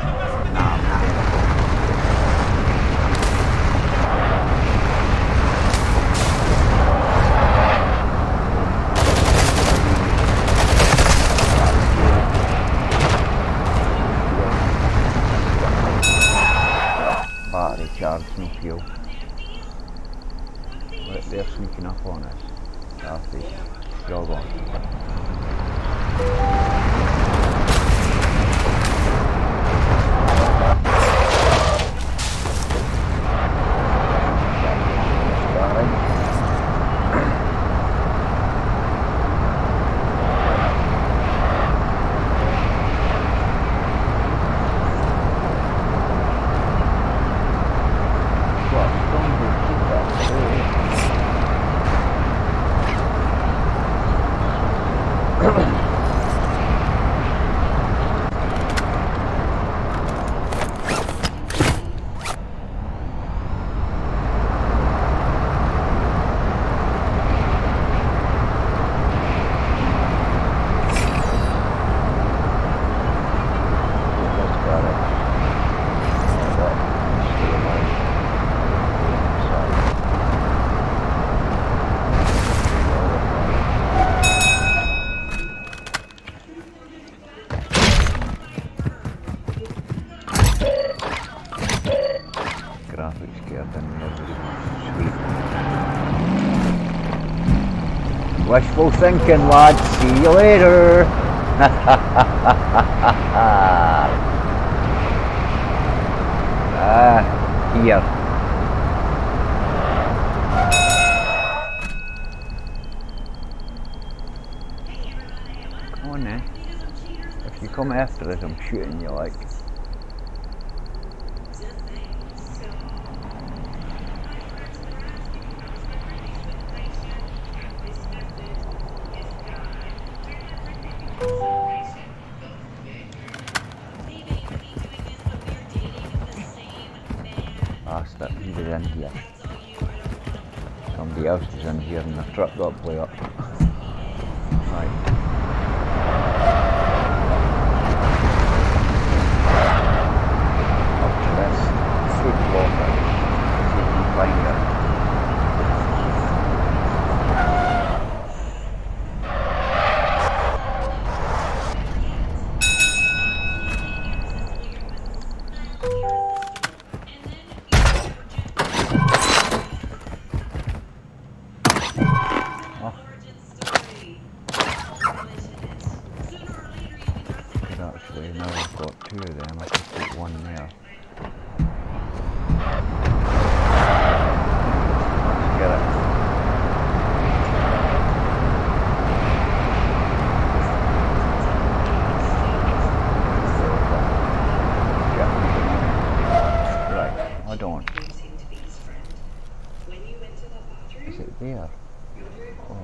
Battery charge, no fuel. Right, they're sneaking up on us. After jog on. Wishful thinking, lads. See you later. Here. Come on then. If you come after us, I'm shooting you like. Bastard, he was in here. Somebody else was in here and the truck got blew up. Right. Up to this foot walker. See if we find her. Actually, now I've got two of them, I can put one there. Let's get it. Right, hold on. Is it there? Or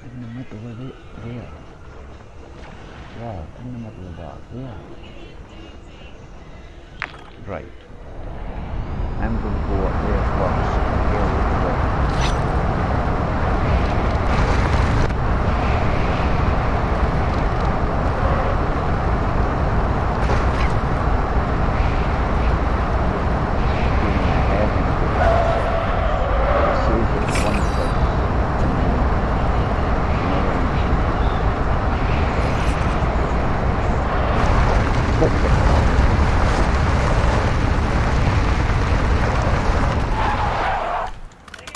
in the middle of it, there. Yeah, in the middle of that, there. Right. I'm going to go up there first.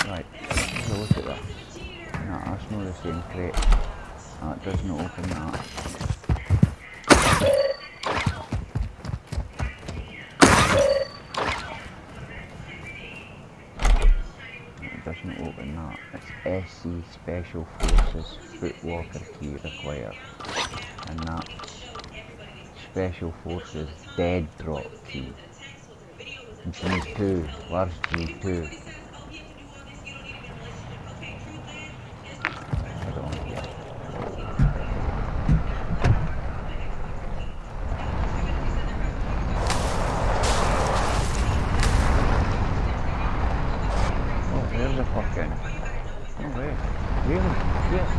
Right, have a look at that. No, that's not the same crate. That doesn't open that. It doesn't open that. It's SC Special Forces Footwalker key required. And that Special Forces Dead Drop key. And you need two. Where's you need two? There's a fucking... No way. Really? Yes.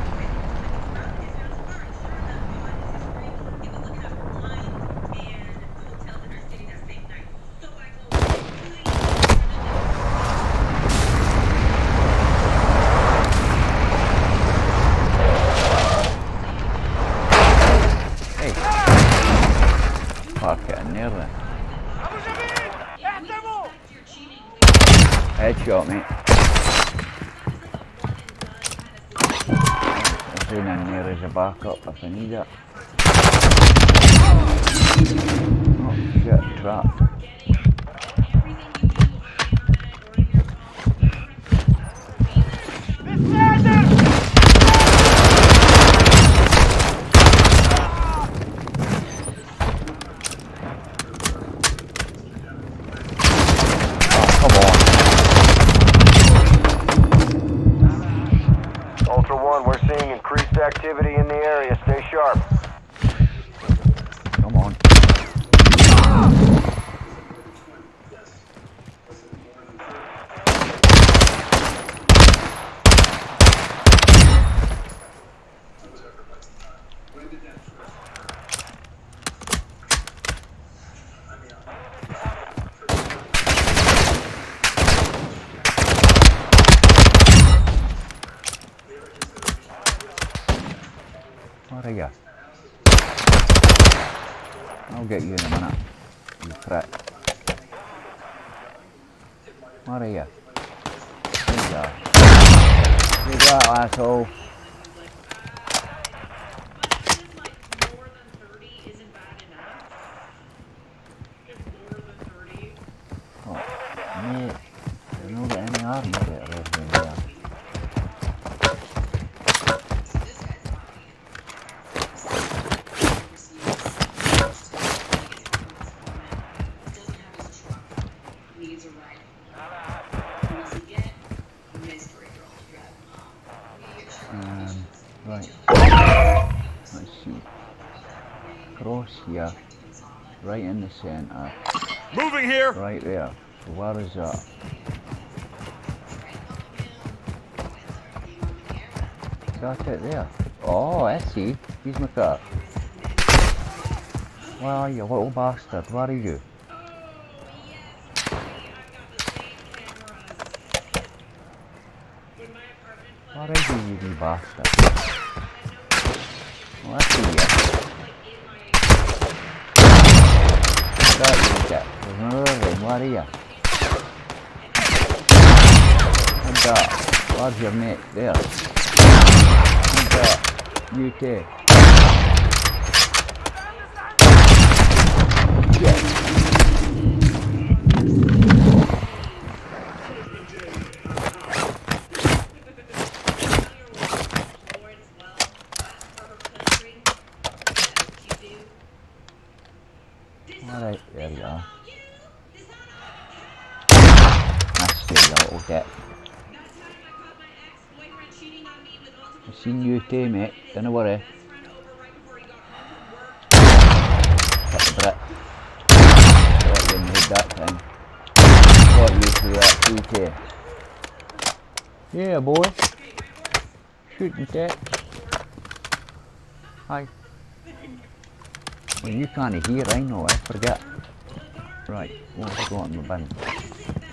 Hey. Park it in there then. Headshot, mate. In there as a backup if I need it. Oh shit, trap. Activity in the area. Stay sharp. Come on. What are you? I'll get you in a minute, you prick. What are you? There you are. You got asshole. Oh, mate, there's not got any armor there over there. Right. Let's see. Cross here. Right in the centre. Moving here! Right there. So where is that? Is that it there? Oh, I see. He's my car. Where are you, little bastard? Where are you? Where is you, you wee bastard? Oh, I see you. That you get. There's another ring. Where are you? What's that? Where's your mate? There. What's that? You too. Alright, there you are. That's where you little dick. I've seen you too, mate. Don't worry. Got the Brit. Got you in the head that time. Got you through that 2K. Yeah, boy. Shooting tech. Hi. Well, you can't hear, I know, I forget. Right, what have I got in my bin?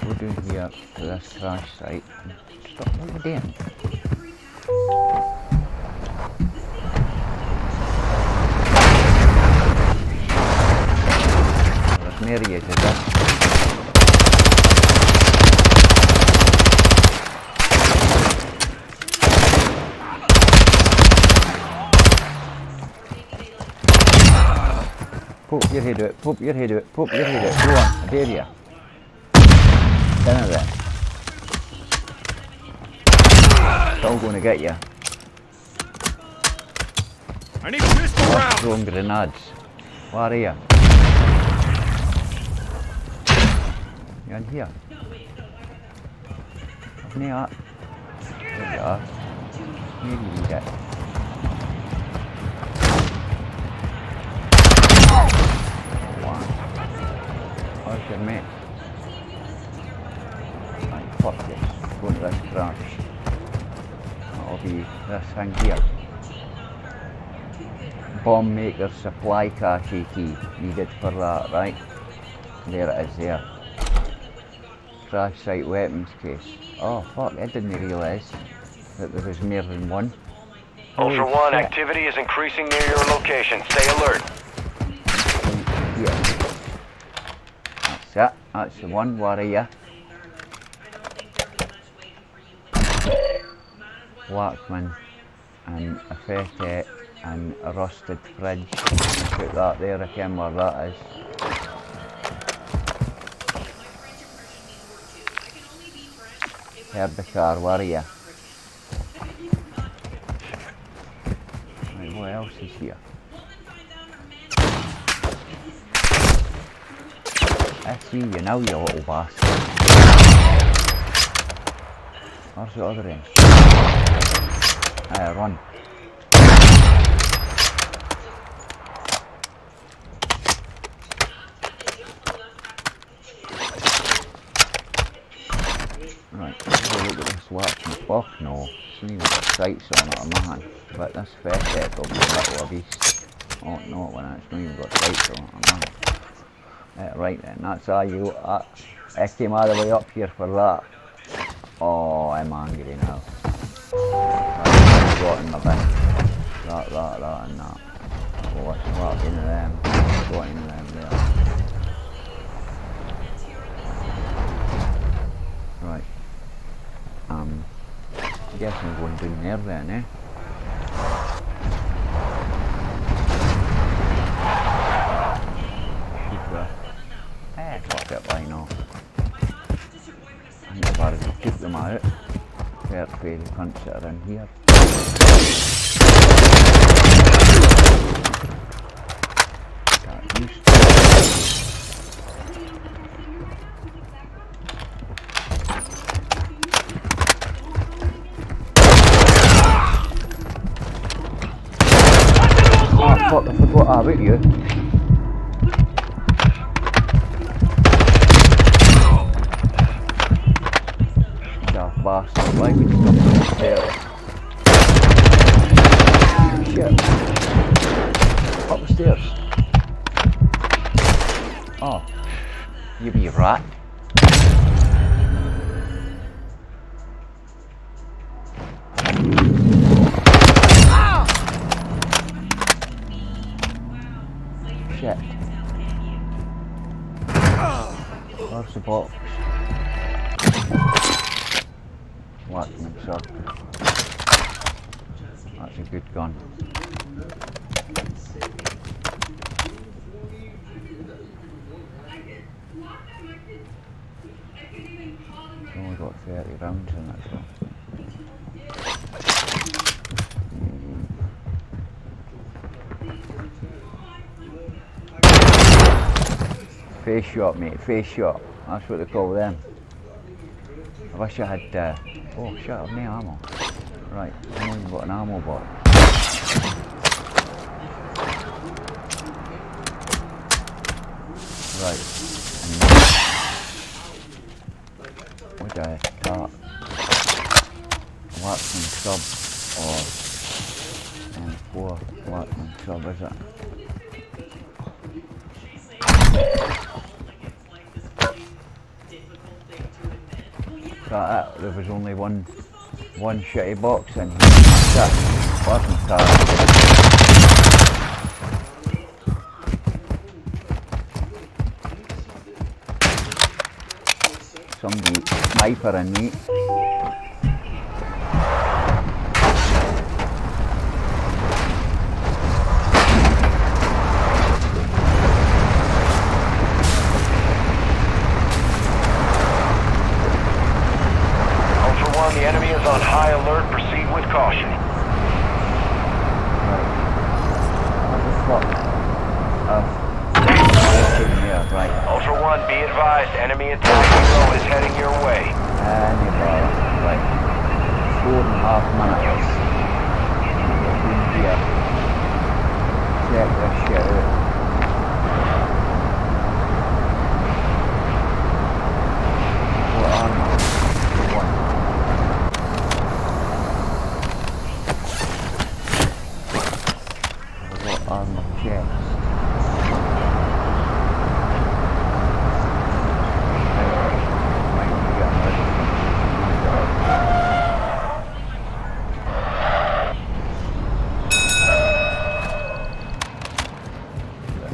Go down here to this crash site. Stop, what are you doing? There's Mary is this. Poke your head out, poke your head out, poke your head out. Go on, I dare you. Down there. It's all going to get you. I need pistol rounds. Throwing grenades. Where are you? You're in here. Up near that. There you are. Maybe you get. Where's your mate? Right, fuck this. Go to this branch. That'll be this thing here. Bomb maker supply cache key needed for that, right? There it is there. Crash site weapons case. Oh fuck, I didn't realise that there was more than one. Ultra One, activity is increasing near your location. Stay alert. Yeah. That's it. That's the one. Where are you? Blackman and a Fettet and a rusted fridge. Put that there, I can where that is. Heard the car, where are you? Right, what else is here? I see you now, you little bastard. Where's the other end? Run. Right, let's have a look at this weapon. Fuck no. It's not even got sights on it, man. But this Fettet will be a little beast. Oh no, when it's not even got sights on it, man. Right then, that's how you. I came all the way up here for that. Oh, I'm angry now. That's got in my bin. That that and that. What's in them? Got in them there. Right. I guess I'm going down there then, eh? Fuck it, why not? I think I've already took them out. Fair play the cunts that are in here. Fuck, I forgot about you. Daft bastard, why would you come up the stairs? Shit. Up the stairs. Oh, you be a rat. Shit. Where's the box? Watchman circle. That's a good gun. Only got 30 rounds in it, so. Face shot, mate, face shot. That's what they call them. I wish I had, oh shit, I've no ammo. Right, I've not even got an ammo bot. Right. What do I start? Waxman sub or M4 Waxman sub, is it? There was only one shitty box in here. That wasn't somebody sniper in me. The enemy is on high alert. Proceed with caution. Right. Ultra One, be advised. Enemy attack hero is heading your way. Right. 4.5 minutes. Here. Check this shit out. What armor? Armor chest.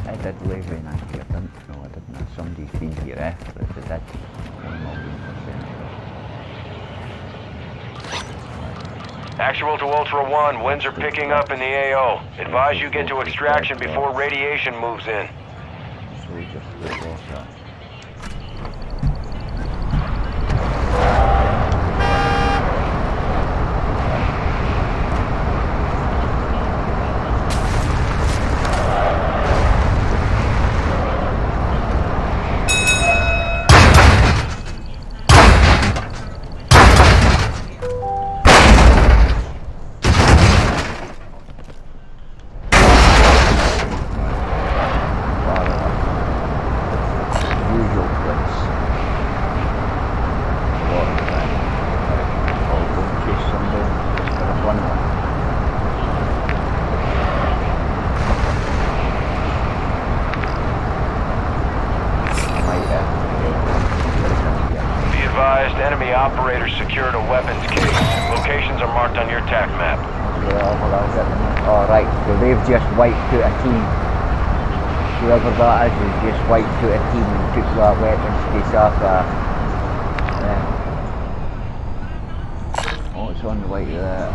I did leave in here, didn't I? No, I didn't. Somebody's been here after it. I did. Actual to Ultra One, winds are picking up in the AO. Advise you get to extraction before radiation moves in. So we just live off that. Enemy operators secured a weapons case. Locations are marked on your TAC map. Alright, so they've just wiped out a team. Whoever that is has just wiped out a team and took that weapons to Saka. Oh, it's on the way to there.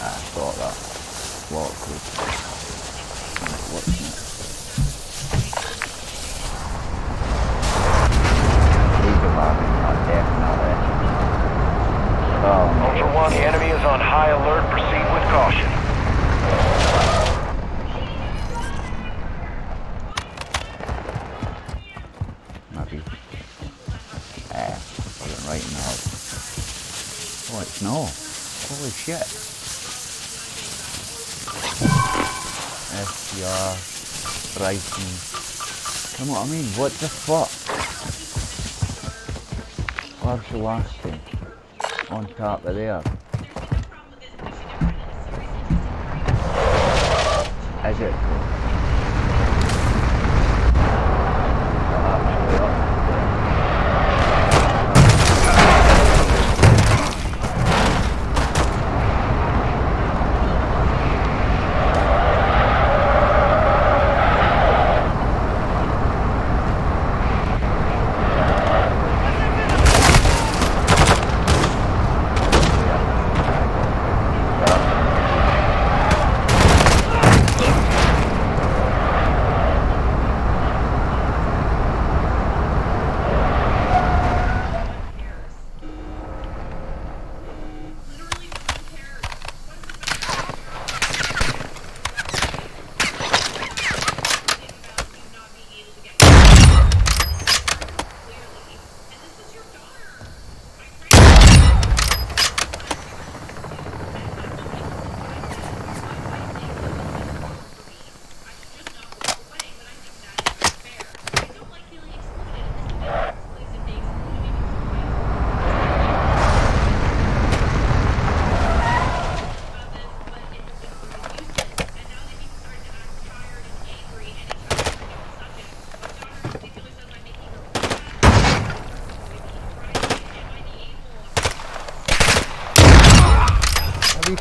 I thought that. What could... What's next? Ultra One, the enemy is on high alert. Proceed with caution. Maybe. Put it right now. Oh, it's no. Holy shit. SPR. Brighton. Come on, I mean, what the fuck? Where's the last thing? On top of there. Is it?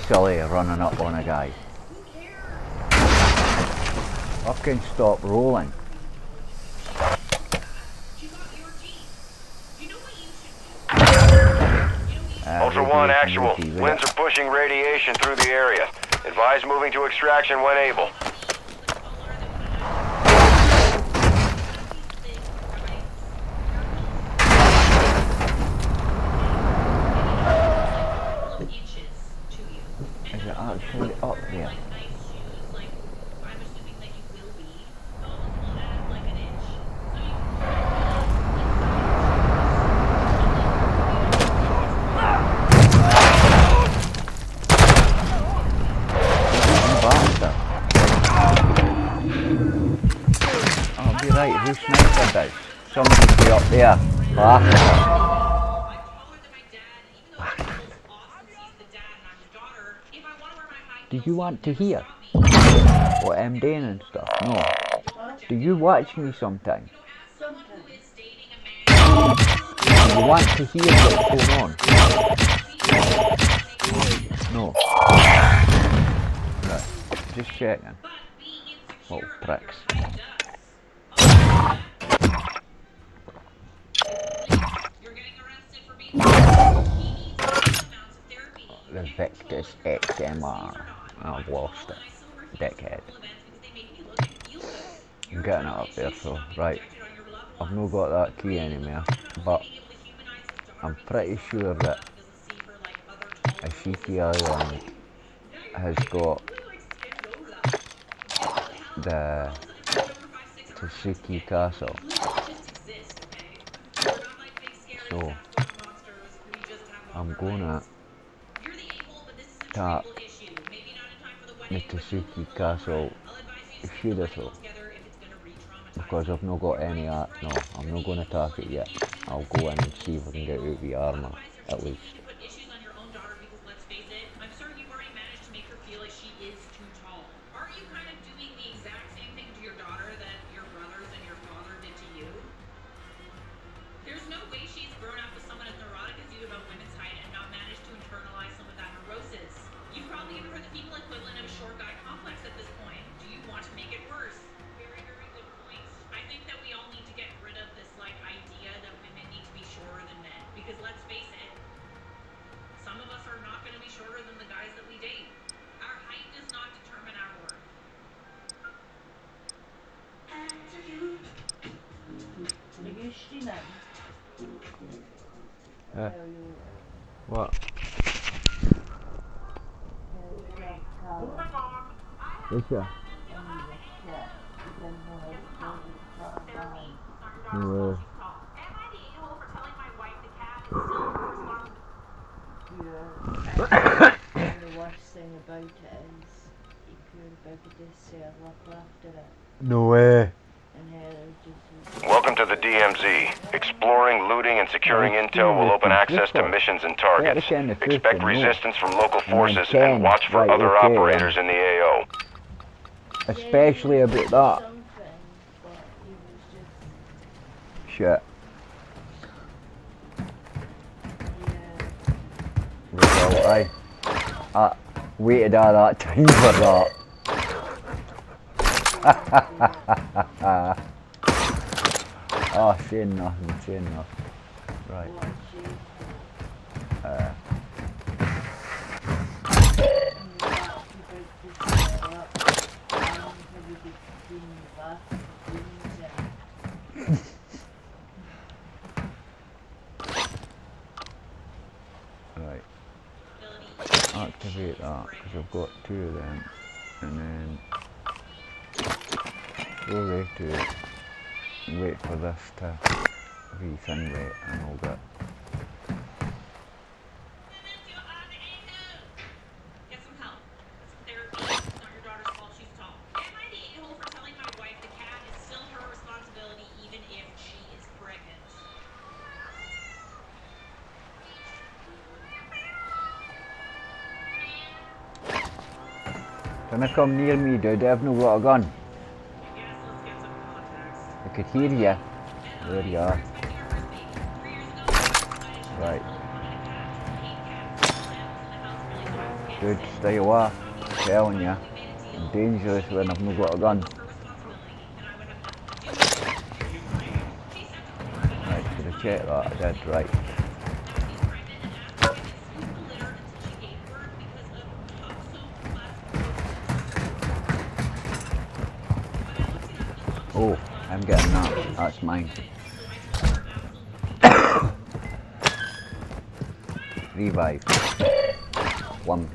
Silly running up on a guy. Fucking stop rolling. Ultra One, actual. Winds are pushing radiation through the area. Advise moving to extraction when able. Actually up there. I'll be right, who sniped this? Somebody's be up there. Do you want to hear what I'm doing and stuff? No. Do you watch me sometimes? Do you want to hear what's going on? No. Right. Just checking. Oh, pricks. The Victus XMR. I've lost it. Dickhead. I'm getting it up there, so, right. I've not got that key anymore, but I'm pretty sure that Ashika Island has got the Tsuki Castle. So, I'm gonna tap the Tsuki Castle Shooter, because I've not got any art. No, I'm not going to tap it yet. I'll go in and see if I can get out the armor, at least. What? Is ya? No. The worst thing about it is you could about to say I look after it. No way. And Heather just Welcome to the DMZ. Exploring, looting, and securing intel will open access to missions and targets. Expect resistance from local forces and watch for other operators in the AO. Especially about that. Shit. Well, I waited all that time for that. Oh, saying nothing. Right. Right. Activate that because I've got 2 of them, and then go there to it and wait for this to re-simulate, and I'll get. Don't come near me, dude. I've not got a gun. I could hear you. There you are. Right. Dude, stay away. I'm telling you. I'm dangerous when I've not got a gun. Right, should I check that? I did, right. Oh, I'm getting that. That's mine. Revive. 1.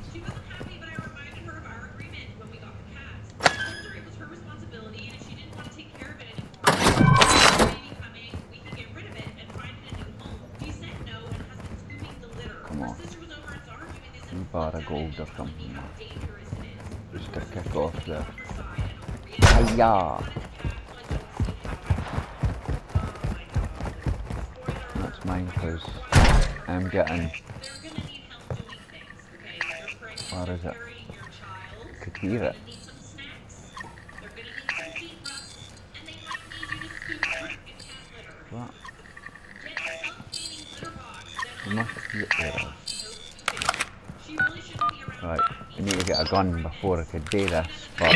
Come on. Some bar of gold or something. Just to kick off there. Hiya! That's mine because I'm getting. Where is it? I could hear it. What? You must be there. Right, I need to get a gun before I could do this, but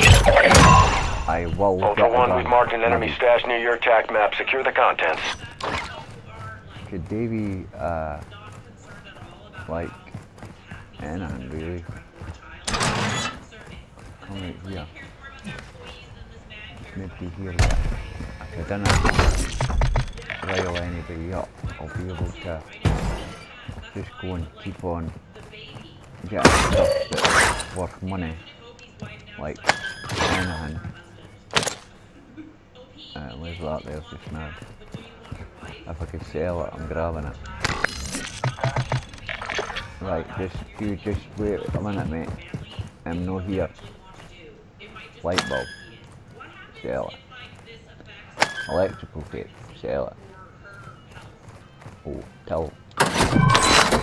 I will Ultra get a One, gun. we've marked an enemy stash near your attack map. Secure the contents. Could they be, like, anything really? Come right here. Nobody here yet. If I didn't rile anybody up, I'll be able to just go and keep on getting stuff that's worth money. Like, anything. Where's that there just now? If I could sell it, I'm grabbing it. Right, just wait a minute, mate. I'm not here. Light bulb. Sell it. Electrical tape. Sell it. Oh, till.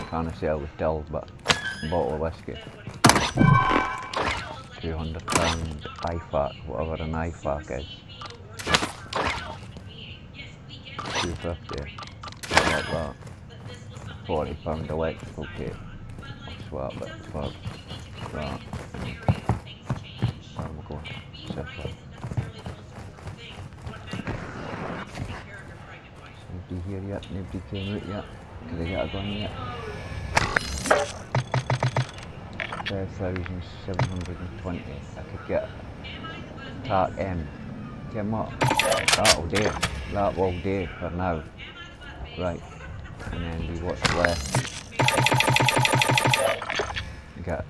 Can't sell the till, but a bottle of whiskey. £200 IFAC, whatever an IFAC is. 250, like that. £40 electrical tape. I'll swap it for that. Where am I going? Separate. Nobody here yet? Nobody came out yet? Can I get a gun yet? 5,720. I could get TAC M. Get what? That'll do. That will do for now. Right. and then we what's left. We got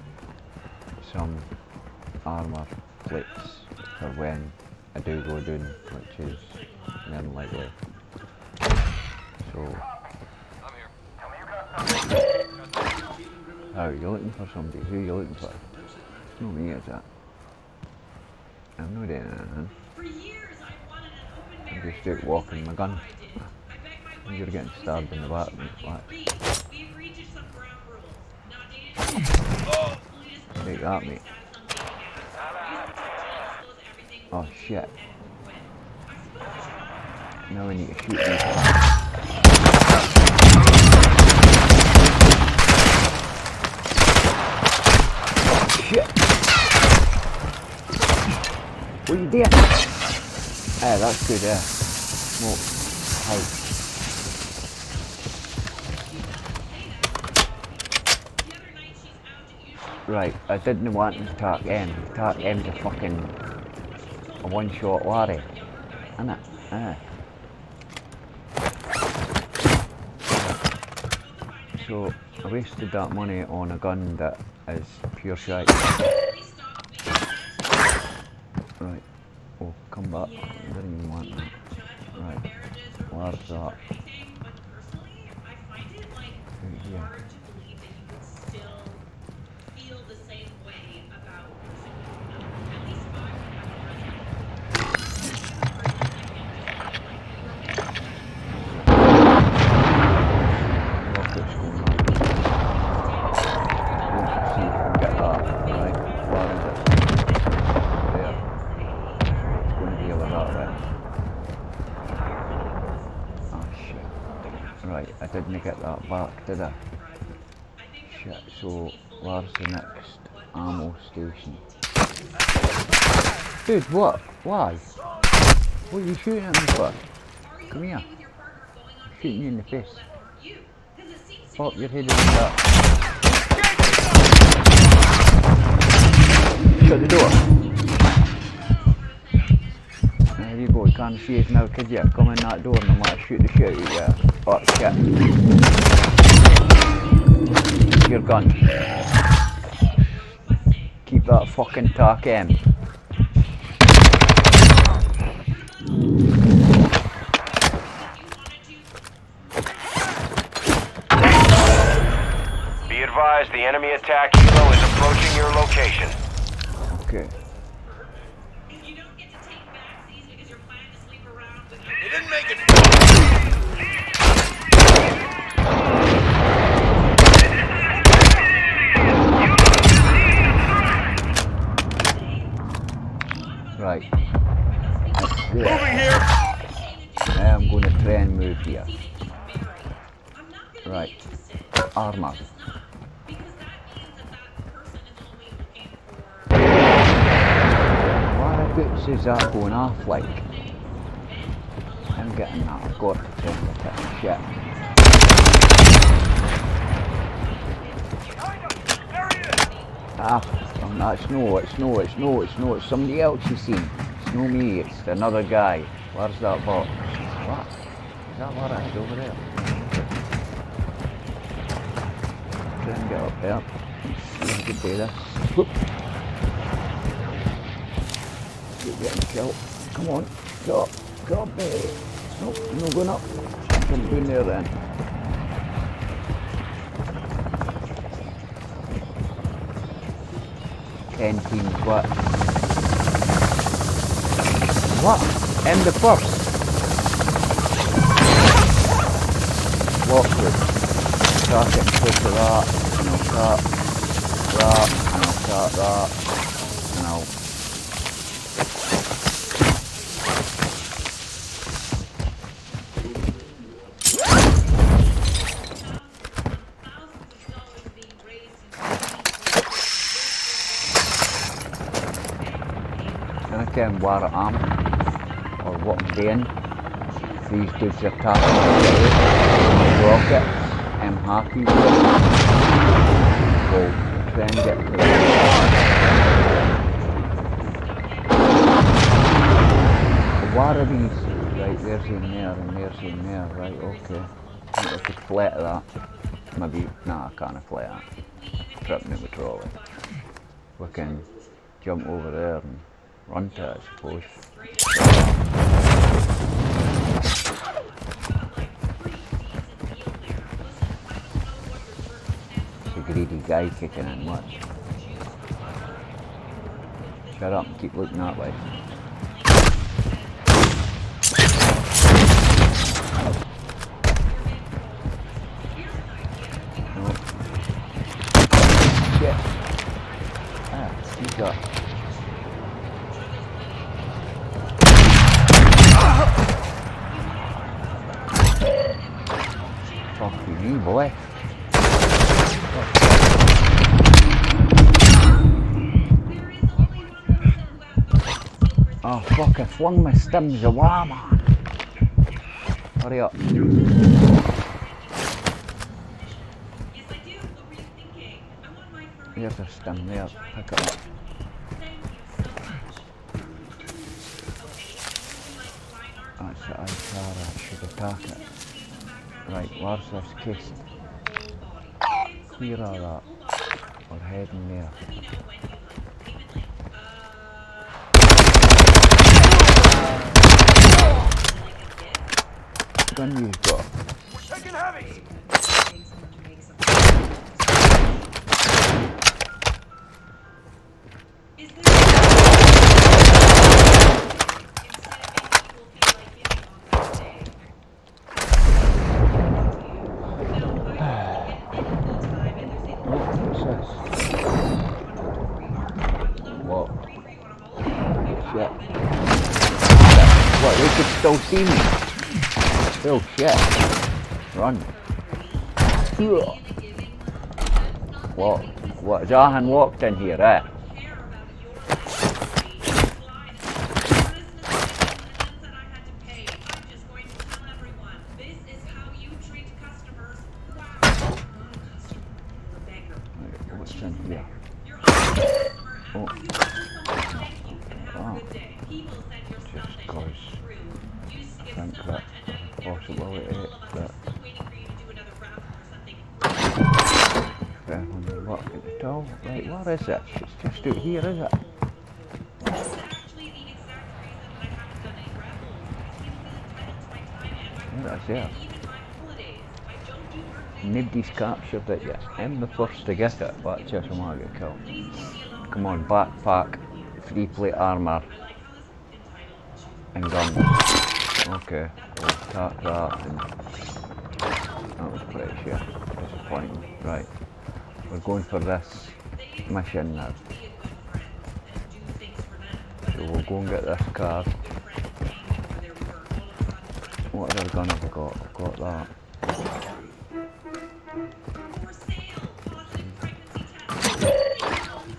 some armour plates for when I do go down, which is unlikely. So, oh, you're looking for somebody? Who are you looking for? It's not me, is that? I'm not doing anything. I'm just out walking my gun. You're getting stabbed in the back. Take that, mate. Oh shit. Now we need to shoot these guys. Shit! What are you doing? Hey, that's good, yeah. Smoke. House. Right, I didn't want to talk M. Talk M's a fucking a one-shot Larry. Isn't it? So, I wasted that money on a gun that is pure shite. Right. Oh, come back. I didn't even want that. Right. Where's that? Right here. I didn't get that back, did I? Shit, so where's the next ammo station? Dude, what? Why? What are you shooting at me for? Come here. Shooting you in the face. Pop your head in that. Shut the door. There you go, you can't see us now, could you? Come in that door and I might shoot the shit out of you. Oh shit. Your gun. Keep that fucking talk in. Be advised, the enemy attack helo is approaching your location. Okay. You didn't make it. Right. Moving here. Now I'm going to try and move here. Right. Armour. Why the boots is that going off like? I'm getting that. I've got to try and look at the shit. Ah, it's it's somebody else you seen. It's no me, it's another guy. Where's that box? What? Is that what I had over there? Try and get up there. See if I can do this. Whoop. Keep getting killed. Come on. Go up. Go up there. Nope, I'm not going up. Come down there then. Teams, what? What? And the first. Lockwood. Start getting close to that, and I'll start that, and I'll start that, and I'll... And where I am or what I'm doing. These dudes are attacking rockets. I'm happy with it. So try and get to the what are these? Right, there's in there and there's in there, right, okay. think I could flat that. Maybe, nah, I can't flat that. Trip me with trolley. We can jump over there and run to it, I suppose. The greedy guy kicking in, watch. Shut up and keep looking that way. No. Shit. Ah, he's got. Fuck you, boy. Oh fuck, I flung my stims away, man. Hurry up. Here's a stim there, pick it up. That's the Ashika, I should attack it. Right, where's this case? Clear of that. We're heading there. Gun you've got. We're taking heavy. What? Shit. What, they could still see me? Oh shit. Run. What? Zahan walked in here, eh? What's in here? Oh. Just cause I think that possibility that what at the top? Right, where is it? It's just out here, is it? There it is there. Nobody's captured it yet. I'm the first to get it. Watch out, I might get killed. Come on, backpack, 3-plate armour, and guns. Okay, we'll attack that, and that was pretty shit. Disappointing. Right, we're going for this mission now. So we'll go and get this car. What other gun have I got? I've got that.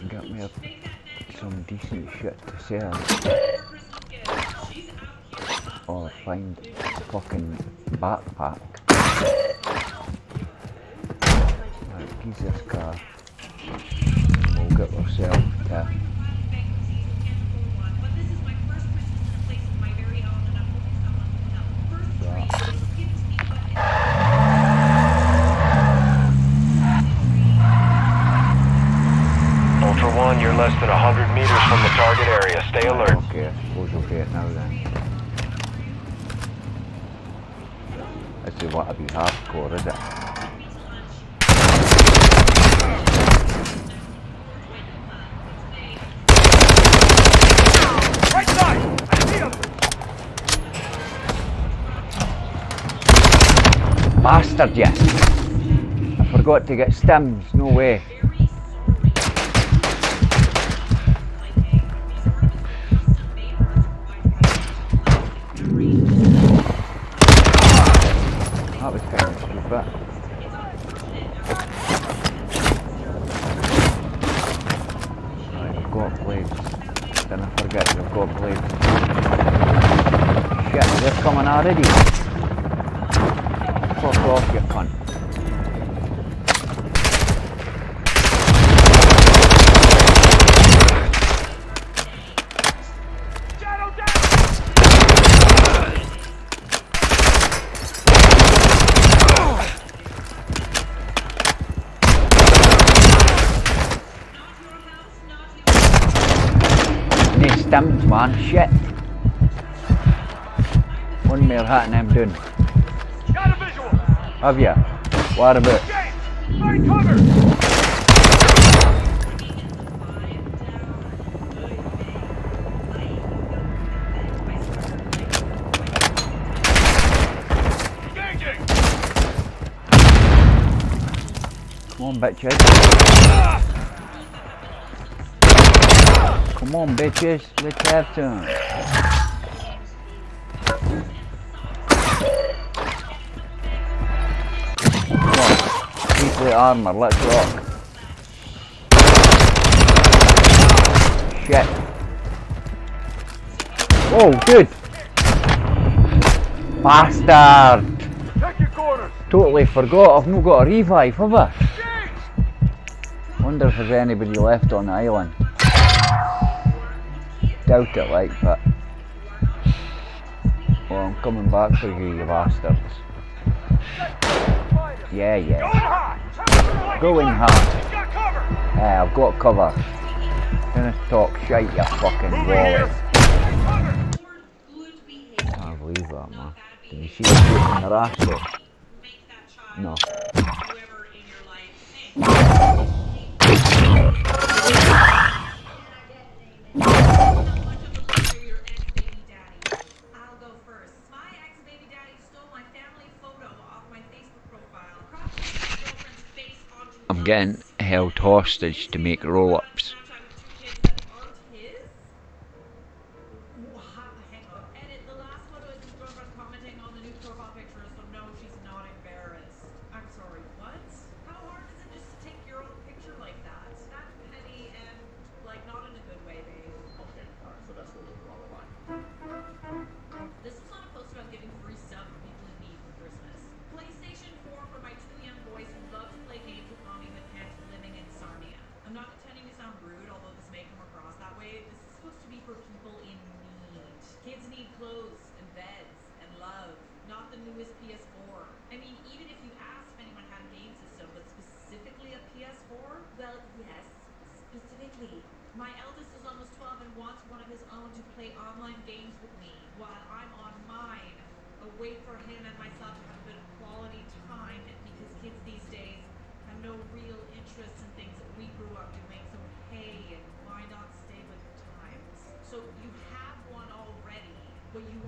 Get me some decent shit to sell. Or find a fucking backpack. Right, use this car. We'll get ourselves to Ultra One, you're less than 100 meters from the target area. Stay alert. Okay, I suppose we'll get it now then. This is what to be hardcore, is it? Right side! I see him! Bastard, yes! I forgot to get stims, no way. That was kind of stupid. Right, we've got blades. Then I forget we've got blades. Shit, they're coming already. Fuck off, you cunt. stimmed, man. Shit. One more hit and I'm done. Got a visual. Have ya? What about? Find cover. Come on, bitches. Come on, bitches. Let's have some. Come on. Complete armor. Let's rock. Shit. Oh, good. Bastard. Check your corners. Totally forgot. I've not got a revive, have I? Wonder if there's anybody left on the island. Doubt it, like, but... Well, I'm coming back for you, you bastards. Yeah, yeah. Going high. Yeah, I've got cover. Gonna talk shite, you fucking wallet. Can't believe that, man. Did you see the shooting in the ass though? No. I'm getting held hostage to make roll-ups.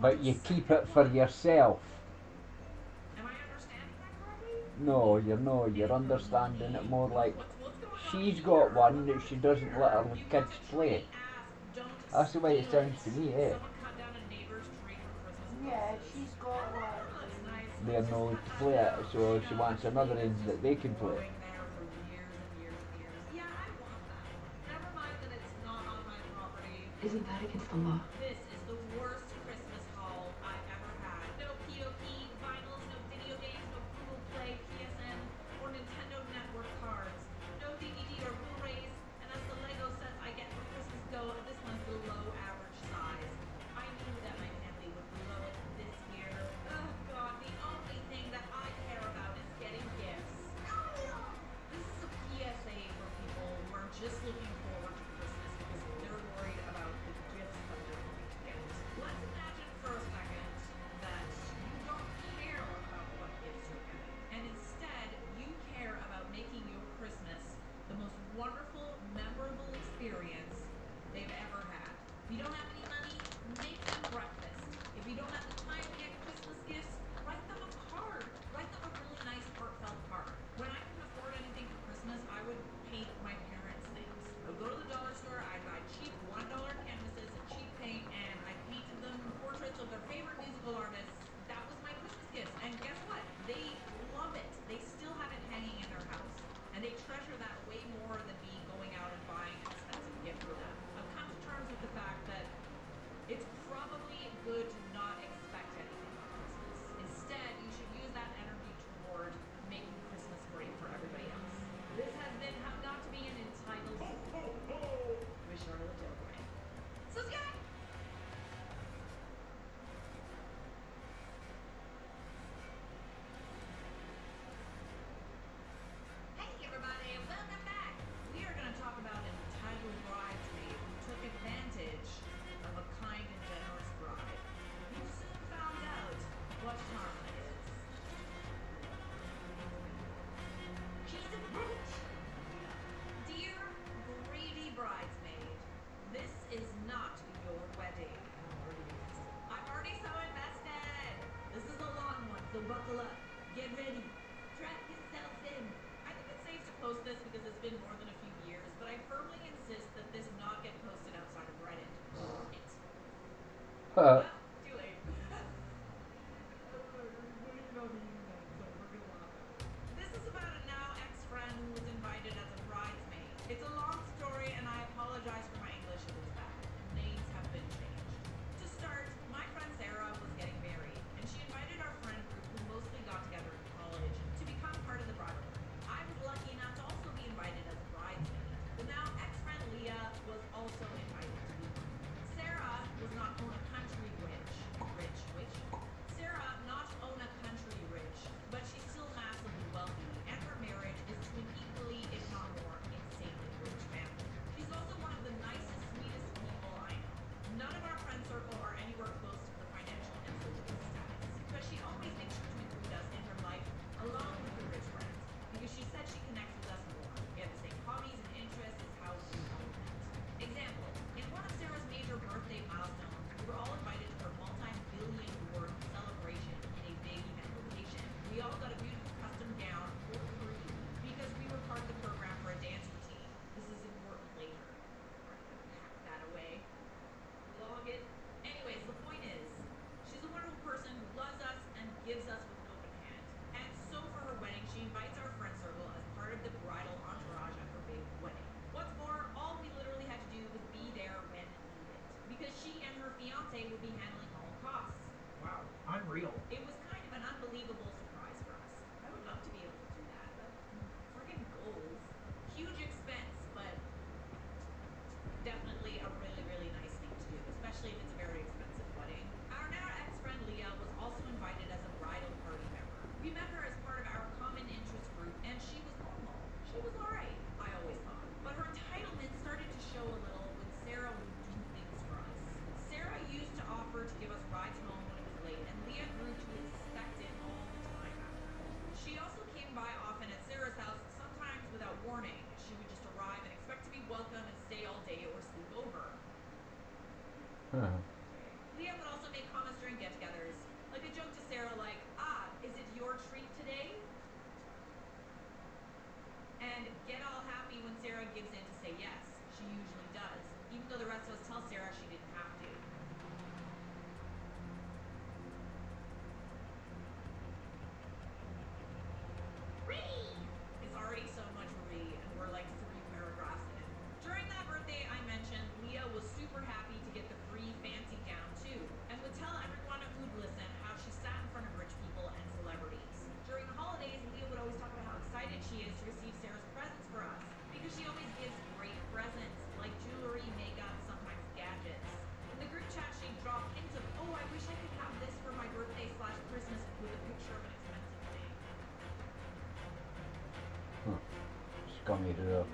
But you keep it for yourself. Am I understanding that correctly? No, you're understanding it more like she's got one that she doesn't let her kids play. That's the way it sounds to me, eh? Yeah, she's got one. They're not allowed to play it, so she wants another end that they can play. Isn't that against the law? This is the worst Christmas haul I've ever had. No POP, vinyls, no video games, no Google Play, PSN, or Nintendo Network cards. No DVD or Blu-rays, and as the Lego sets I get for Christmas go, this one's below average size. I knew that my family would blow it this year. Oh God, the only thing that I care about is getting gifts. This is a PSA for people who are just looking forward to Christmas because they're worried about the gifts that they're going to So buckle up. Get ready. Strap yourselves in. I think it's safe to post this because it's been more than a few years, but I firmly insist that this not get posted outside of Reddit. Too late. This is about a now ex-friend who was invited as a bridesmaid. It's a long story, and I apologize for my English if it's bad. Names have been changed. To start, my friend Sarah was getting married, and she invited our friend group, who mostly got together in college, to become part of the bridal party. I was lucky enough to also be invited as a bridesmaid. The now ex-friend Leah was also invited to be one. Sarah was not own a country rich. Sarah not own a country rich, but she's still massively wealthy, and her marriage is to an equally, if not more, insanely rich family. She's also one of the nicest, sweetest people I know. None of our friend circle are anywhere close to the financial influence status, but she always makes sure to include us in her life, along with her rich friends, because she said she connects with us more. We have the same hobbies and interests as how we all met. Example, in one of Sarah's major birthday milestones, we were all invited to her multi-billion word celebration in a big event location. We all got a beautiful custom gown for free because we were part of the program for a dance routine. This is important later. Hack that away. Log it. Anyways, the point is, she's a wonderful person who loves us and gives us with an open hand. And so for her wedding, she invites our friend circle as part of the bridal entourage at her big wedding. What's more, all we literally had to do was be there when needed, because she and her fiance would be handling all costs. Wow, unreal. It was kind of an unbelievable surprise for us. I would love to be able to do that, but friggin' goals. Huge expense, but definitely a really, really nice thing to do, especially if it's a very expensive wedding. Our now ex-friend Leah was also invited as a bridal party member. We met her as part of our common interest group, and she was normal. She was alright, I always thought. But her entitlement started to show a little when Sarah would do things for us. Sarah used to offer to give us rides home when it was late, and Leah grew to expect it all the time after. She also came by often at Sarah's house, sometimes without warning. She would just arrive and expect to be welcome and stay all day or sleep over. Leah would also make comments during get-togethers, like a joke to Sarah like, is it your treat today? And get all happy when Sarah gives in to say yes. She usually does, even though the rest of us tell Sarah she didn't have to. It's already so much re, and we're like 3 paragraphs in. During that birthday I mentioned, Leah was super happy to get the free fancy gown too, and would tell everyone who'd listen how she sat in front of rich people and celebrities. During the holidays, Leah would always talk about how excited she is to receive Sarah's presents for us, because she always gives great presents, like jewelry, makeup, sometimes gadgets. In the group chat, she'd drop hints of, I wish I could have this for my birthday/Christmas with a picture of an expensive thing. Scummy it up.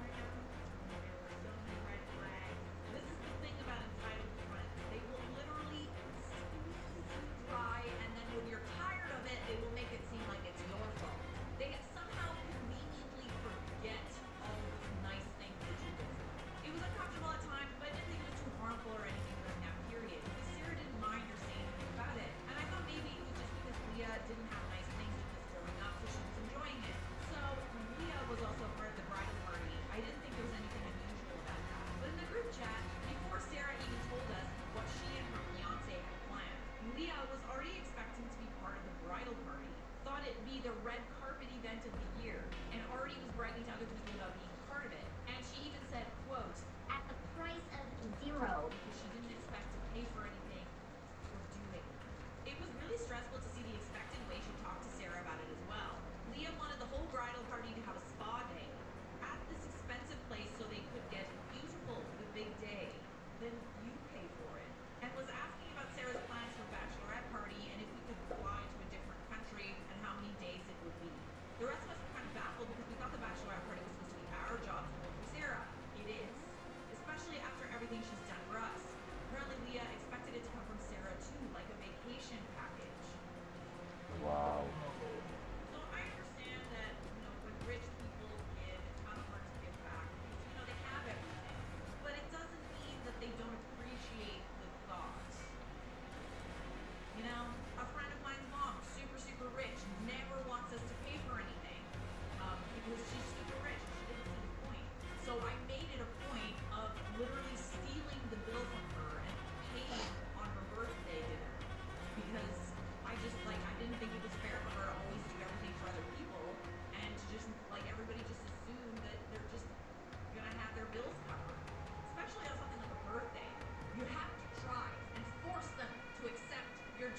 This is the thing about entitled friends. They will literally squeeze you dry, and then when you're tired of it, they will make it seem like it's your fault. They somehow conveniently forget all the nice things that you did. It was uncomfortable at times, but I didn't think it was too harmful or anything during that period, because Sarah didn't mind or say anything about it. And I thought maybe it was just because Leah didn't have nice things with us growing up, so she was enjoying it. So Leah was also part of the bridal party. I didn't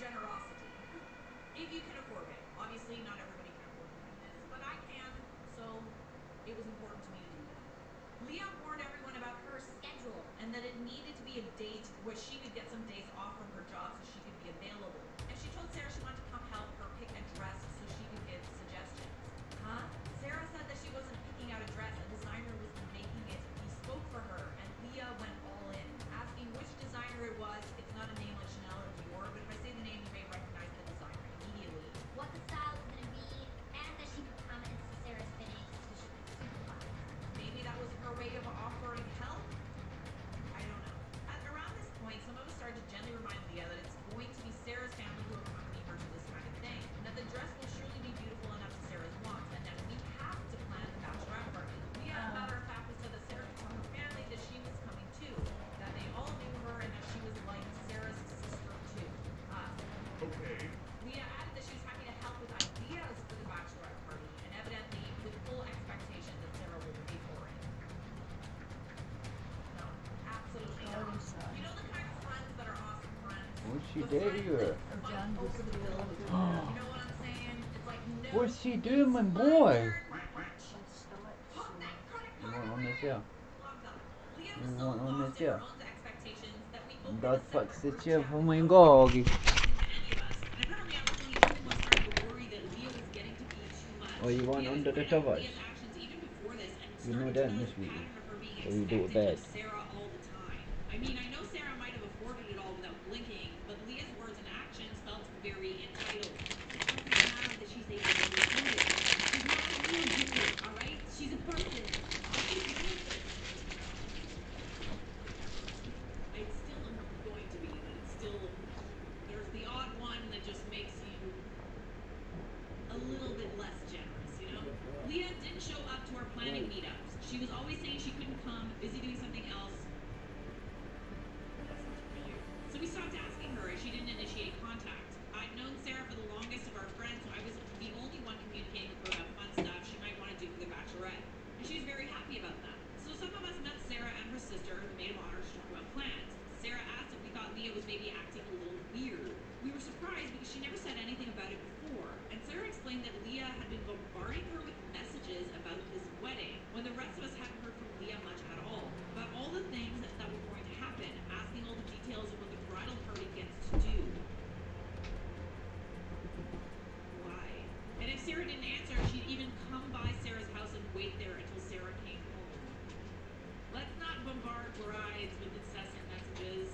generosity. If you can afford it. Obviously, not everybody can afford this, but I can, so it was important to me to do that. Leah warned everyone about her schedule and that it needed to be a date where she could get some days off from her job so she could be available. And she told Sarah she wanted to come help her pick a dress so she could give suggestions. Huh? Sarah said that she wasn't picking out a dress, a designer was making it bespoke for her, and Leah went all in, asking which designer it was. It's not a name like Chanel or Dior, but if I say the name, you may recognize the designer immediately. What the style was gonna be, and that she would come and see Sarah's fitting so she could supervise. Maybe that was her way of offering help? I don't know. Around this point, some of us started to gently remind Leah that it's going to be Sarah's family who accompany her to this kind of thing, and that the dress will surely be beautiful enough to Sarah's wants, and that we have to plan the bachelorette party. Leah, as a matter of fact, said that Sarah told her family that she was coming too, that they all knew her, and that she was like Sarah's sister too. Okay. Leah added that she was happy to help with ideas for the bachelorette party, and evidently with full expectation that Sarah would pay for it. No, absolutely not. You know the kind of friends that are awesome friends? What's she doing? Fight over the bill. You know what I'm saying? It's like no. What's she doing, my boy? You want on this here? You want on this here? Dad fix the chair for my doggy. Oh, you want under the covers? You know that, Miss Weedy. Or you do it bad. I mean, I know Sarah might have afforded it all without blinking, but Leah's words and actions felt very entitled. It's something now that she's able to do it. She's not a real genius, alright? She's a person. It's still going to be, but it's still... There's the odd one that just makes you a little bit less generous, you know? Leah didn't show up to our planning meetups. She was always saying she couldn't come, busy doing something else. So we stopped asking her if she didn't initiate contact. I'd known Sarah for the longest of our friends, so I was the only one communicating with her about fun stuff she might want to do for the bachelorette. And she was very happy about that. So some of us met Sarah and her sister, the maid of honor, to talk about plans. Sarah asked if we thought Leah was maybe acting a little weird. We were surprised because she never said anything about it before. And Sarah explained that Leah had been bombarding her with messages about this wedding, when the rest of us hadn't heard from Leah much at all. About all the things that were going to happen, asking all the details of what the bridal party gets to do. Why? And if Sarah didn't answer, she'd even come by Sarah's house and wait there until Sarah came home. Let's not bombard brides with incessant messages.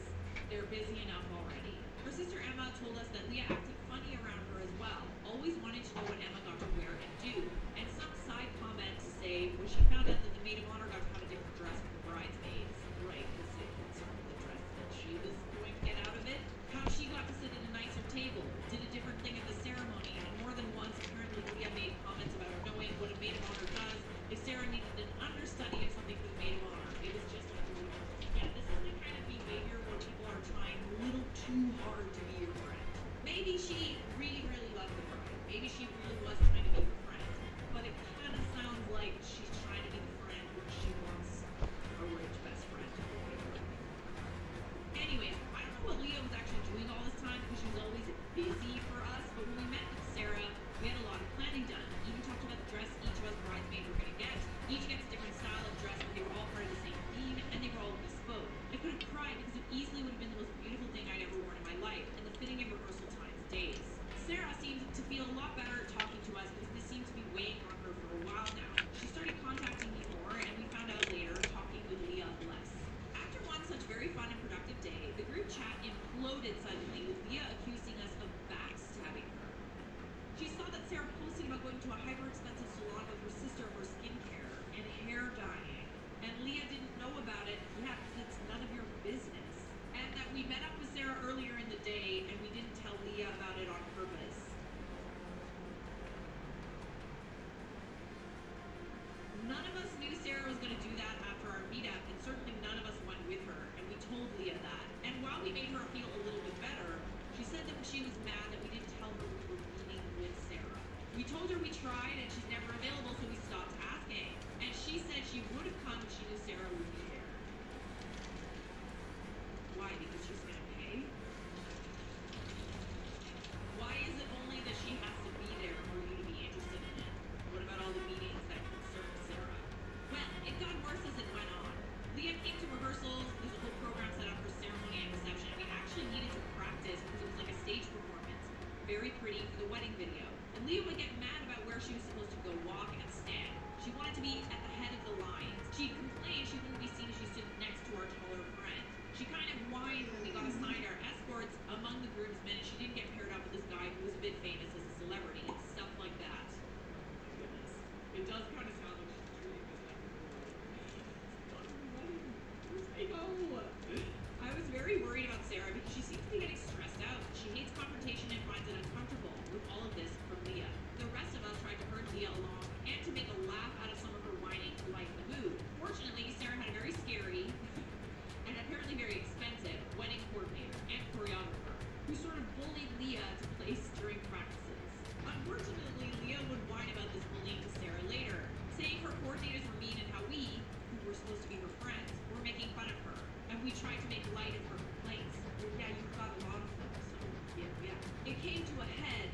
They're busy enough already. Her sister Emma told us that Leah acted funny around her as well, always wanting to know what Emma got to wear and do. And some side comment to say when she found out that the maid of honor got to have a different dress from the bridesmaids. Right, because it concerned the dress that she was going to get out of it. How she got to sit at a nicer table, did a different thing at the ceremony, and more than once apparently Leah made comments about her knowing what a maid of honor does. If Sarah needed an understudy of something for the maid of honor, it was just like, yeah, this is the kind of behavior where people are trying a little too hard to be your friend. Maybe she really, really loved the bride. Maybe she really was trying to be her friend. But it kind of sounds like she's trying to be the friend when she wants a rich best friend to go with her. Anyways, I don't know what Leah was actually doing all this time because she was always busy for us, but when we met with Sarah, we had a lot of planning done. Even talked about the dress each of us bridesmaids were going to get. Each gets a different style of dress, but they were all part of the same theme, and they were all bespoke. I could have cried because it easily would have been the most beautiful thing I'd ever worn in my life, and the fitting and rehearsal times days. Sarah seemed to feel a lot better talking to us because this seemed to be weighing on her for a while now. She started contacting me more, and we found out later, talking with Leah less. After one such very fun and productive day, the group chat imploded suddenly with Leah accusing us of backstabbing her. She saw that Sarah posted about going to a hyper-expensive salon with her sister for skincare and hair dyeing, and Leah didn't know about it, yeah, because it's none of your business. And that we met up with Sarah earlier in the day, and we didn't tell Leah about it on purpose. None of us knew Sarah was going to do that after our meetup, and certainly none of us went with her, and we told Leah that. And while we made her feel a little bit better, she said that she was mad that we didn't tell her we were meeting with Sarah. We told her we tried, and she's never available, so we stopped asking. And she said she would have come if she knew Sarah would be there. Why? Because she's going to pay? very pretty for the wedding video. And Leah would get mad about where she was supposed to go walk and stand. She wanted to be at the head of the line. She complained she wouldn't be seen if she stood next to our taller friend. She kind of whined when we got assigned our escorts among the groomsmen, and she didn't get paired up with this guy who was a bit famous as a celebrity and stuff like that. Oh my goodness. It does kind of sound like she's treating this like I know. I was very worried about Sarah because she seems to be getting stressed out. She hates confrontation and finds it uncomfortable with all of this from Leah. The rest of us tried to herd Leah along and to make a laugh out of some of her whining to lighten the mood. Fortunately, Sarah had a very scary and apparently very expensive wedding coordinator and choreographer who sort of bullied Leah to place during practices. Unfortunately, Leah would whine about this bullying to Sarah later, saying her coordinators were mean and how we, who were supposed to be her friends, were making fun of her. And we tried to make light of her complaints. Well, yeah, you've got a lot of them, so yeah. It came to a head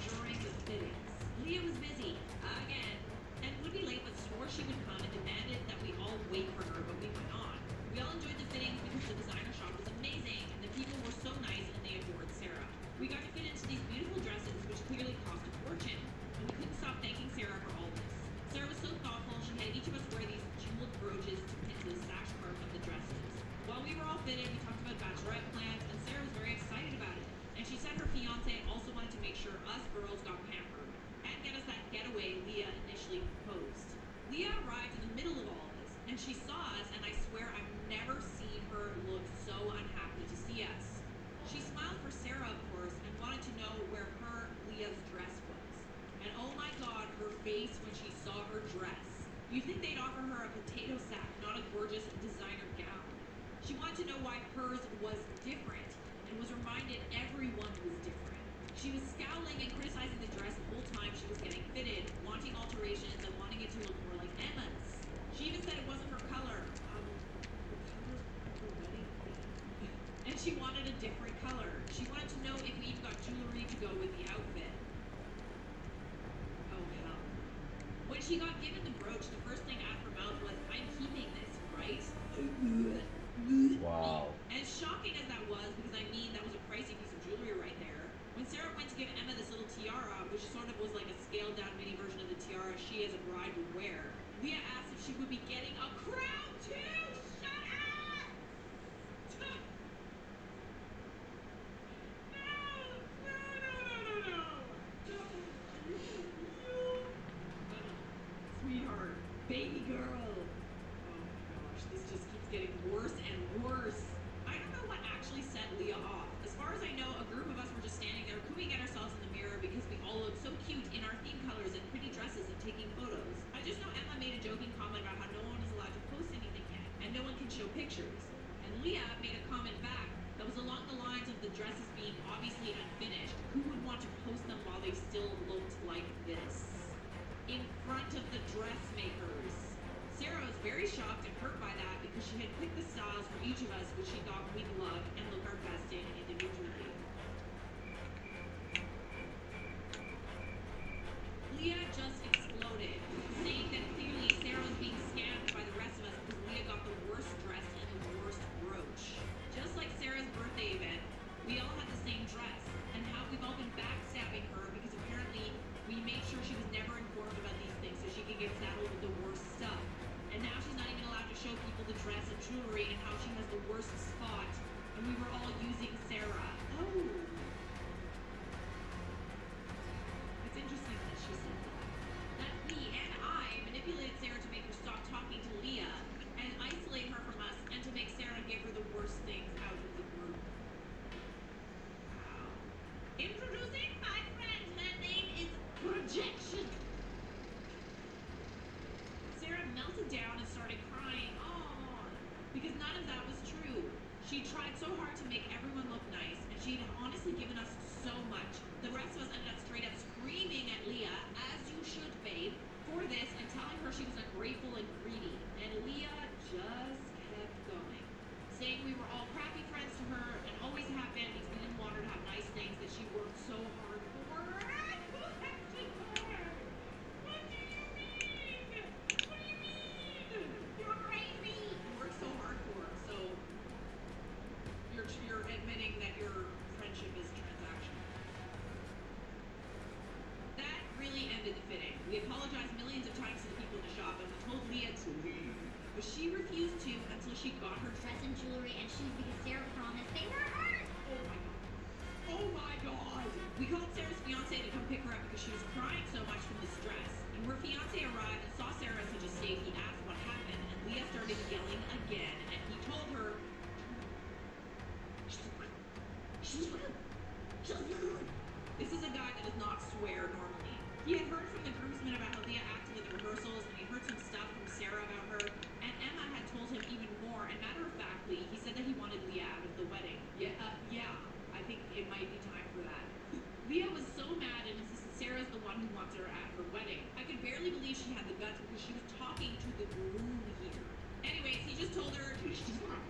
during the fittings. Leah was busy, again, and would be late but swore she would come and demanded that we all wait for her, but we went on. We all enjoyed the fittings because the designer shop was amazing, and the people were so nice and they adored Sarah. We got to fit into these beautiful dresses, which clearly cost a fortune, and we couldn't stop thanking Sarah for all this. Sarah was so thoughtful, she had each of us wear these jeweled brooches to pin to the sash part of the dresses. While we were all fitted, we talked about bachelorette plans, and Sarah was very excited about it. And she said her fiance also wanted to make sure us girls got pampered and get us that getaway Leah initially proposed. Leah arrived in the middle of all of this, and she saw us, and I swear I've never seen her look so unhappy to see us. She smiled for Sarah, of course, and wanted to know where her, Leah's dress was. And oh my god, her face when she saw her dress. You'd think they'd offer her a potato sack, not a gorgeous designer gown. She wanted to know why hers was different, and was reminded everyone was different. She was scowling and criticizing the dress the whole time she was getting fitted, wanting alterations and wanting it to look more like Emma's. She even said it wasn't her color. And she wanted a different color. She wanted to know if we even got jewelry to go with the outfit. Oh hell. When she got given the brooch, the first thing out of her mouth was, "I'm keeping this, right?" Wow. As shocking as that was, because I mean, that was a pricey piece of jewelry right there. When Sarah went to give Emma this little tiara, which sort of was like a scaled down mini version of the tiara she as a bride would wear, Leah asked if she would be getting a crown too! Shut up! Sweetheart, baby girl. Oh my gosh, this just keeps getting worse and worse. I don't know what actually set Leah off. As far as I know, a group of us were just standing there cooing at ourselves in the mirror because we all looked so cute in our theme colors and pretty dresses and taking photos. I just know Emma made a joking comment about how no one is allowed to post anything yet, and no one can show pictures. And Leah made a comment back that was along the lines of the dresses being obviously unfinished. Who would want to post them while they still looked like this? In front of the dressmakers. Sarah was very shocked and hurt by that because she had picked the styles for each of us which she thought we'd love and look our best in individually. Leah just exploded, saying that clearly Sarah was being scammed by the rest of us because Leah got the worst dress and the worst brooch. Just like Sarah's birthday event, we all had the same dress, and how we've all been backstabbing her because apparently we made sure she was never informed about these things so she could get saddled with the worst stuff. And now she's not even allowed to show people the dress and jewelry and how she has the worst spot. And we were all using Sarah. Oh but she refused to until she got her dress and jewelry and shoes because Sarah promised they were hers. Oh my god! We called Sarah's fiance to come pick her up because she was crying so much from the stress. And her fiance arrived and saw Sarah in such a state, he asked what happened, and Leah started yelling again, and he told her, this is a guy that does not swear normally. He had heard from the groomsmen about how Leah acted at the rehearsals, and he heard some stuff from Sarah about her, and Emma had told him even more, and matter-of-factly, he said that he wanted Leah out of the wedding. Yeah, I think it might be time for that. Leah was so mad and insisted Sarah's the one who wants her at her wedding. I could barely believe she had the guts because she was talking to the groom here. Anyways, he just told her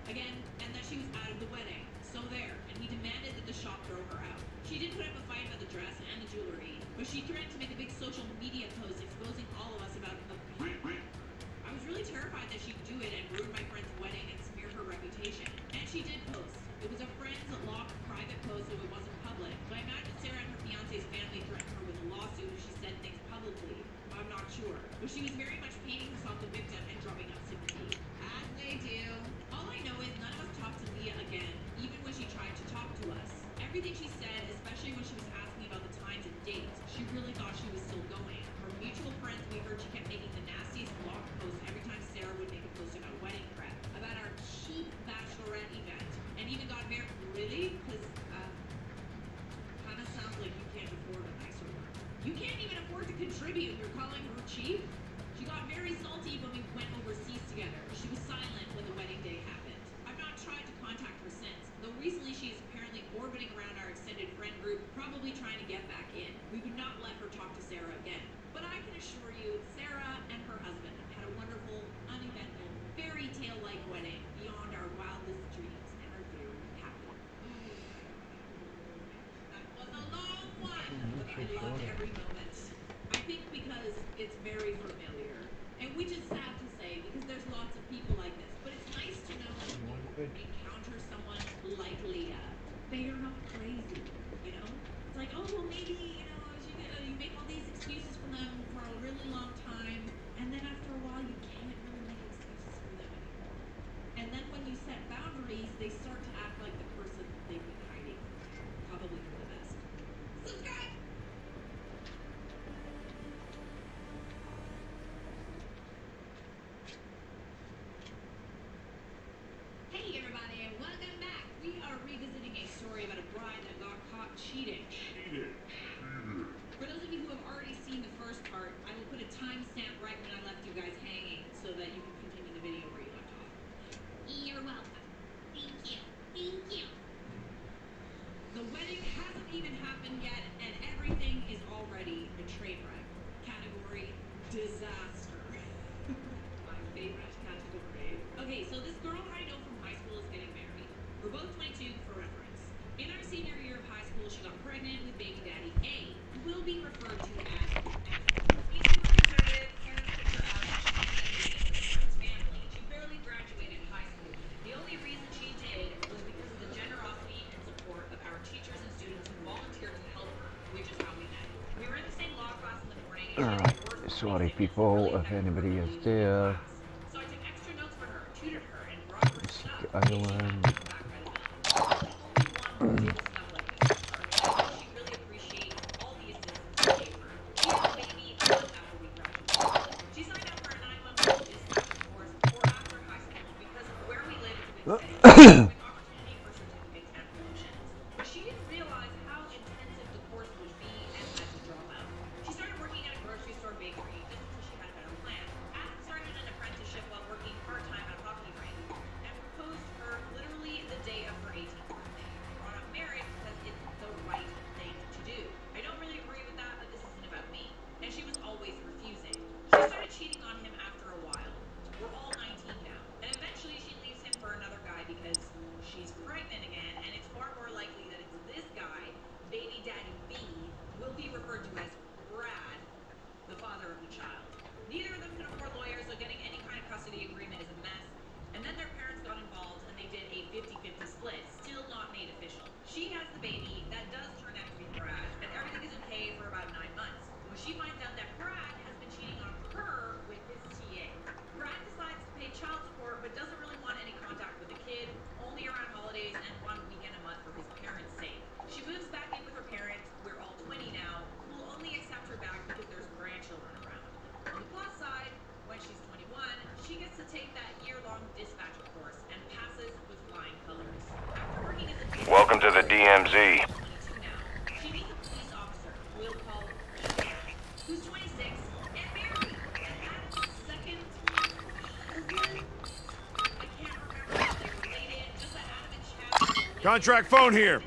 again, and that she was out of the wedding. So there, and he demanded that the shop throw her out. She did put up a fight about the dress and the jewelry, but she threatened to make a big social media post exposing all of us about the I was really terrified that she'd do it and ruin my friend's wedding and smear her reputation. And she did post. It was a friend's locked private post, so it wasn't public. But I imagine Sarah and her fiance's family threatened her with a lawsuit if she said things publicly. I'm not sure. But she was very much painting herself the victim and drumming up sympathy. As they do. All I know is none of us talked to Leah again, even when she tried to talk to us. Everything she said, especially when she was asking about the times and dates, she really thought she was still going. From mutual friends, we heard she kept making the nastiest blog posts every time Sarah would make a post about wedding prep, about our cheap bachelorette event, and even got married. Really? Because, kind of sounds like you can't afford a nicer one. You can't even afford to contribute. You're calling her cheap? She got very salty when we went overseas together. She was silent when the wedding day happened. I've not tried to contact her since, though recently she is apparently orbiting around our extended friend group, probably trying to get back in. We would not let her talk to Sarah again. But I can assure you, Sarah and her husband had a wonderful, uneventful, fairy tale-like wedding beyond our wildest dreams and are very happy. That was a long one, but I loved every moment. I think because it's very familiar. And which is sad to say because there's lots of people like this. But it's nice to know that when you encounter someone like Leah, they are not crazy, you know? It's like, oh, well, maybe, you make all these excuses for them for a really long time, and then after a while, you can't really make excuses for them anymore. And then when you set boundaries, they start to act like the person they've been hiding. Probably for the best. Subscribe! Hey everybody, and welcome back. We are revisiting a story about a bride that got caught cheating. For those of you who have already seen the first part, I will put a timestamp right when I left you guys hanging so that you can continue the video where you left off. You're welcome. Thank you. Thank you. The wedding hasn't even happened yet, and everything is already a train wreck. Category disaster. My favorite category. Okay, so this girl I know from high school is getting married. We're both 22 for reference. In our senior year of high school, she got pregnant with baby daddy A, who will be referred to as he's super conservative, parents picked her out, and she was family. She barely graduated high school. The only reason she did was because of the generosity and support of our teachers and students who volunteered to help her, which is how we met. We were in the same law class in the morning, and she had the worst Sorry people, if anybody is there. so I took extra notes for her, tutored her, and brought her stuff. Island. She didn't realize how intensive the course would be and had to drop out. She started working at a grocery store bakery just until she had a better plan. Adam started an apprenticeship while working part-time at a hockey rink and proposed to her literally the day of her 18th birthday. Brought up marriage because it's the right thing to do. I don't really agree with that, but this isn't about me. And she was always refusing. She started cheating on him after a while. We're all 19 now. And eventually she leaves him for another guy because she's pregnant again, and it's far more likely that it's this guy, baby daddy B, will be referred to as Brad, the father of the child. Neither of them can afford lawyers, so getting any kind of custody agreement is a mess. And then their parents got involved, and they did a 50-50 split, still not made official. She has the baby, that does turn out to be Brad, and everything is okay for about 9 months. When she finds out that Brad has been cheating on her with his TA, Brad decides to pay child Z. Contract phone here.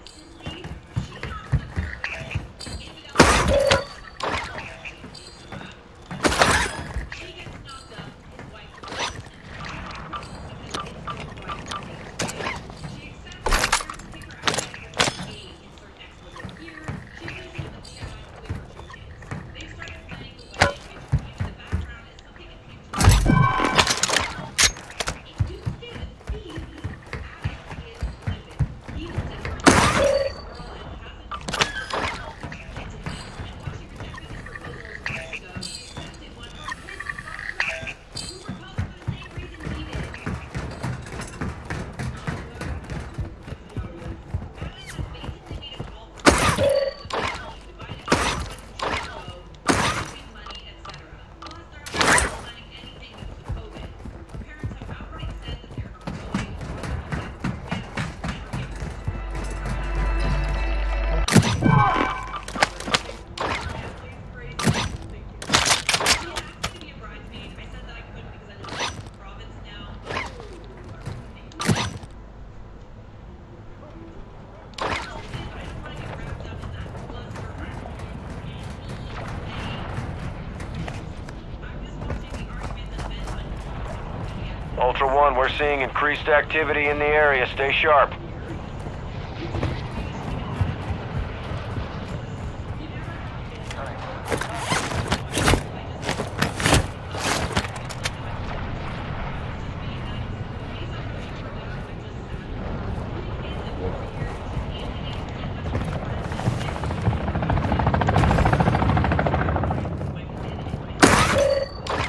Ultra One, we're seeing increased activity in the area. Stay sharp.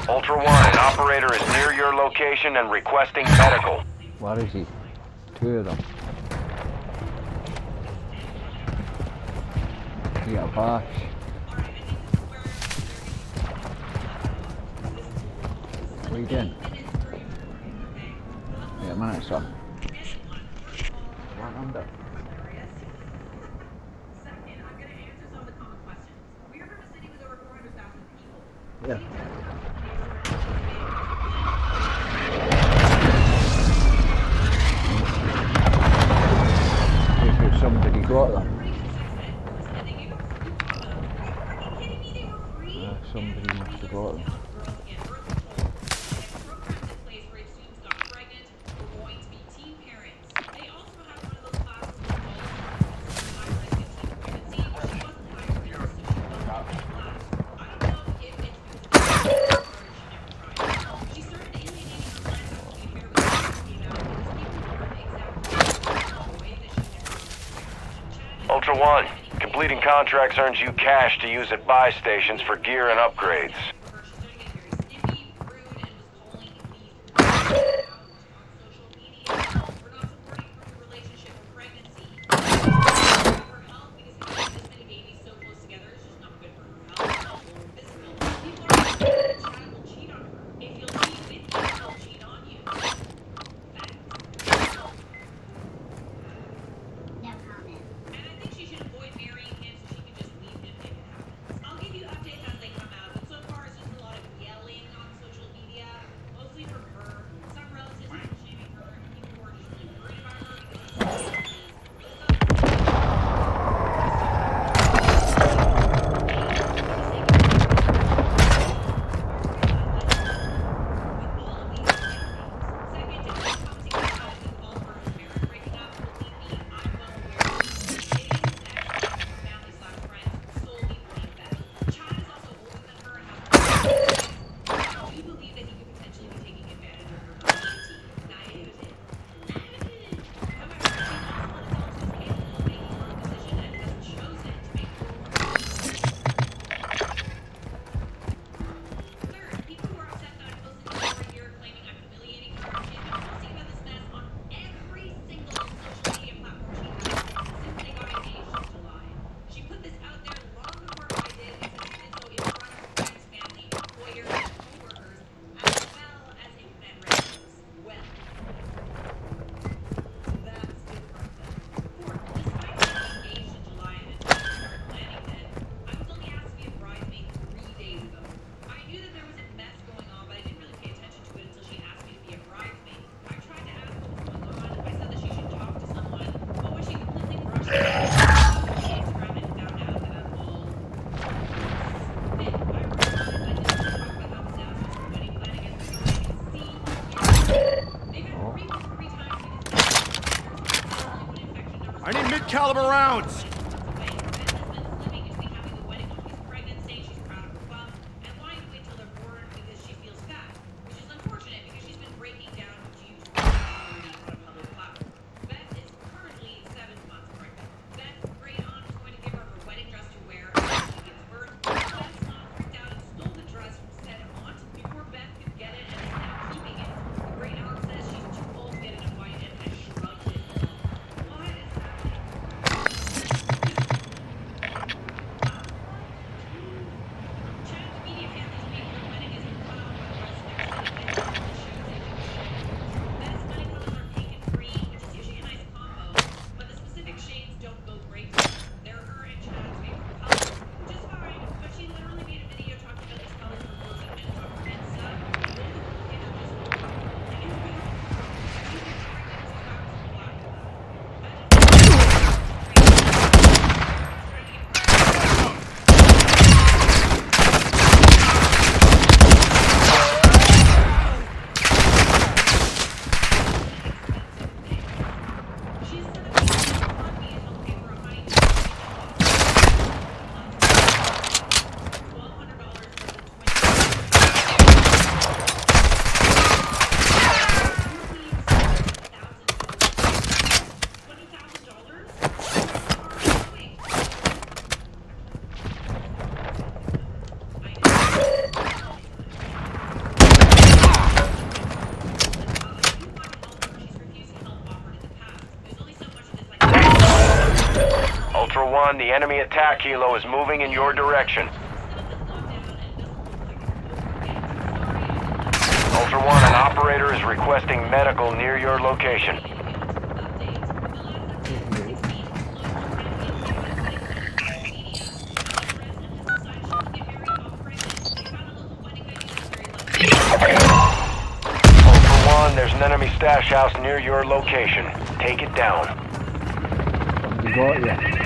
Ultra One, an operator is near your location and requesting medical. Where is he? Two of them. You got a patch. What are you doing? Wait a minute, son. One under. Yeah. Somebody got them. Somebody must have got them. Ultra One, completing contracts earns you cash to use at buy stations for gear and upgrades. I'll give you updates as they come out, but so far it's caliber rounds. Ultra One, the enemy attack helo is moving in your direction. Ultra One, an operator is requesting medical near your location. Ultra One, there's an enemy stash house near your location. Take it down. Got ya.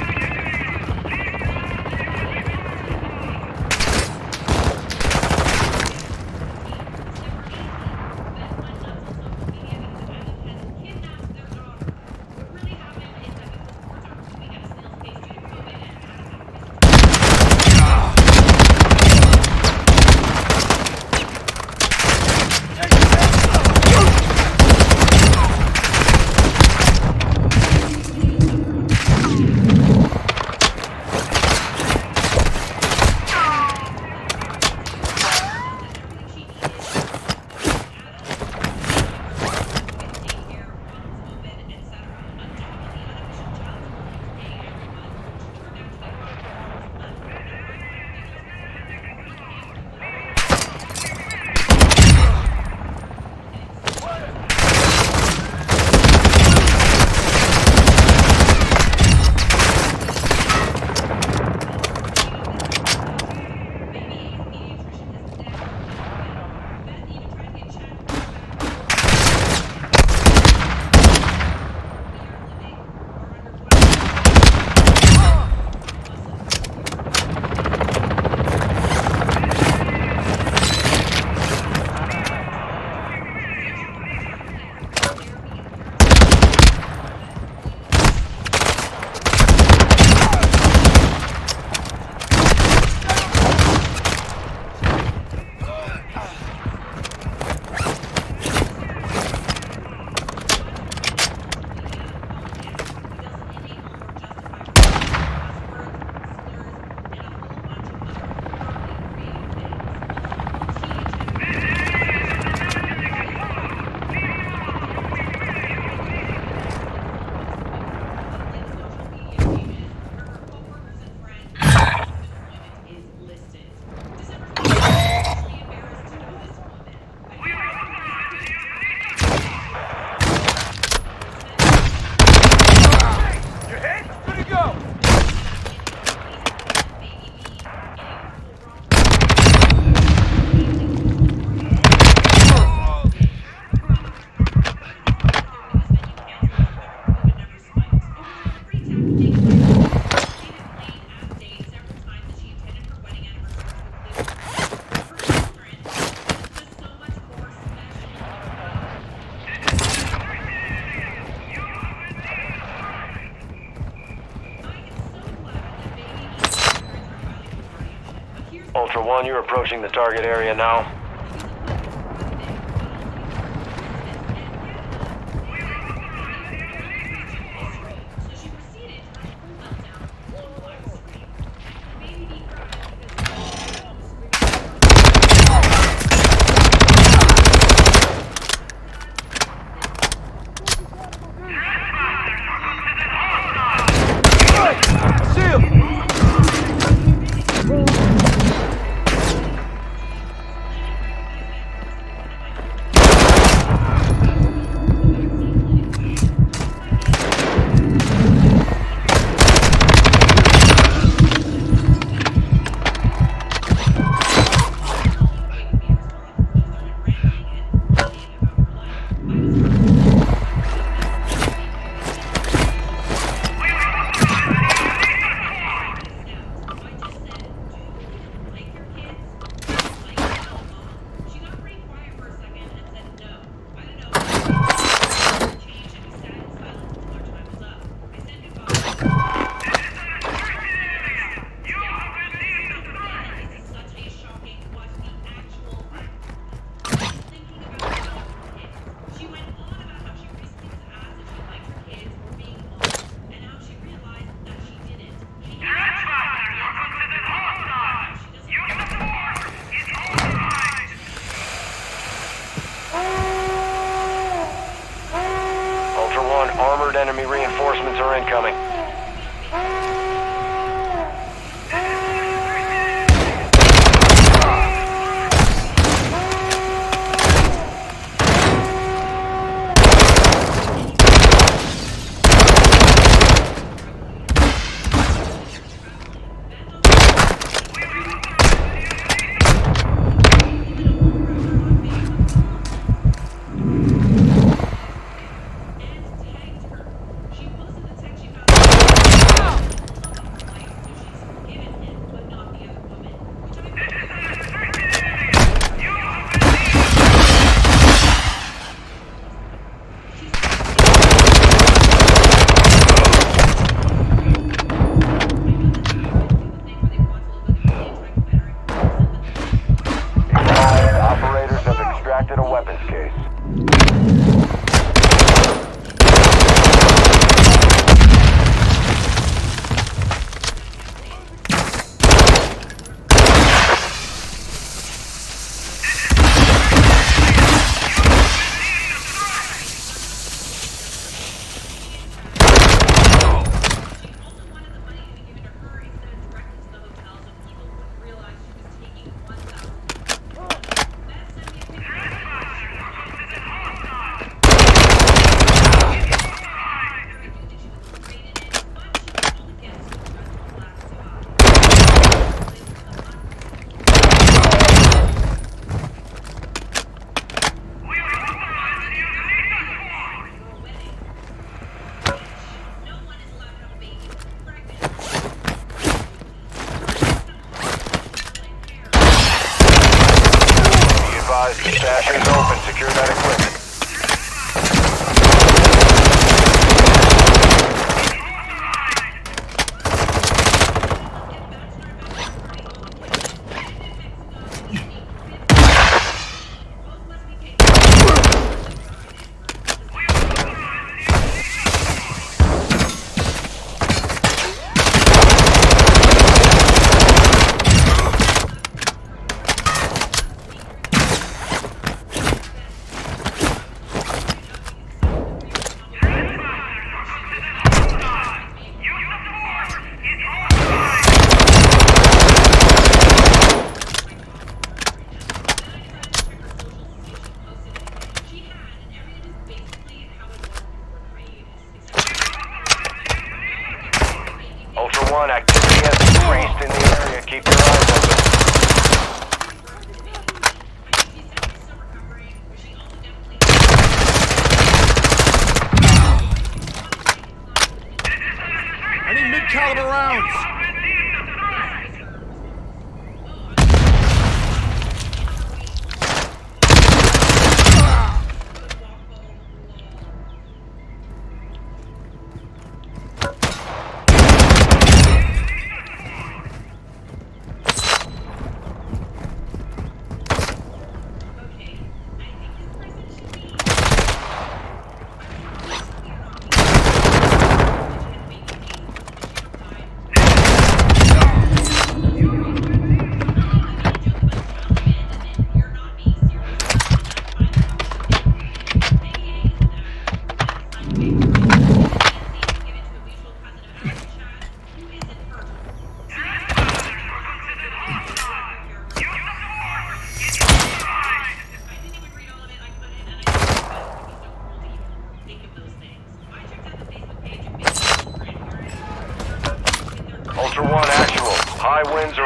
Ultra One, you're approaching the target area now. Armored enemy reinforcements are incoming. Stash is open. Secure that equipment. Ultra One, activity has increased in the area. Keep your eyes open. I need mid-caliber rounds.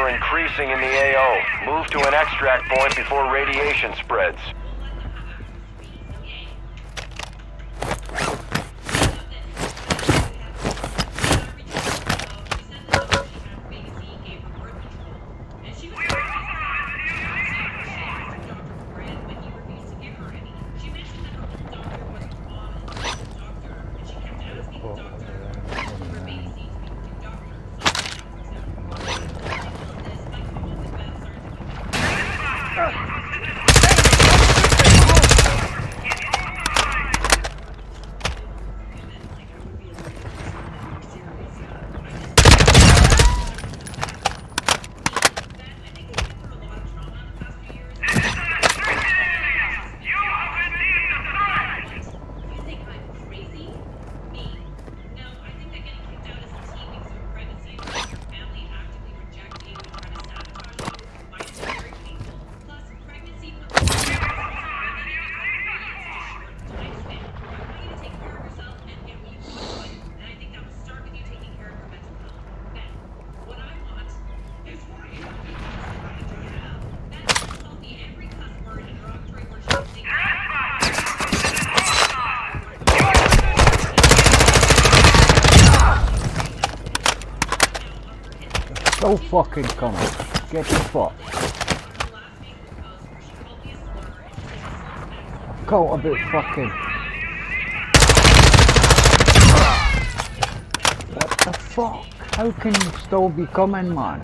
are increasing in the AO. Move to an extract point before radiation spreads. So fucking coming. Get the fuck. Caught a bit fucking. What the fuck? How can you still be coming, man?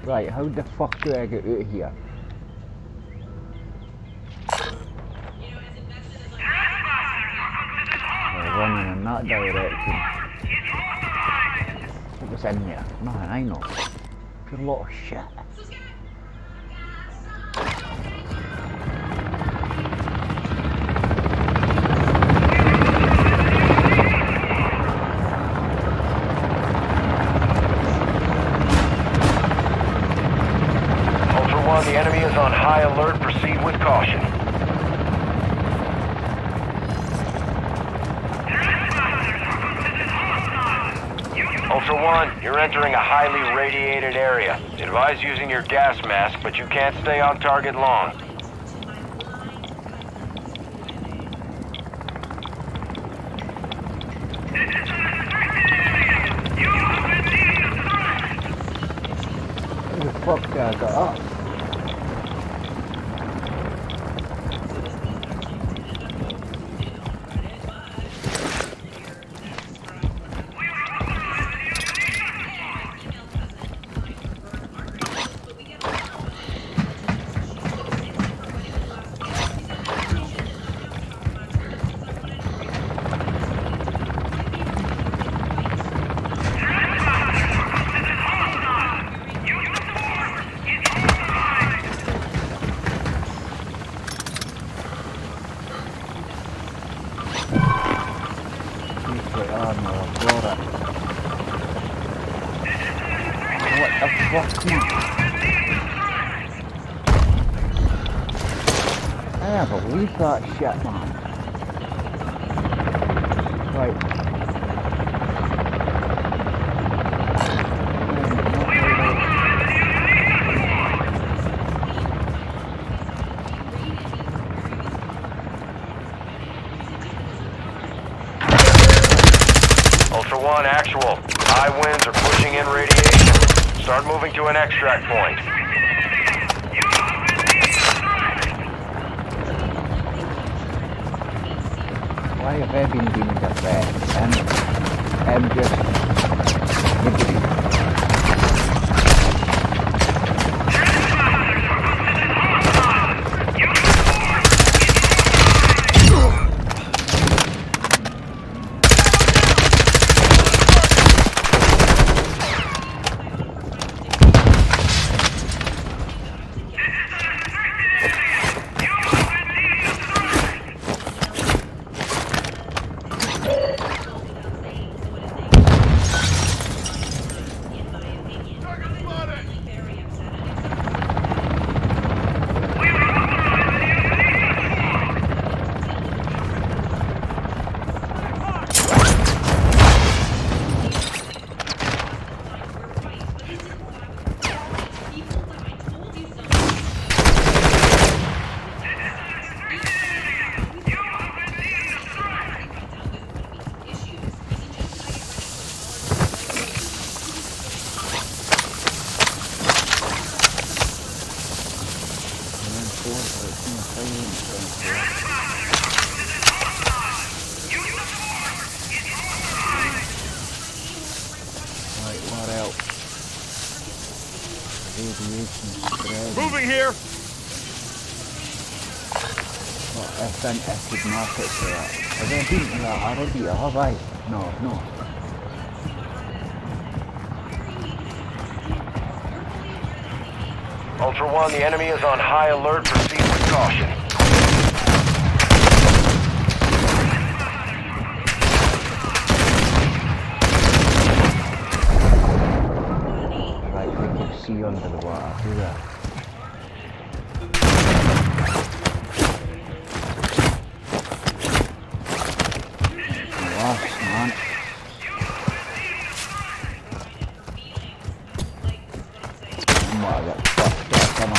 Right, how the fuck do I get out of here? We're running in that direction. What was in there? Nothing, I know. Good lot of shit. Ultra One, the enemy is on high alert. Proceed with caution. Ultra One, you're entering a highly radiated area. Advise using your gas mask, but you can't stay on target long. Who the fuck did I got up? I can't believe that shit, man. Right. Ultra One, actual. High winds are pushing in radiation. Start moving to an extract point. Why have I been doing that? I'm just nibbling. Right, what else? Radiation spread. Moving here. Well, I think I could mark it for that. Have I beaten that already? Have I? No, no. Ultra One, the enemy is on high alert. Proceed with caution. Right, we can see under the water. Do that. Lost, man. I got fucked up, come on.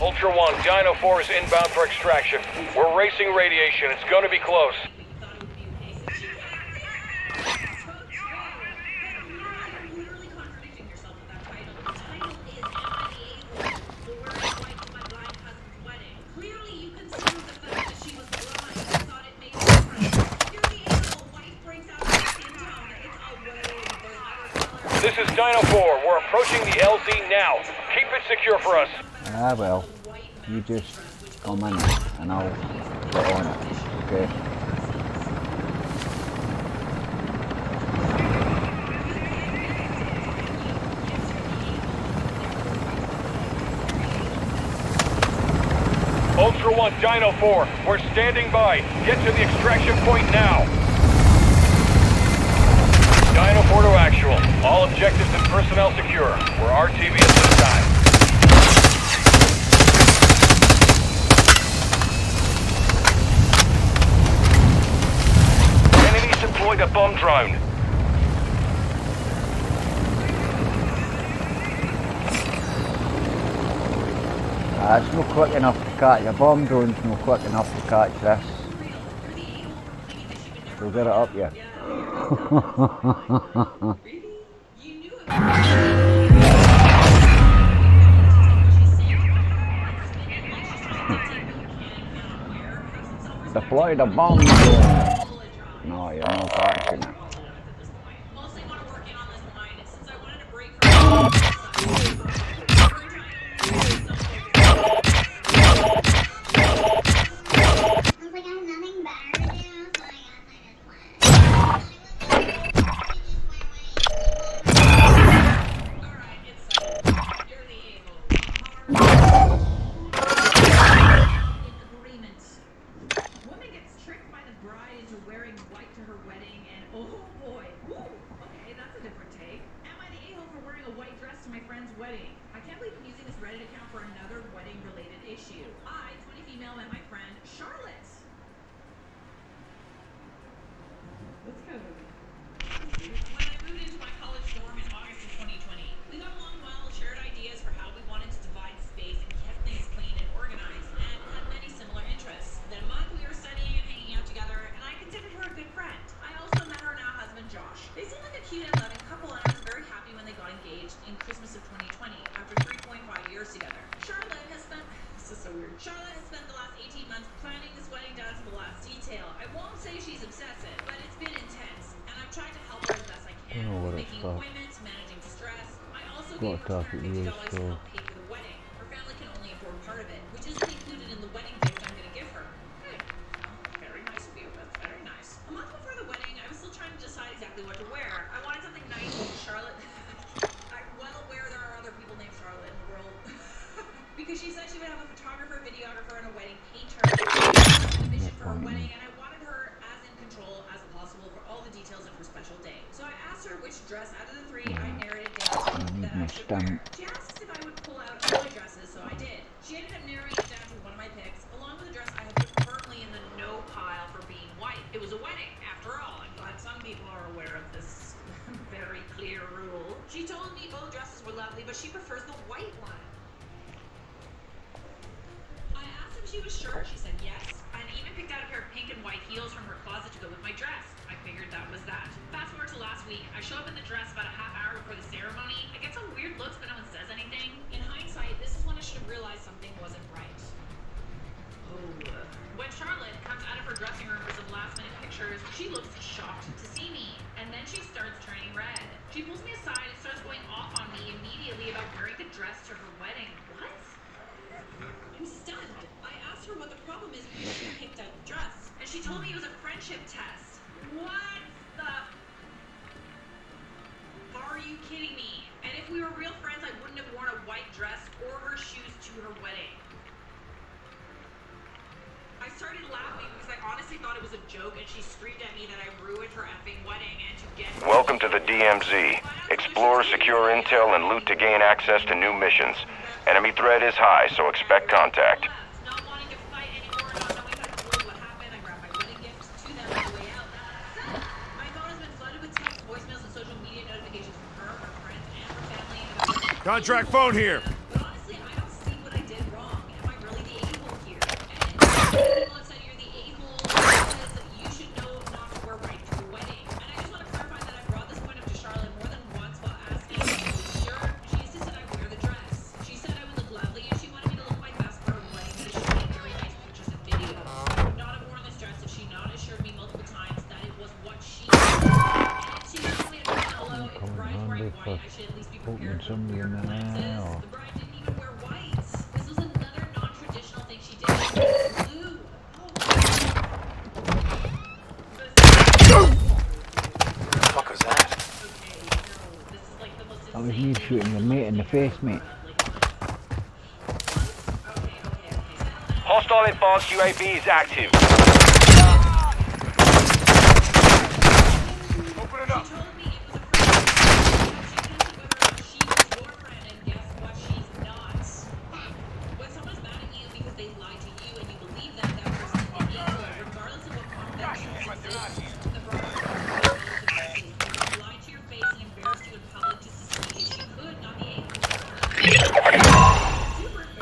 Ultra One, Dino 4 is inbound for extraction. We're racing radiation. It's gonna be close. This is Dino 4. We're approaching the LZ now. Keep it secure for us. Ah well, you just come in and I'll get on it, okay? Ultra One, Dino 4. We're standing by. Get to the extraction point now. Dino 4 to actual. All objectives and personnel secure. We're RTV at this time. Enemies deployed a bomb drone. It's not quick enough to catch, your bomb drone's not quick enough to catch this. We'll get it up here. Deploy the bomb drone. No, you're not catching it. she was sure. She said yes, and even picked out a pair of pink and white heels from her closet to go with my dress. I figured that was that. Fast forward to last week, I show up in the dress about a half hour before the ceremony. I get some weird looks, but no one says anything. In hindsight, this is when I should have realized something wasn't right. When Charlotte comes out of her dressing room for some last-minute pictures, she looks shocked to see me, and then she starts turning red. She pulls me aside and starts going off on me immediately about wearing the dress to her wedding. What? I'm stunned. I asked her what the problem is because she picked out the dress, and she told me it was a friendship test. What the? Are you kidding me? And if we were real friends, I wouldn't have worn a white dress or her shoes to her wedding. I started laughing because I honestly thought it was a joke, and she screamed at me that I ruined her effing wedding and to get... Welcome to the DMZ. Explore, secure intel, and loot to gain access to new missions. Enemy threat is high, so expect contact. Contract phone here. Honestly, I don't see what I did wrong. Am I really the a-hole here? And people have said you're the a-hole because you should know not to wear white to a wedding. And I just want to clarify that I brought this point up to Charlotte more than once while asking if she was sure. She insisted I wear the dress. She said I would look lovely, and she wanted me to look my best for her wedding because she made very nice pictures and videos. I would not have worn this dress if she not assured me multiple times that it was what she wanted. And she told me to comment below if the bride's wearing white, I should at least be prepared for weird glances. The bride didn't even wear white. This was another non-traditional thing she did. Blue. What the fuck was that? That was you shooting your mate in the face, mate. Hostile advanced UAV is active. Open it up.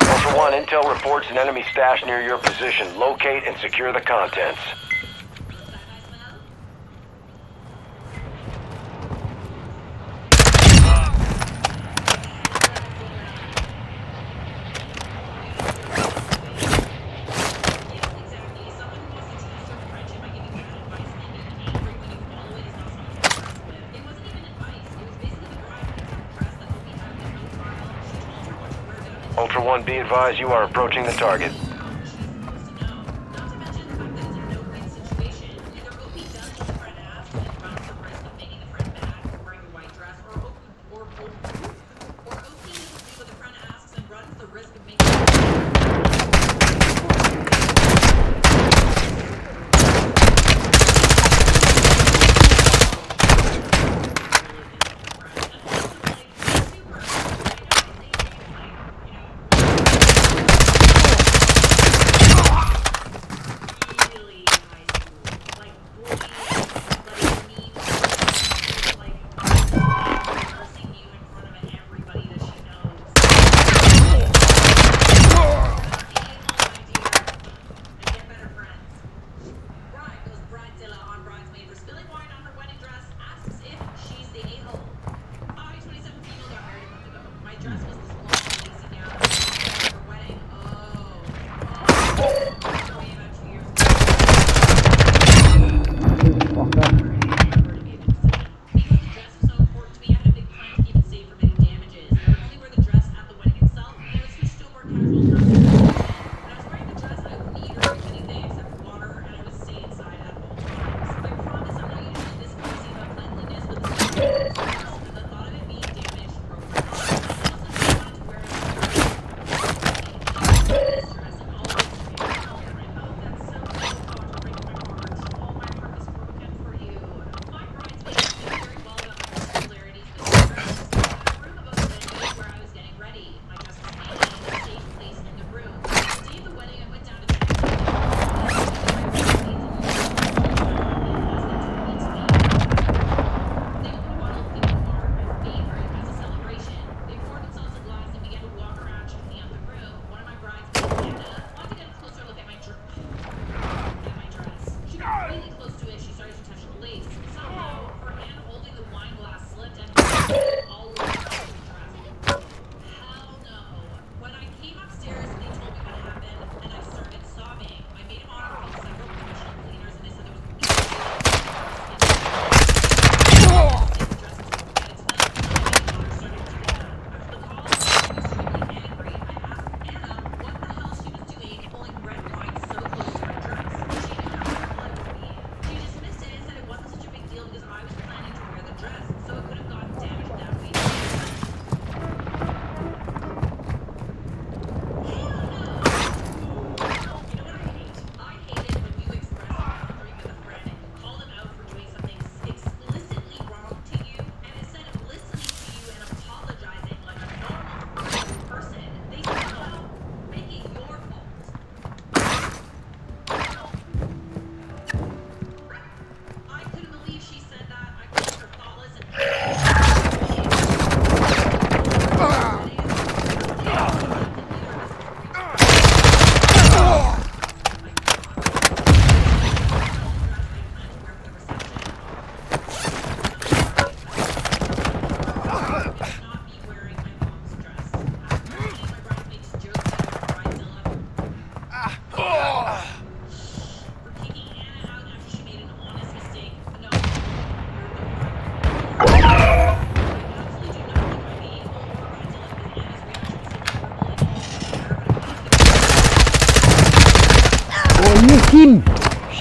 Ultra One, intel reports an enemy stash near your position. Locate and secure the contents. Ultra One, be advised you are approaching the target.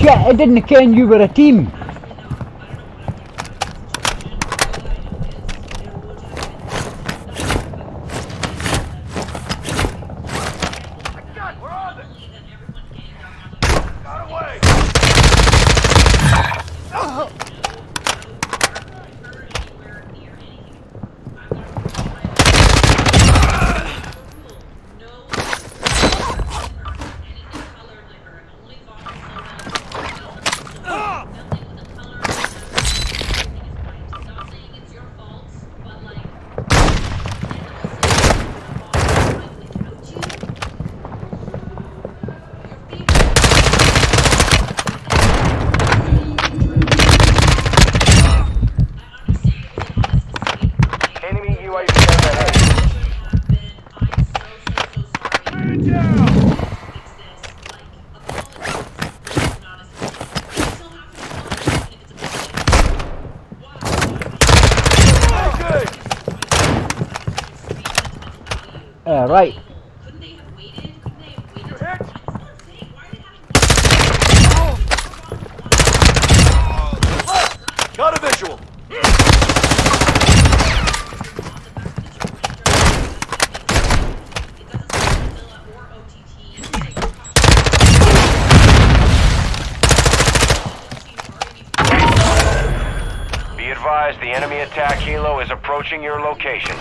shit, I didn't ken you were a team. Right. Got a visual. Be advised, the enemy attack helo is approaching your location.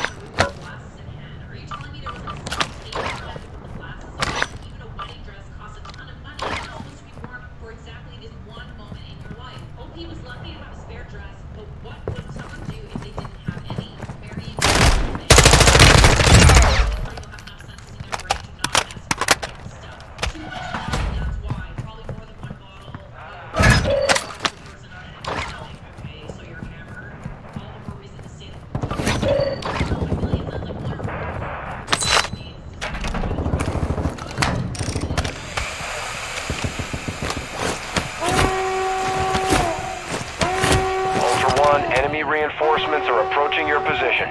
Enemy reinforcements are approaching your position.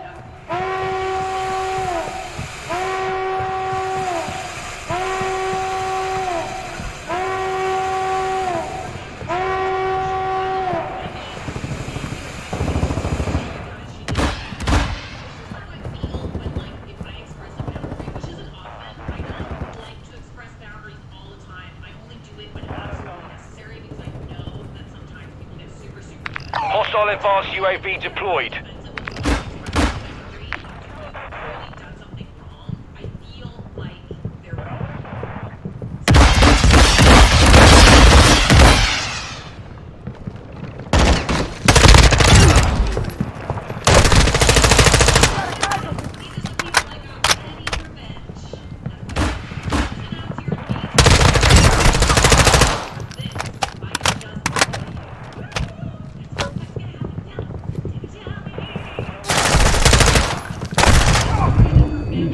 Hostile advanced UAV deployed.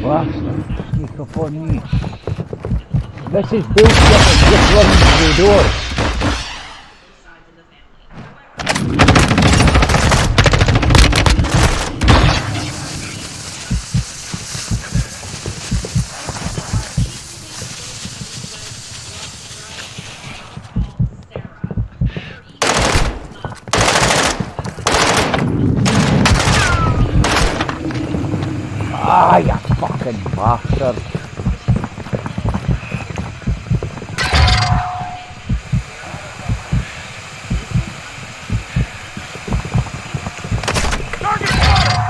Bastard, sneak up on me. This is bullshit and just running through the door. Ah, you fucking bastard. Target spotted!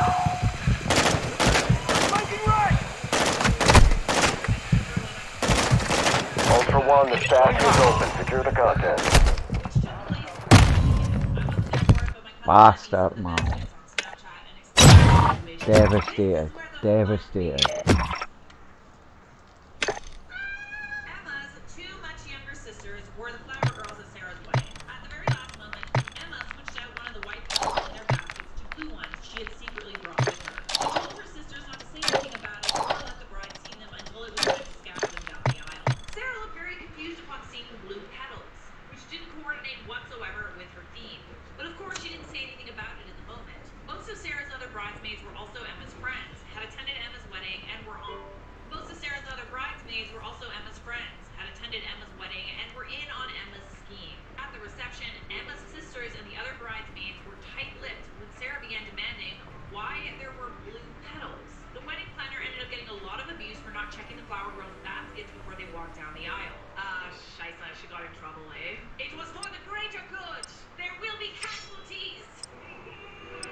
Flanking right! Ultra One, the stash is open. Secure the content. Bastard, man. Devastated. Devastated. Emma's two much younger sisters were the flower girls at Sarah's wedding. At the very last moment, Emma switched out one of the white petals in their baskets to blue ones she had secretly brought with her. She told her sisters not to say anything about it or let the bride see them until it was time to scatter them down the aisle. Sarah looked very confused upon seeing the blue petals, which didn't coordinate whatsoever with her theme. But of course, she didn't say anything about it in the moment. Most of Sarah's other bridesmaids were also Emma's friends, had attended Emma's wedding, and were all walk down the aisle. Scheisse, she got in trouble, eh? It was for the greater good. There will be casualties.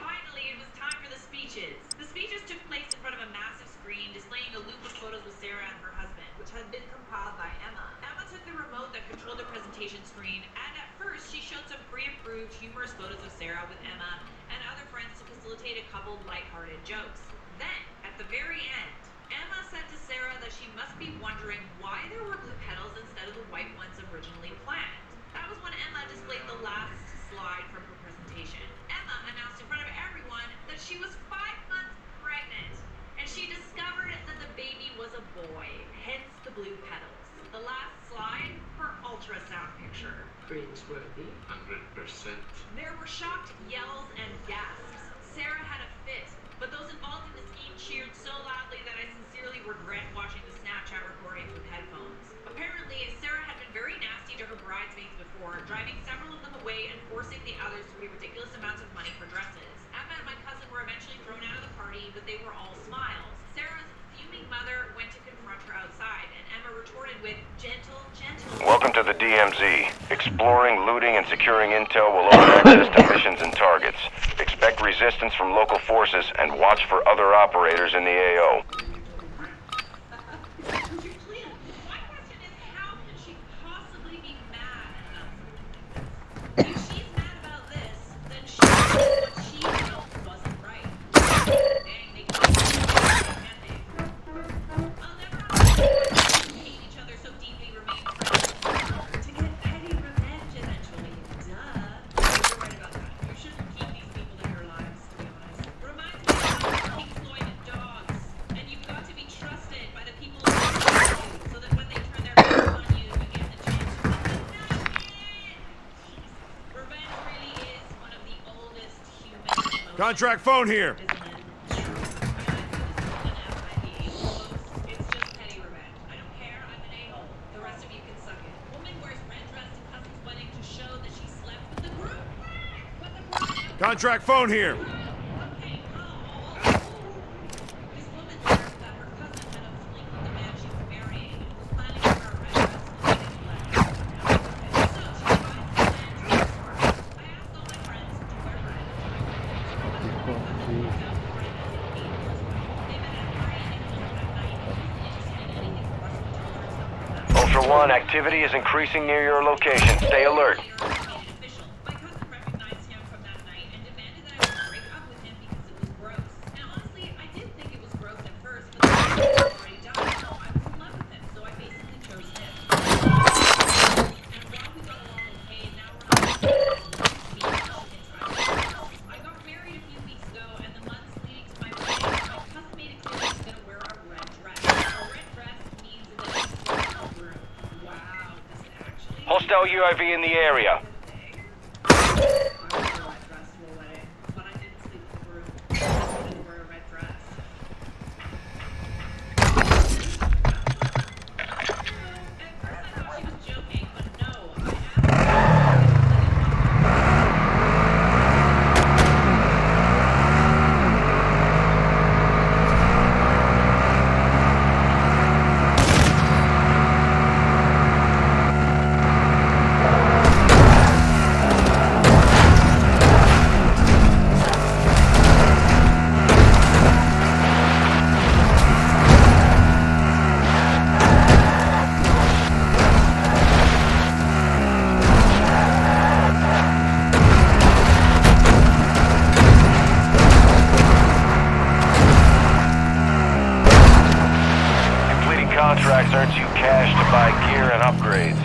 Finally, it was time for the speeches. The speeches took place in front of a massive screen displaying a loop of photos with Sarah and her husband, which had been compiled by Emma. Emma took the remote that controlled the presentation screen, and at first she showed some pre-approved humorous photos of Sarah with Emma and other friends to facilitate a couple lighthearted jokes. Then, at the very end, Emma said to Sarah that she must be wondering why there were blue petals instead of the white ones originally planned. That was when Emma displayed the last slide from her presentation. Emma announced in front of everyone that she was 5 months pregnant, and she discovered that the baby was a boy, hence the blue petals. The last slide, her ultrasound picture. Cringeworthy. 100%. There were shocked yells and gasps. Sarah had a fit, but those involved in the scheme cheered so loudly that I sincerely regret watching the Snapchat recordings with headphones. Apparently, Sarah had been very nasty to her bridesmaids before, driving several of them away and forcing the others to pay ridiculous amounts of money for dresses. Emma and my cousin were eventually thrown out of the party, but they were all smiles. Sarah's fuming mother went to confront her outside, and Emma retorted with, gentle. Welcome to the DMZ. Exploring, looting, and securing intel will open access to missions and targets. Expect resistance from local forces and watch for other operators in the AO. Contract phone here. Contract phone here. Ultra One, activity is increasing near your location. Stay alert. Hostile UAV in the area. Contracts earns you cash to buy gear and upgrades.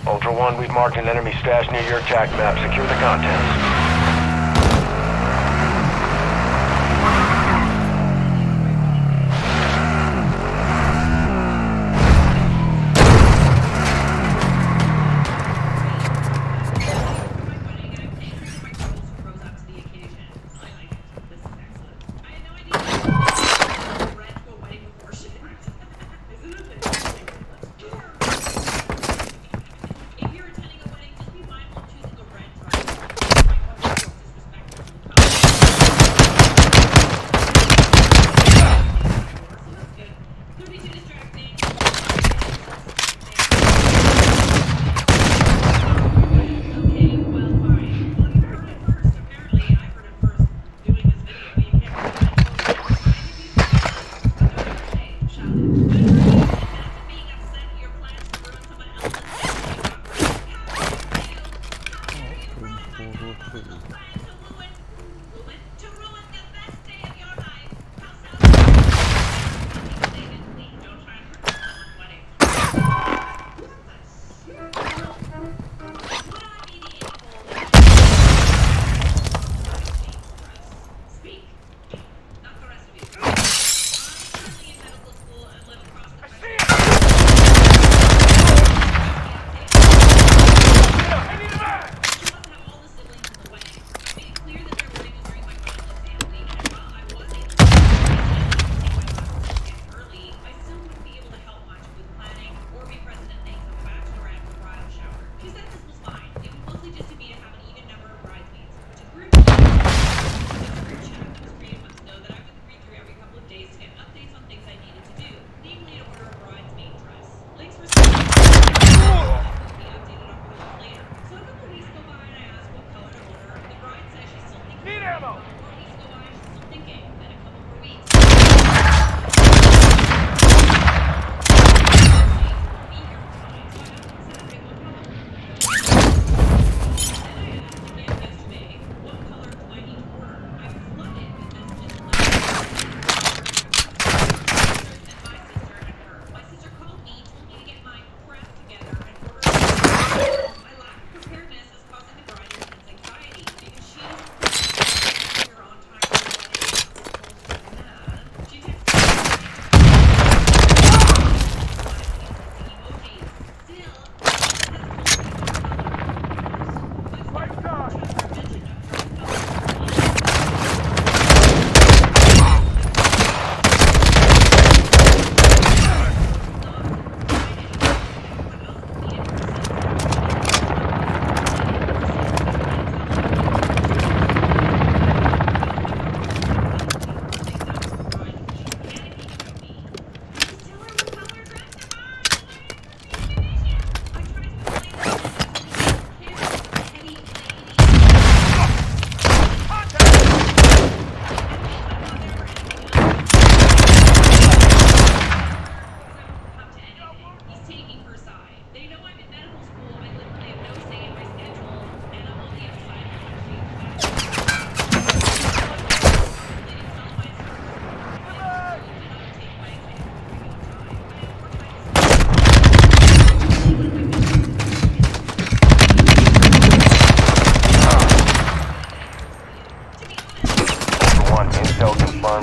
Ultra One, we've marked an enemy stash near your attack map. Secure the contents. 403.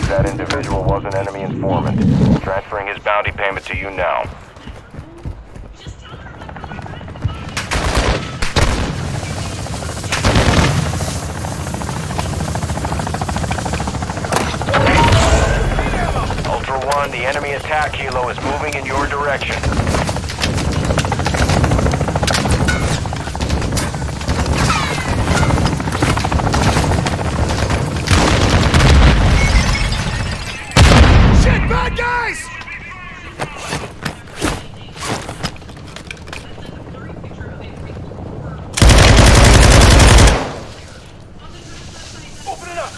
That individual was an enemy informant. Transferring his bounty payment to you now. Ultra One, the enemy attack helo is moving in your direction. Bad guys! Open it up!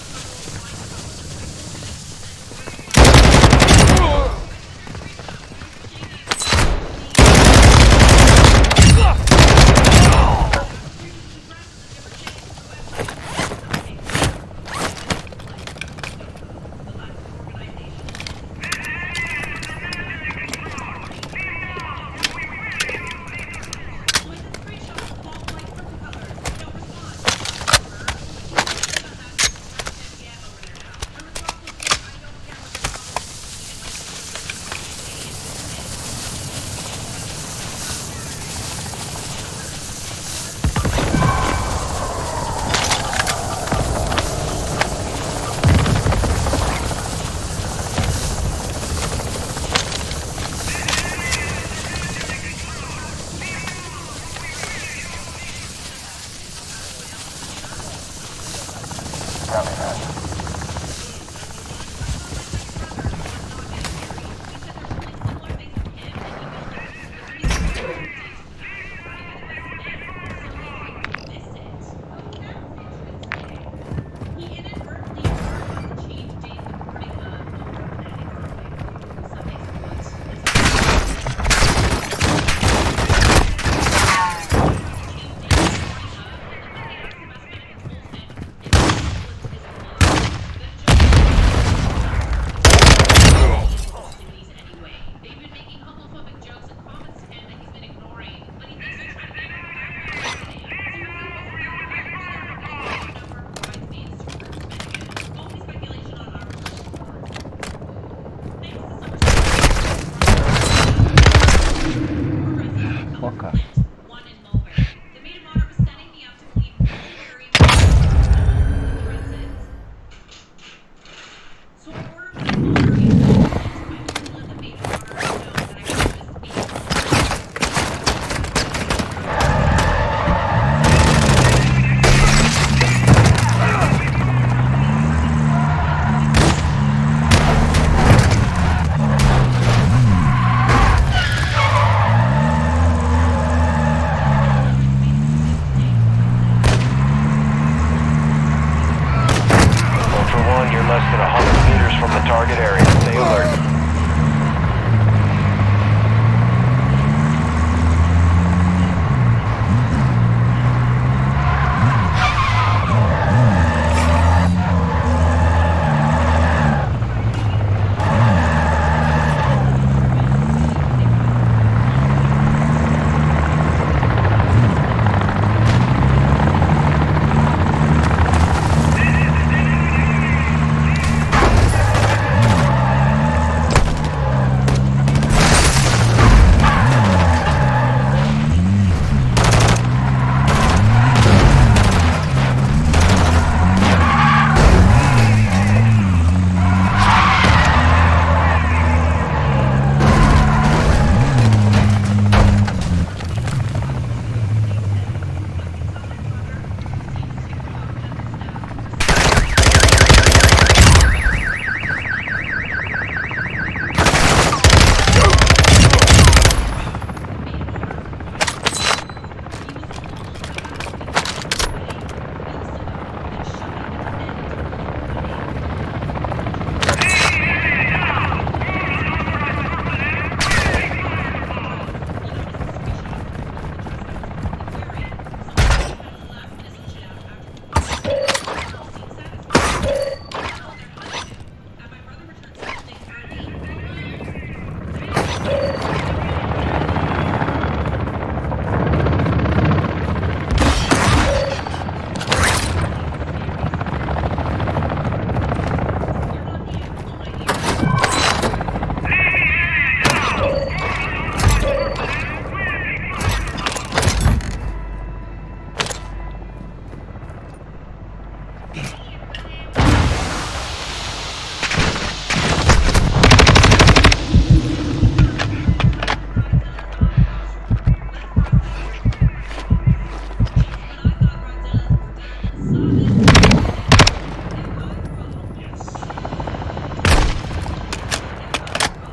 target area. Stay alert.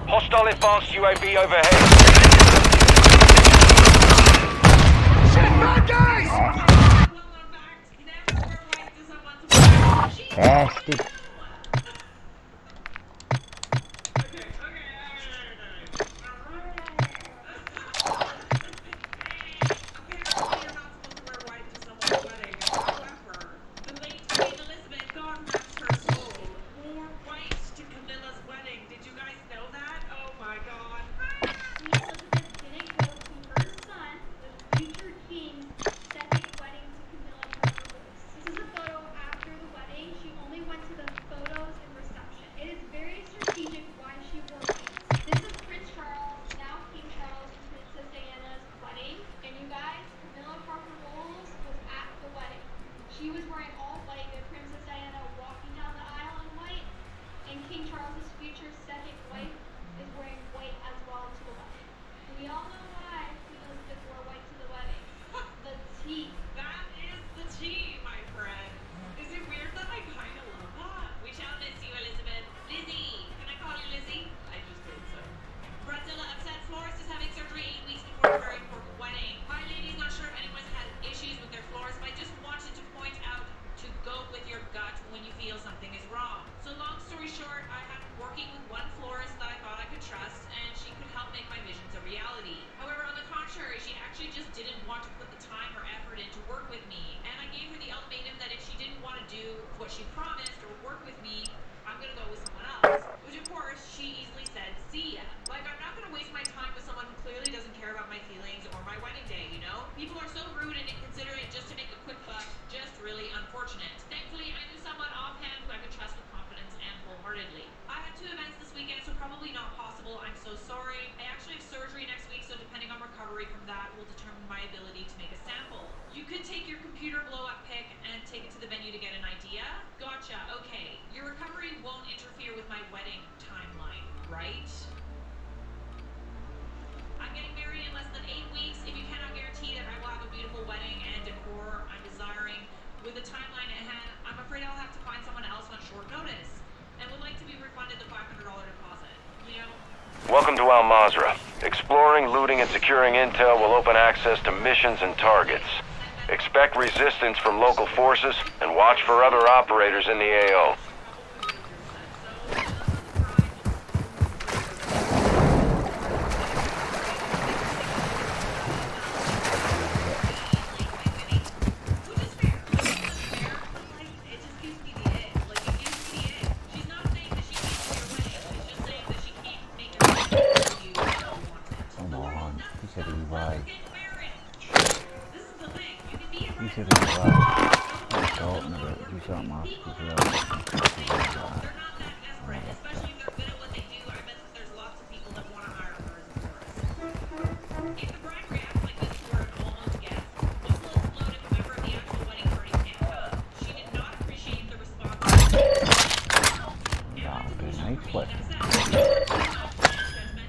Hostile advanced UAV overhead. Bastard. She was wearing all white with Princess Diana walking down the aisle in white, and King Charles's future second wife is wearing white as well to the wedding. We all know why Queen Elizabeth wore white to the wedding. The tea. That is the tea, my friend. Is it weird that I kind of love that? We shall miss you, Elizabeth. Lizzie! Can I call you Lizzie? I just did so. Brazilla upset florist is having surgery 8 weeks before a very important wedding. My lady's not sure if anyone's had issues with their florist, but I just wanted to point out to go with your gut when you feel something is wrong. So long story short, I have working with one florist that I thought I could trust, and she could help make my visions a reality. However, on the contrary, she actually just didn't want to put the time or effort in to work with me, and I gave her the ultimatum that if she didn't want to do what she promised or work with me, I'm gonna go with someone else. Which of course, she easily said, see ya. Like, I'm not gonna waste my time with someone who clearly doesn't care about my feelings or my wedding day, you know? People are so rude and inconsiderate just to make a quick buck. Just really unfortunate. Thankfully, I knew someone offhand who I could trust with confidence and wholeheartedly. I had 2 events this weekend, so probably not possible. I'm so sorry. I actually have surgery next week, so depending on recovery from that will determine my ability to make a sample. You could take your computer blow-up pic and take it to the venue to get an idea. Gotcha, okay. Your recovery won't interfere with my wedding timeline, right? I'm getting married in less than 8 weeks. If you cannot guarantee that I will have a beautiful wedding and decor I'm desiring with a timeline at hand, I'm afraid I'll have to find someone else on short notice and would like to be refunded the $500 deposit. You know? Welcome to Mazrah. Exploring, looting, and securing intel will open access to missions and targets. Expect resistance from local forces and watch for other operators in the AO. talking about do something else as well.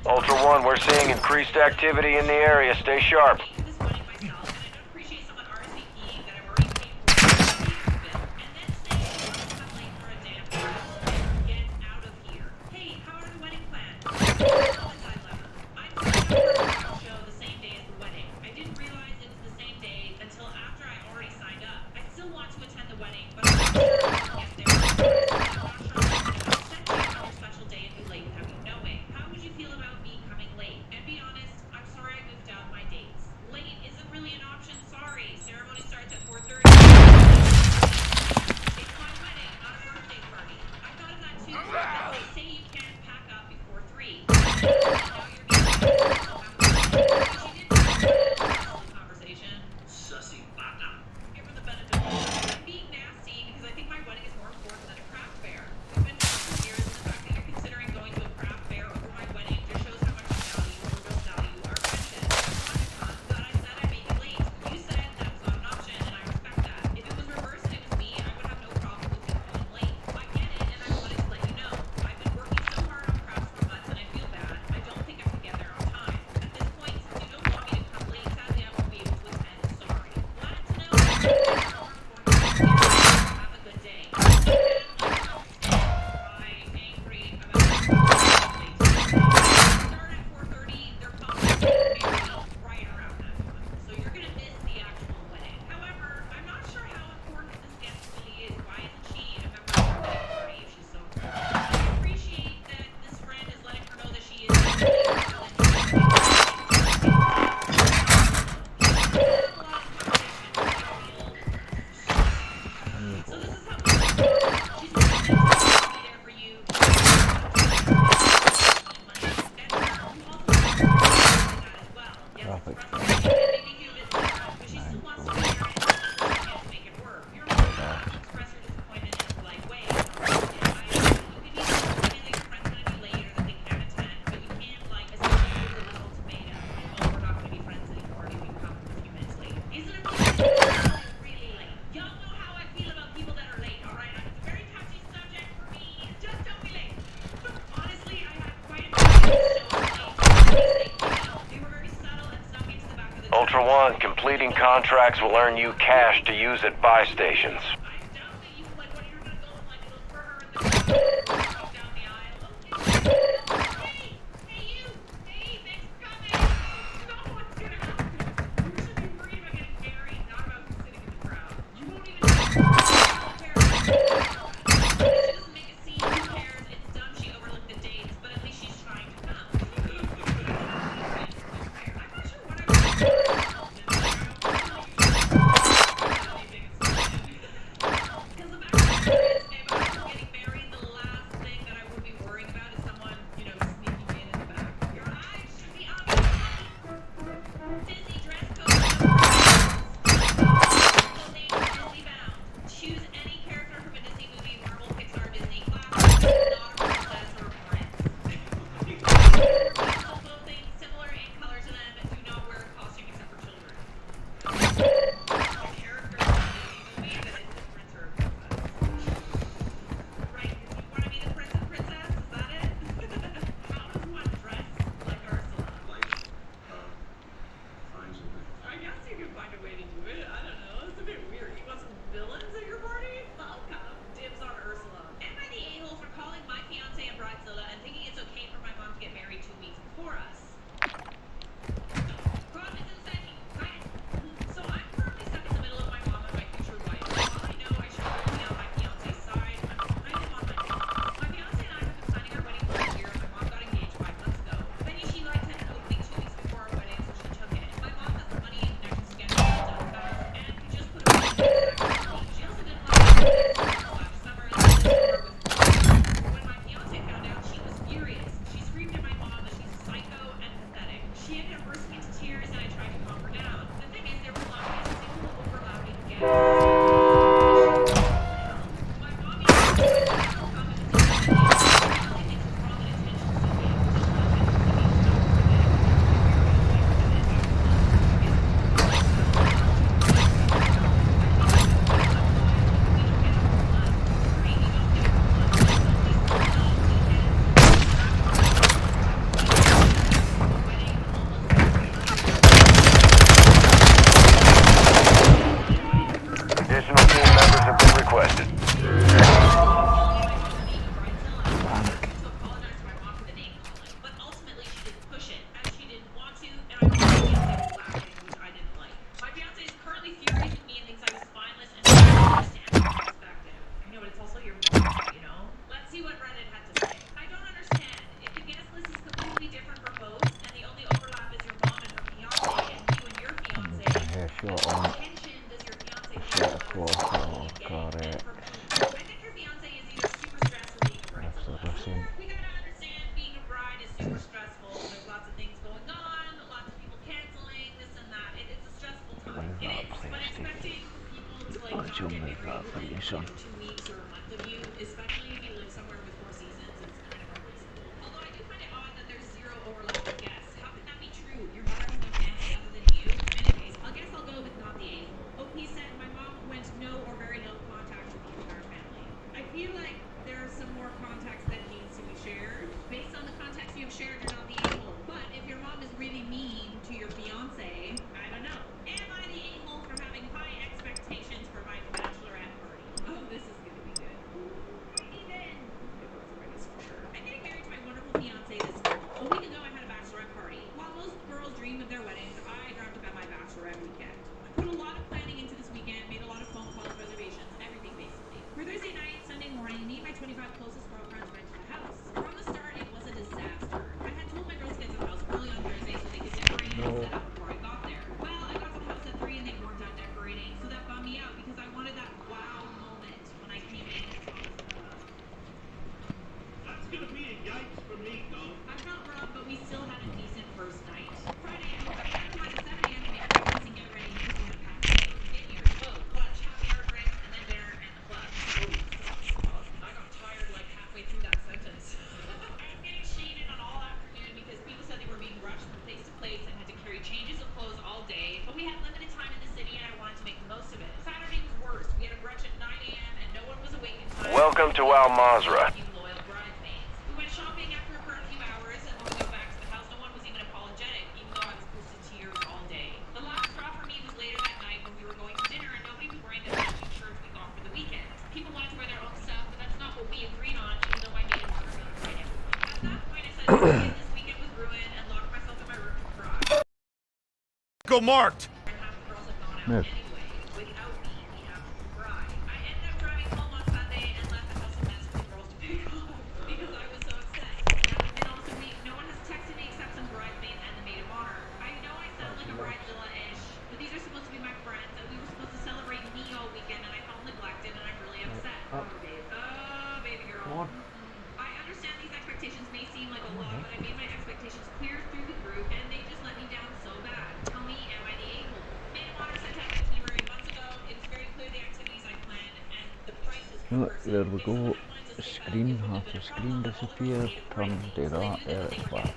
Ultra One, we're seeing increased activity in the area. Stay sharp. Ultra One, completing contracts will earn you cash to use at buy stations. requested. Welcome to Al Mazrah. Go marked. No. Look, there we go. Screen, half the screen disappeared. Turn to that, there it's back.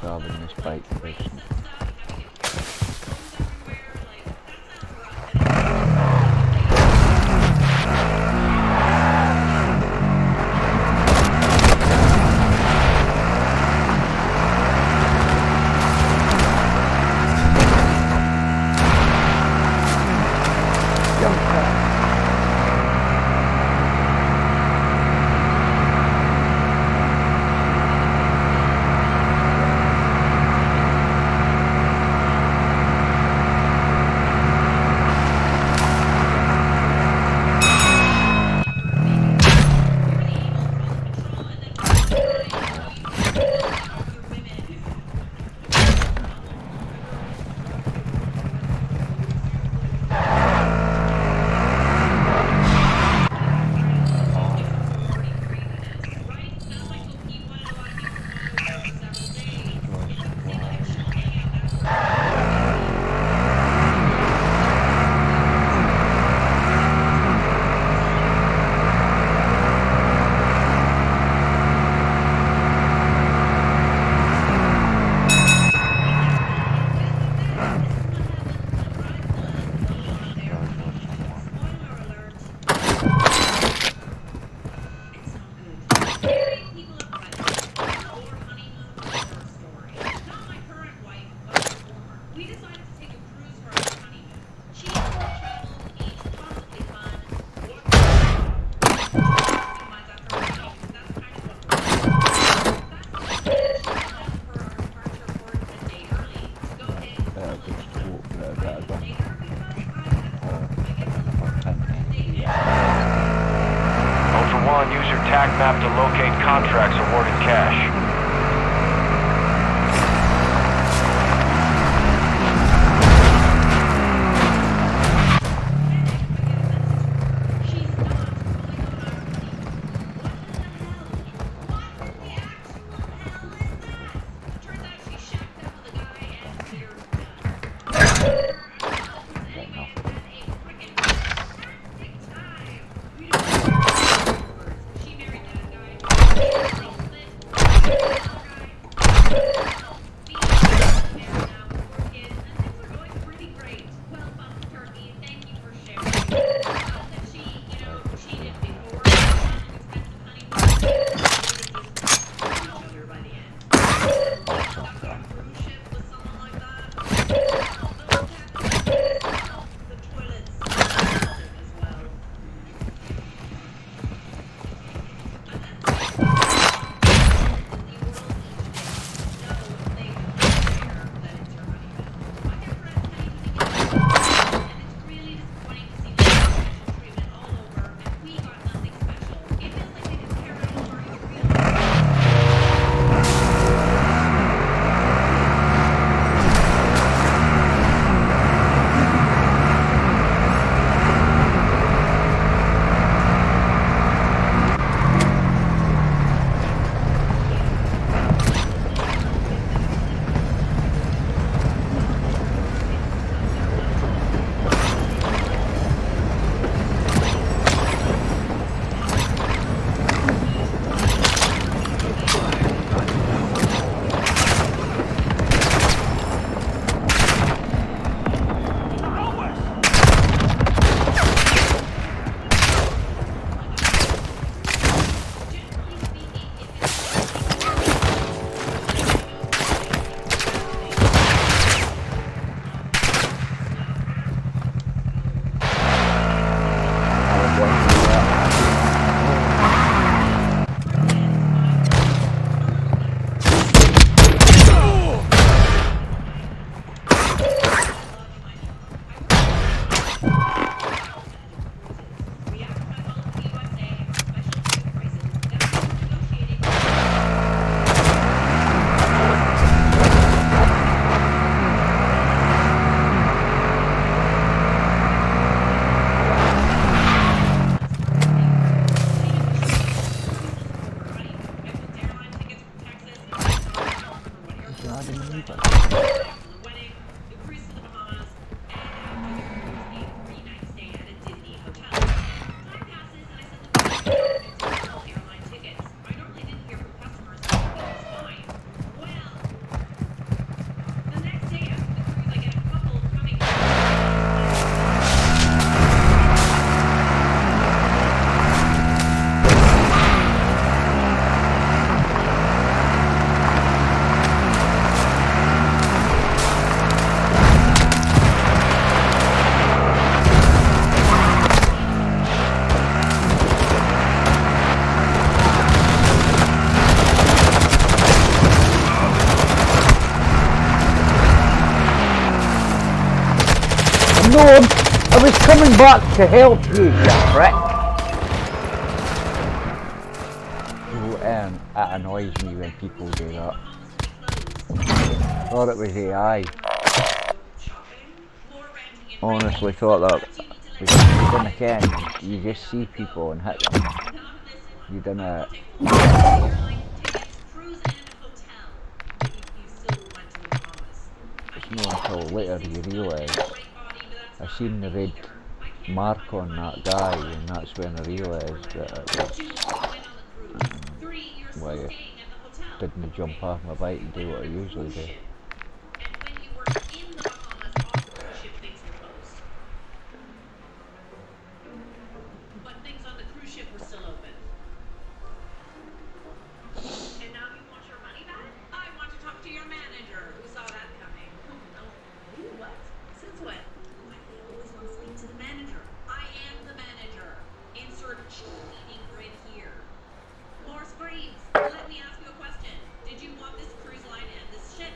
Grabbing this bike to basement. attack map to locate contracts awarded cash. No, I was coming back to help you, you prick. Oh, that annoys me when people do that. Thought it was AI. Honestly thought that. Because you didn't ken, you just see people and hit them. You didn't. It's not until later you realise. I seen the red mark on that guy, and that's when I realised that it was why I didn't jump off my bike and do what I usually do. But things on the cruise ship were still open. And now you want your money back? I want to talk to your manager who saw that coming. No. What? Since when? Why do they always want to speak to the manager? I am the manager. Insert cheating grid here. More screens. Let me ask you a question. Did you want this cruise line and this ship?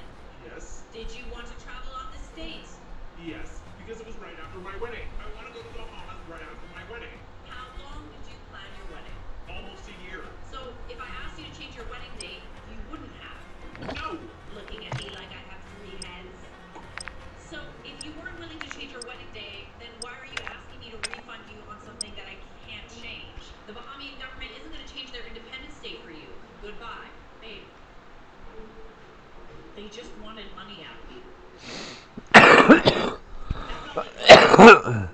They just wanted money out of me.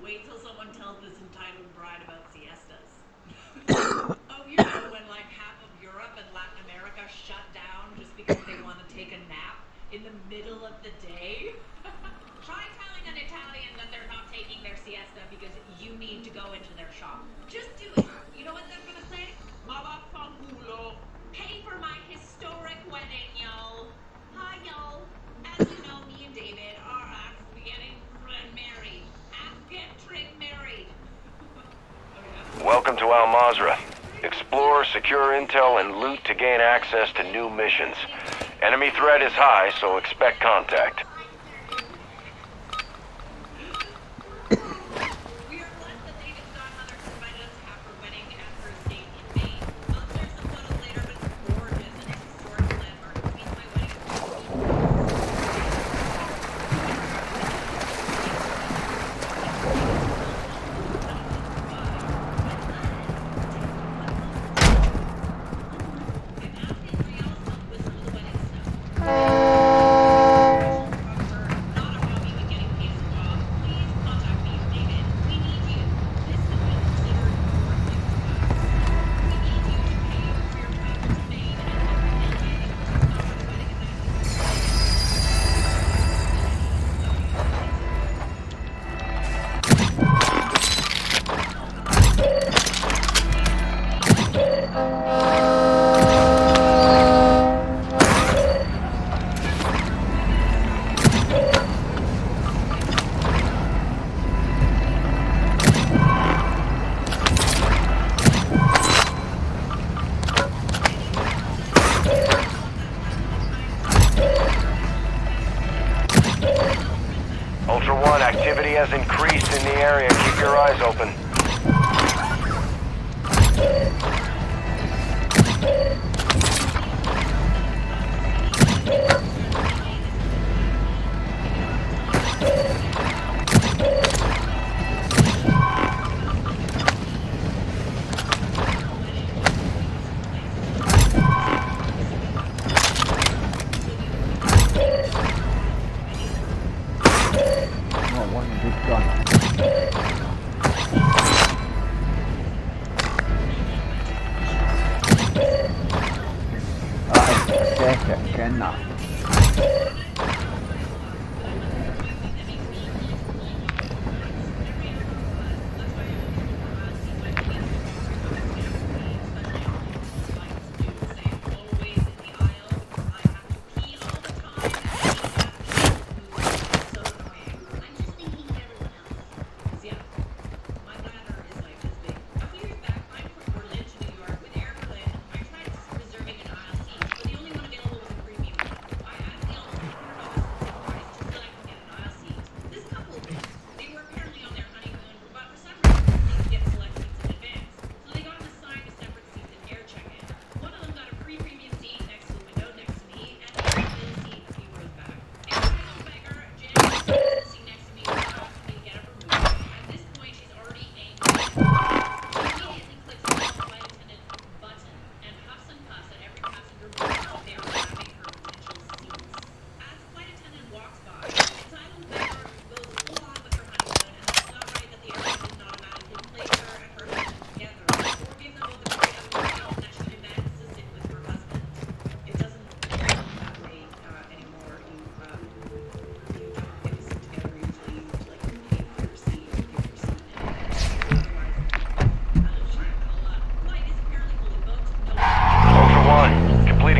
Wait till someone tells this entitled bride about siestas. Oh, you know when like half of Europe and Latin America shut down just because they want to take a nap in the middle of the day? Try telling an Italian that they're not taking their siesta because you need to go into their shop. Just do it. You know what they're gonna say? Mama fanculo. Pay for my historic wedding, y'all. Hi, y'all. As you know, me and David are getting married. Get married. Welcome to Mazrah. Explore, secure intel, and loot to gain access to new missions. Enemy threat is high, so expect contact. Ultra One, activity has increased in the area. Keep your eyes open.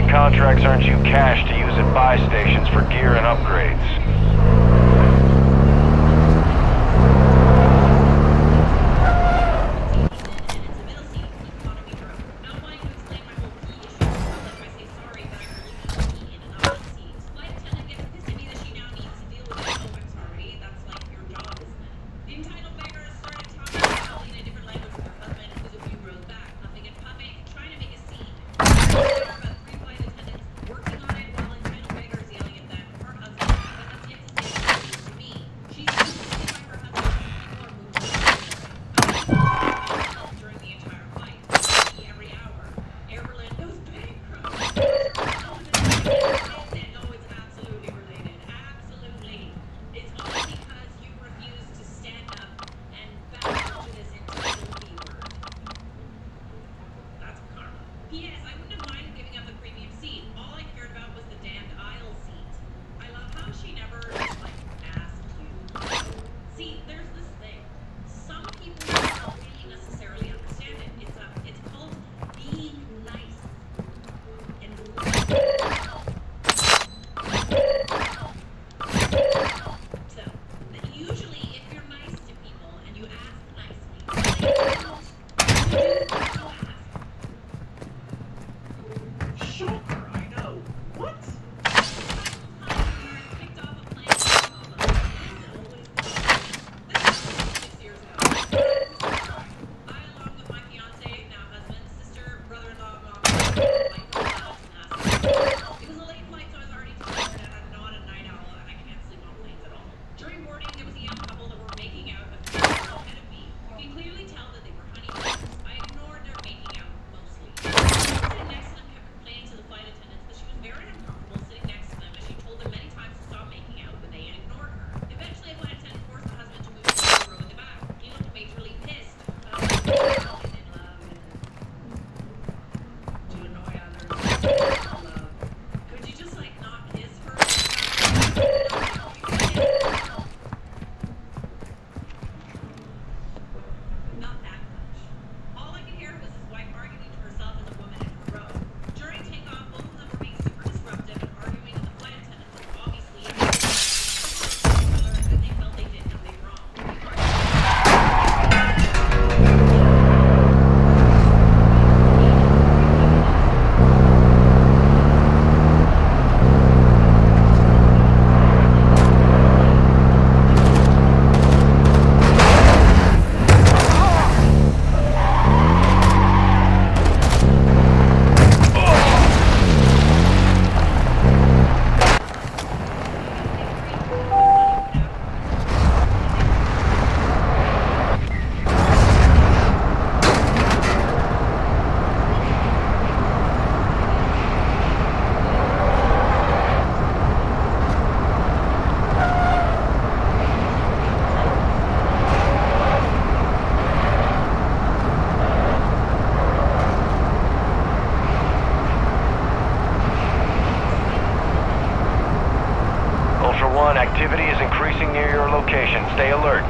Contracts earns you cash to use at buy stations for gear and upgrades. P.S. I wouldn't have minded giving up the premium seat. All I cared about was the damned aisle seat. I love how she never, like, asked you. See, there's this thing. Some people don't really necessarily understand it. It's called being nice. And so, usually if you're nice to people and you ask nicely, they don't do what you ask. Shocker, I know. What? Picked off a plane from Oklahoma. This is 6 years ago. I, along with my fiance, now husband, sister, brother-in-law, mom, it was a late flight, so I was already tired and I'm not a night owl and I can't sleep on planes at all. During boarding, there was a young couple that were making out a few miles ahead of me. You can clearly tell that they were honeymooners. I ignored their making out mostly. The person sitting next to them kept complaining to the flight attendants that she was very uncomfortable sitting next to them as she told them many times to stop making out, but they ignored her. Eventually, a flight attendant forced the husband to move to the row in the back. He looked majorly pissed. But I was in love and to annoy others. Love. Could you just like not kiss her? Not that much. All I could hear was his wife arguing to herself as a woman in her row. During takeoff, both of them were being super disruptive and arguing, and the flight attendants were obviously and they felt they did nothing wrong. Ultra One, activity is increasing near your location. Stay alert.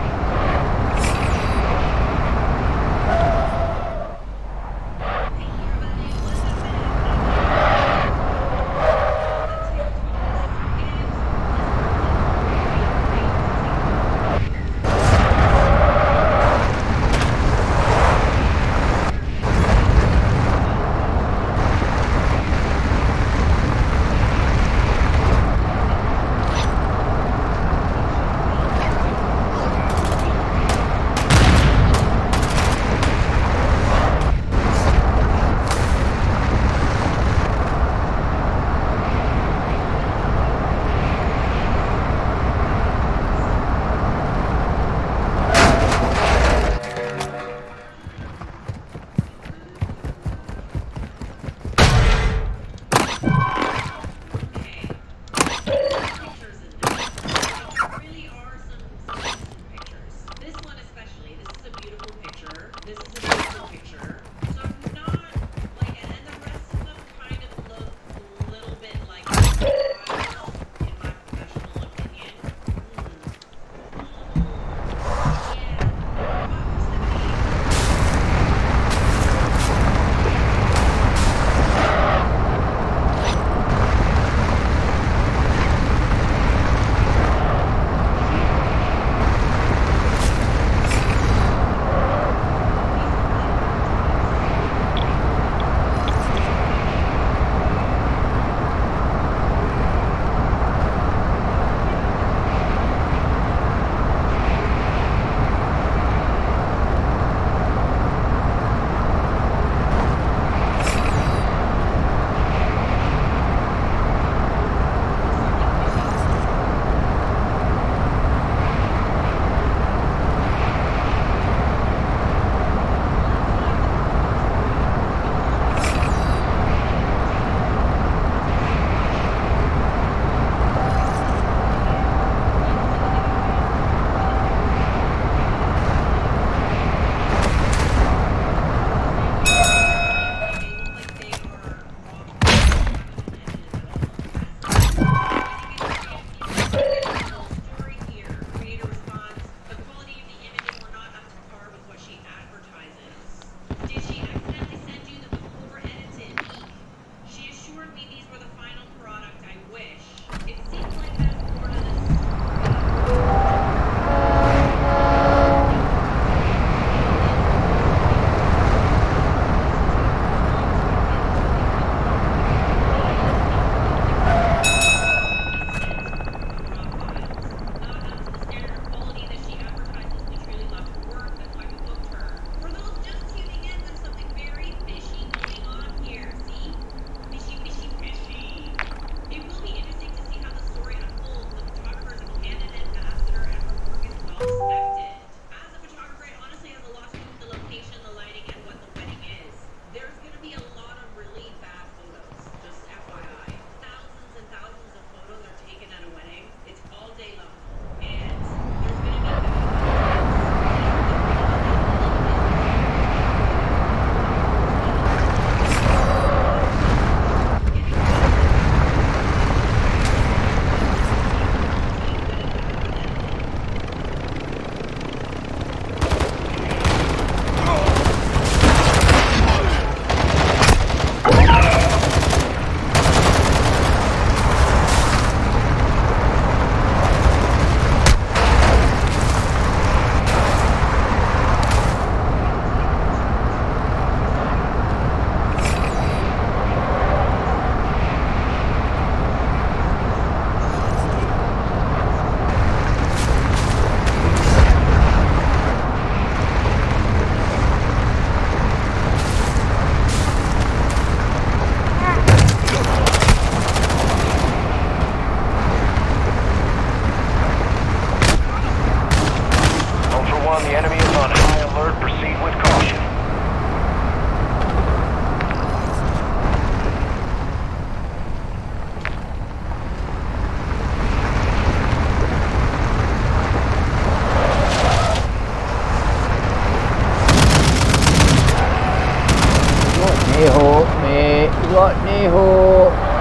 Neho.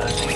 See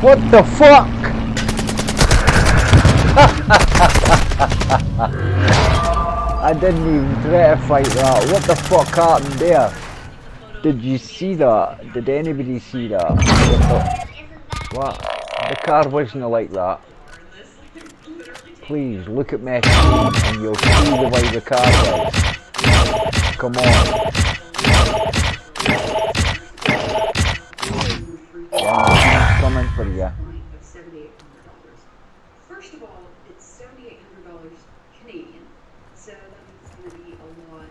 What the fuck? I didn't even try to fight that. What the fuck happened there? Did you see that? Did anybody see that? What? The car wasn't like that. Please look at me and you'll see the way the car was. Come on. Coming for you. First of all, it's $7,800 Canadian, so that means it's going to be a lot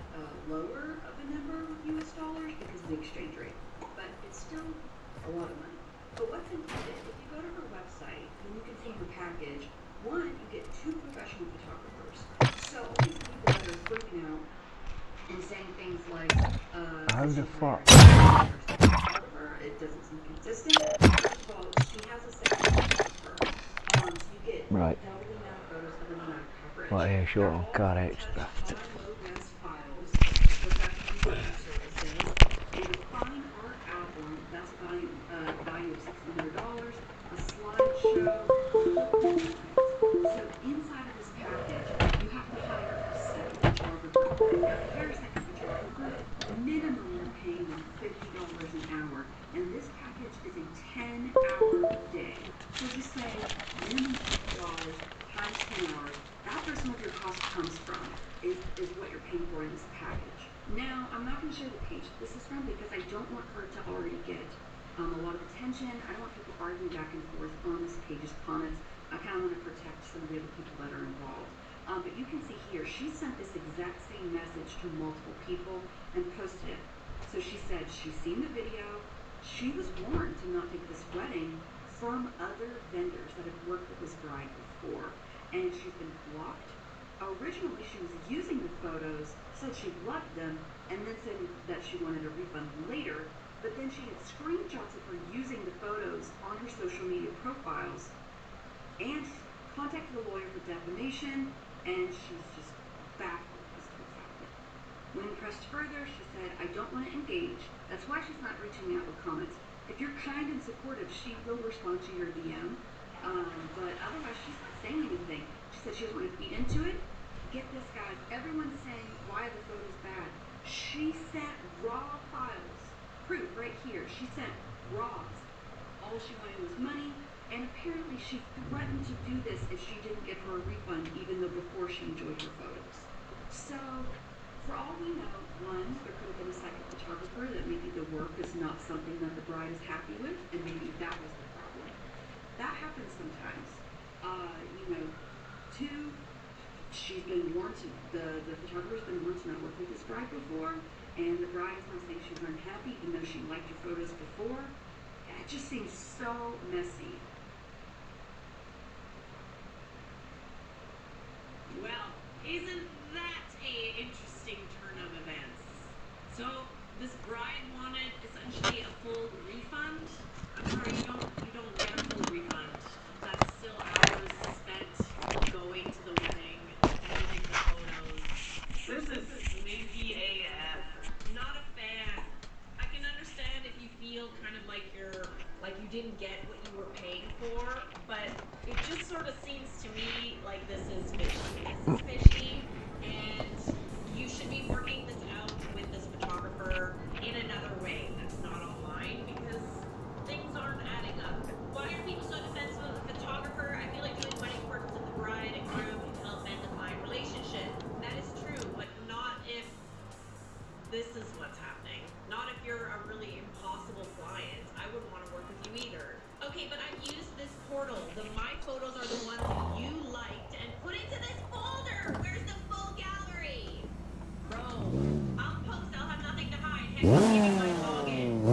lower of a number of US dollars because of the exchange rate, but it's still a lot of money. But what's included, if you go to her website and you can see her package, one, you get 2 professional photographers. So all these people that are freaking out and saying things like, how the fuck? It doesn't seem consistent. First of all, she has a second photographer. So you get Right. double the amount of photos, double the amount of coverage. What a short on car extra. Low-res files, professional services, a fine art album, that's value of $1,600, a slideshow. So inside of this package, you have to hire a second photographer. Now, to hire a second photographer, minimum you're paying them $50 an hour, and this package is a 10-hour day. So just say minimum $50 times 10 hours. That's where some of your cost comes from, is what you're paying for in this package. Now, I'm not going to show the page this is from because I don't want her to already get a lot of attention. I don't want people arguing back and forth on this page's comments. I kind of want to protect some of the other people that are involved. But you can see here, she sent this exact same message to multiple people and posted it. So she said she's seen the video. She was warned to not take this wedding from other vendors that have worked with this bride before. And she's been blocked. Originally, she was using the photos, said she loved them, and then said that she wanted a refund later. But then she had screenshots of her using the photos on her social media profiles and contacted a lawyer for defamation, and she's just baffled as to what's happening. When pressed further, she said, I don't want to engage. That's why she's not reaching out with comments. If you're kind and supportive, she will respond to your DM, but otherwise she's not saying anything. She said she doesn't want to feed into it. Get this, guys. Everyone's saying why the photo's bad. She sent raw files. Proof right here. She sent raws. All she wanted was money, and apparently she threatened to do this if she didn't get her a refund, even though before she enjoyed her photos. So, for all we know, one, there could have been a second photographer, that maybe the work is not something that the bride is happy with, and maybe that was the problem. That happens sometimes. Two, she's been warned to, the photographer's been warned to not work with this bride before, and the bride is not saying she's unhappy, even though she liked her photos before. It just seems so messy. Well, isn't that a interesting turn of events? So this bride wanted essentially a full refund. I'm sorry, you don't get a full refund. That's still hours spent going to the wedding, editing the photos. This is sneaky AF. Not a fan. I can understand if you this is what's happening. Not if you're a really impossible client. I wouldn't want to work with you either. Okay, but I've used this portal. My photos are the ones you liked and put into this folder. Where's the full gallery? Bro, I'll post. I'll have nothing to hide. Heck, I'll give you my login.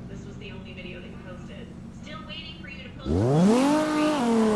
This was the only video that you posted. Still waiting for you to post the full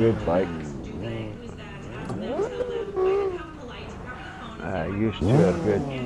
Good bikes. Used to are good.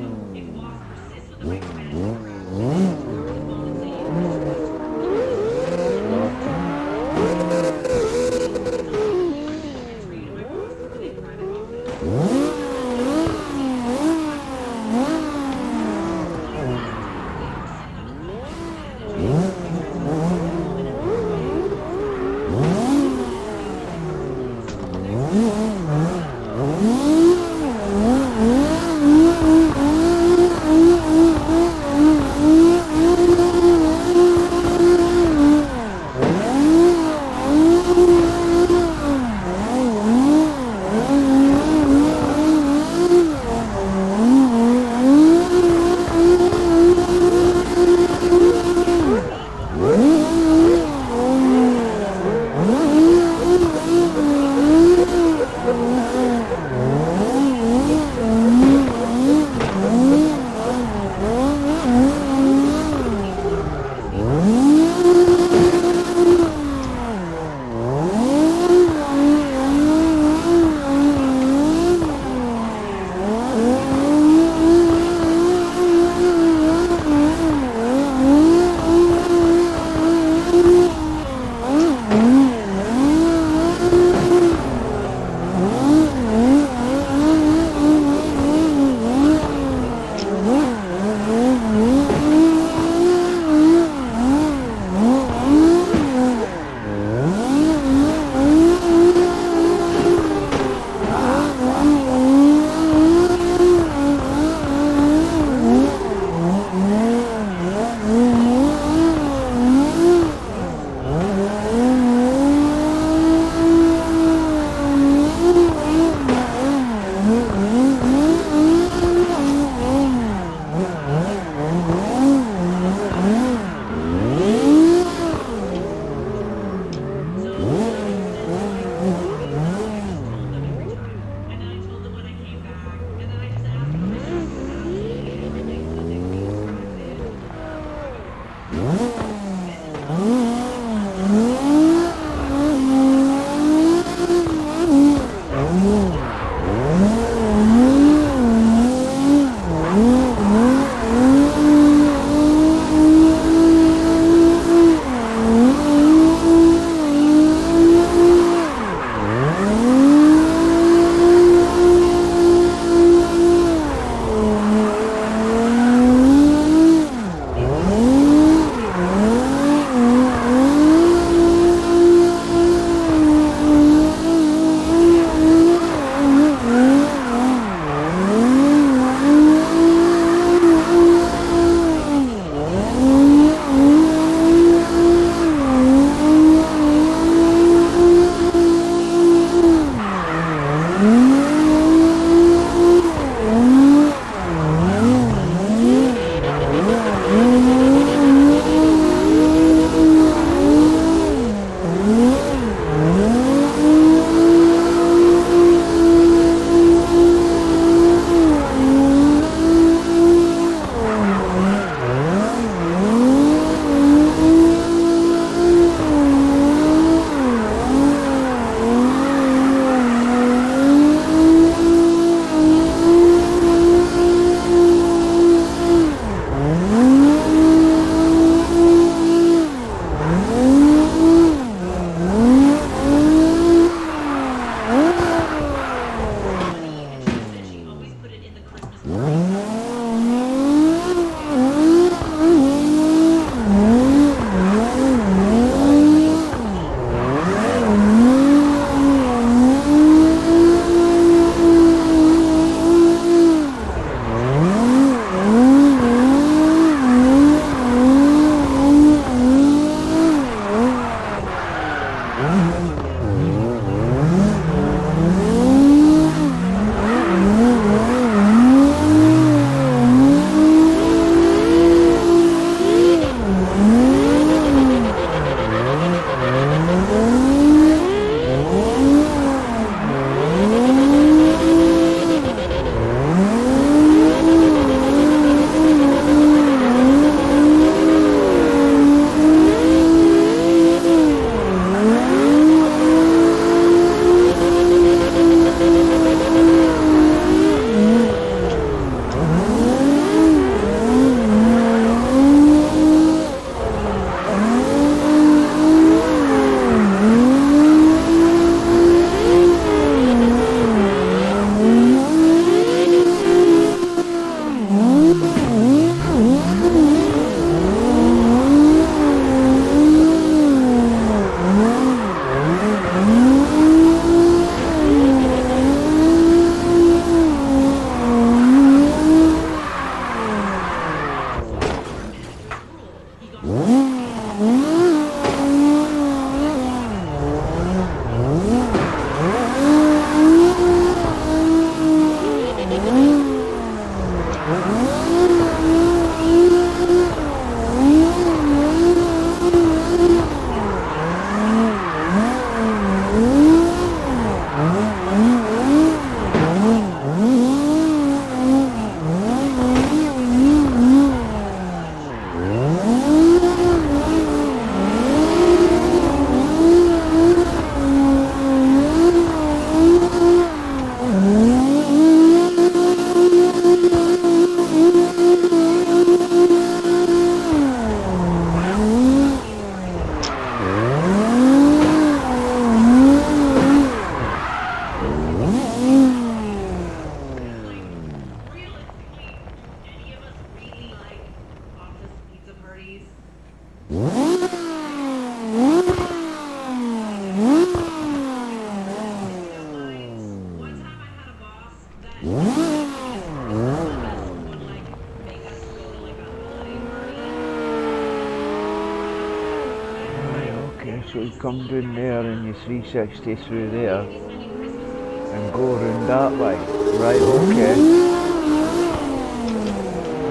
So you come down there and you 360 through there and go around that way. Right, okay.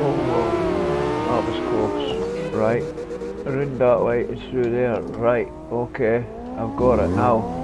Oh, whoa. That was close. Right. Around that way and through there. Right, okay. I've got it now.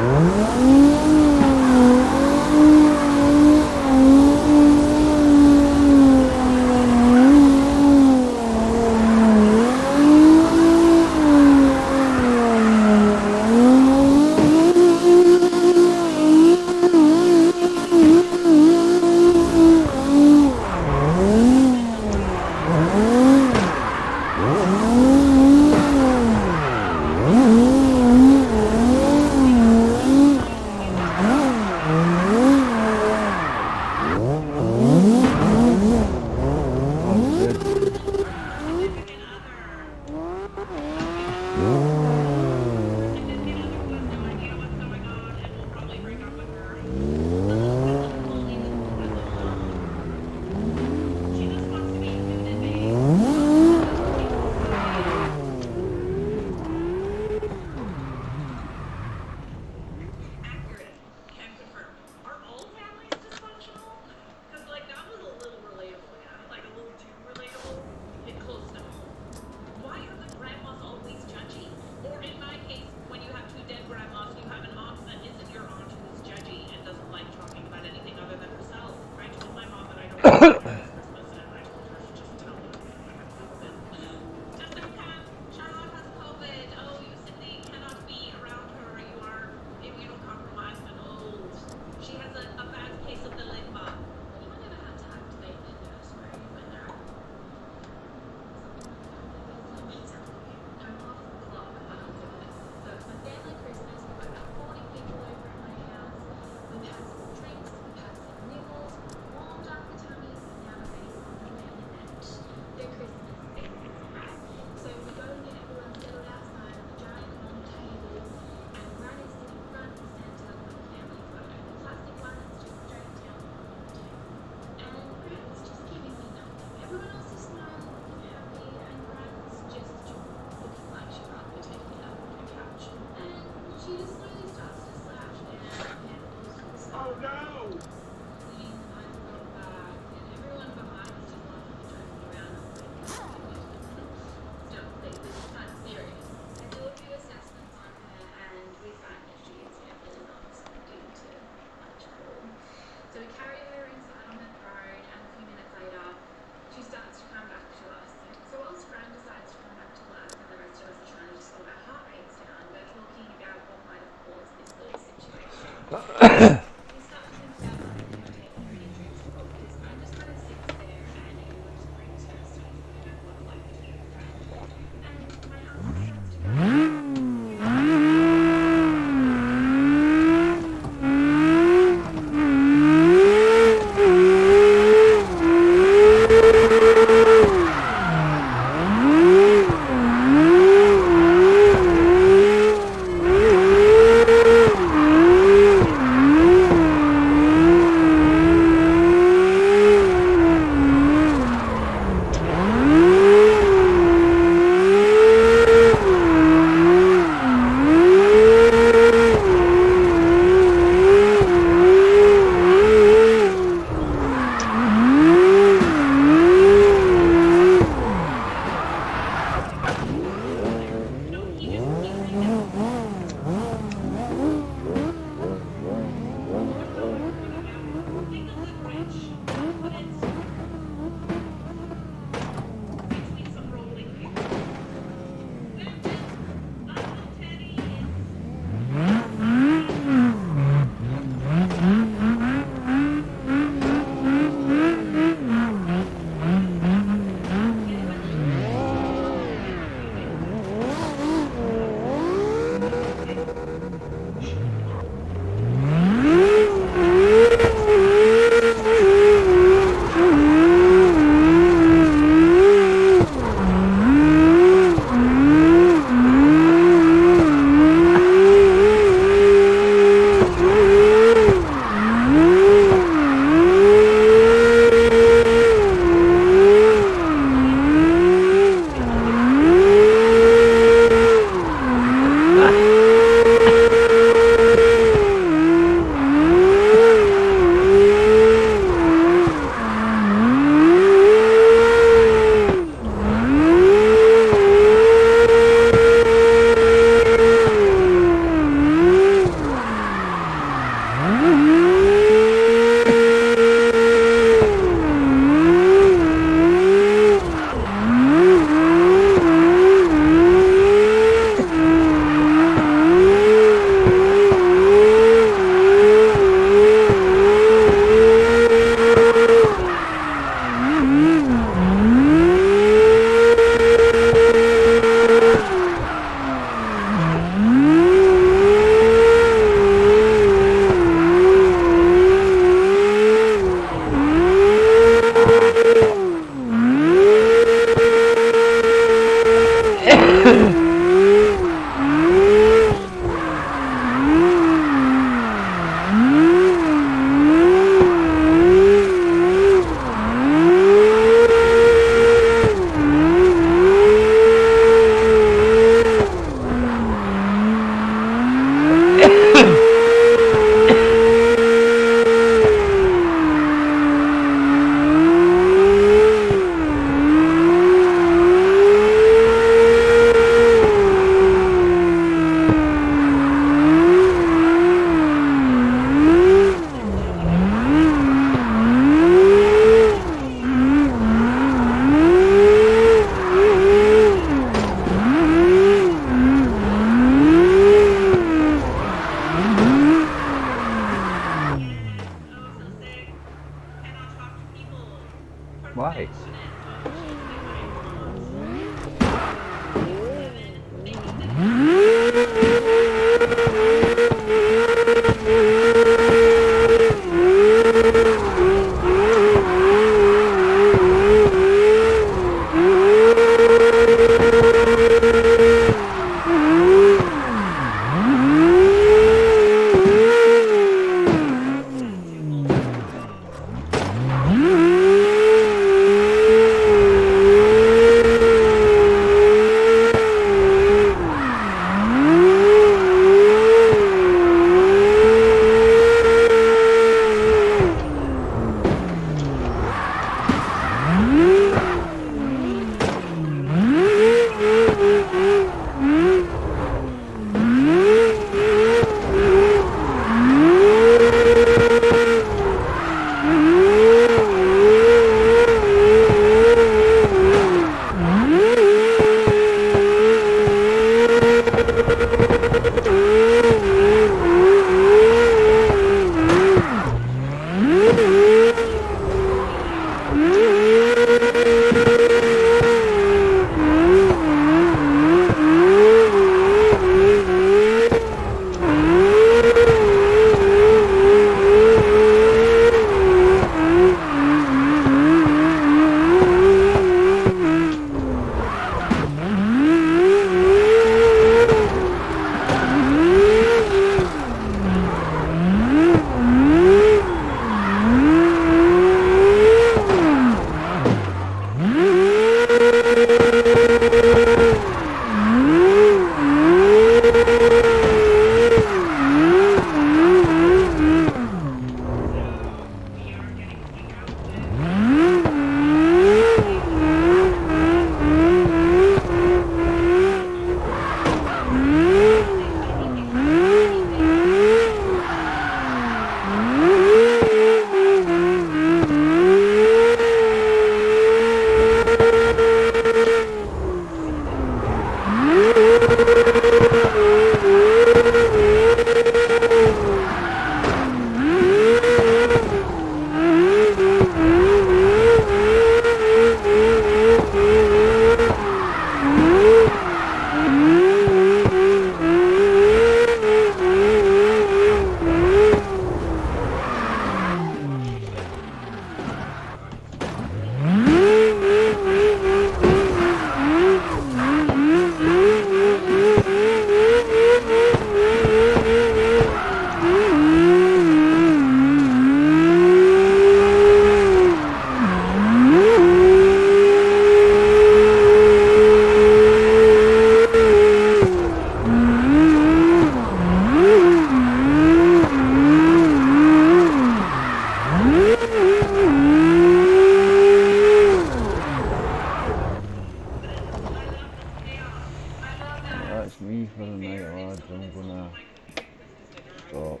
Stop.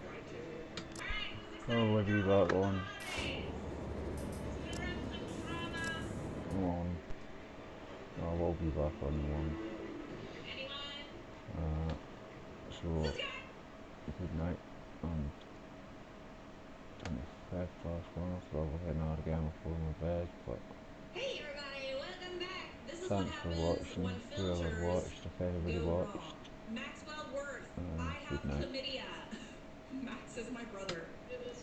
Oh, we'll be back on. Come on. I will be back on one. So, good night. 25 past 1, I'll probably head out again before my bed, but Hey everybody, welcome back. This is thanks what for happens watching, when whoever filters watched, if anybody go watched. wrong. Maxwell Worth, I Good have night. chlamydia. Max is my brother.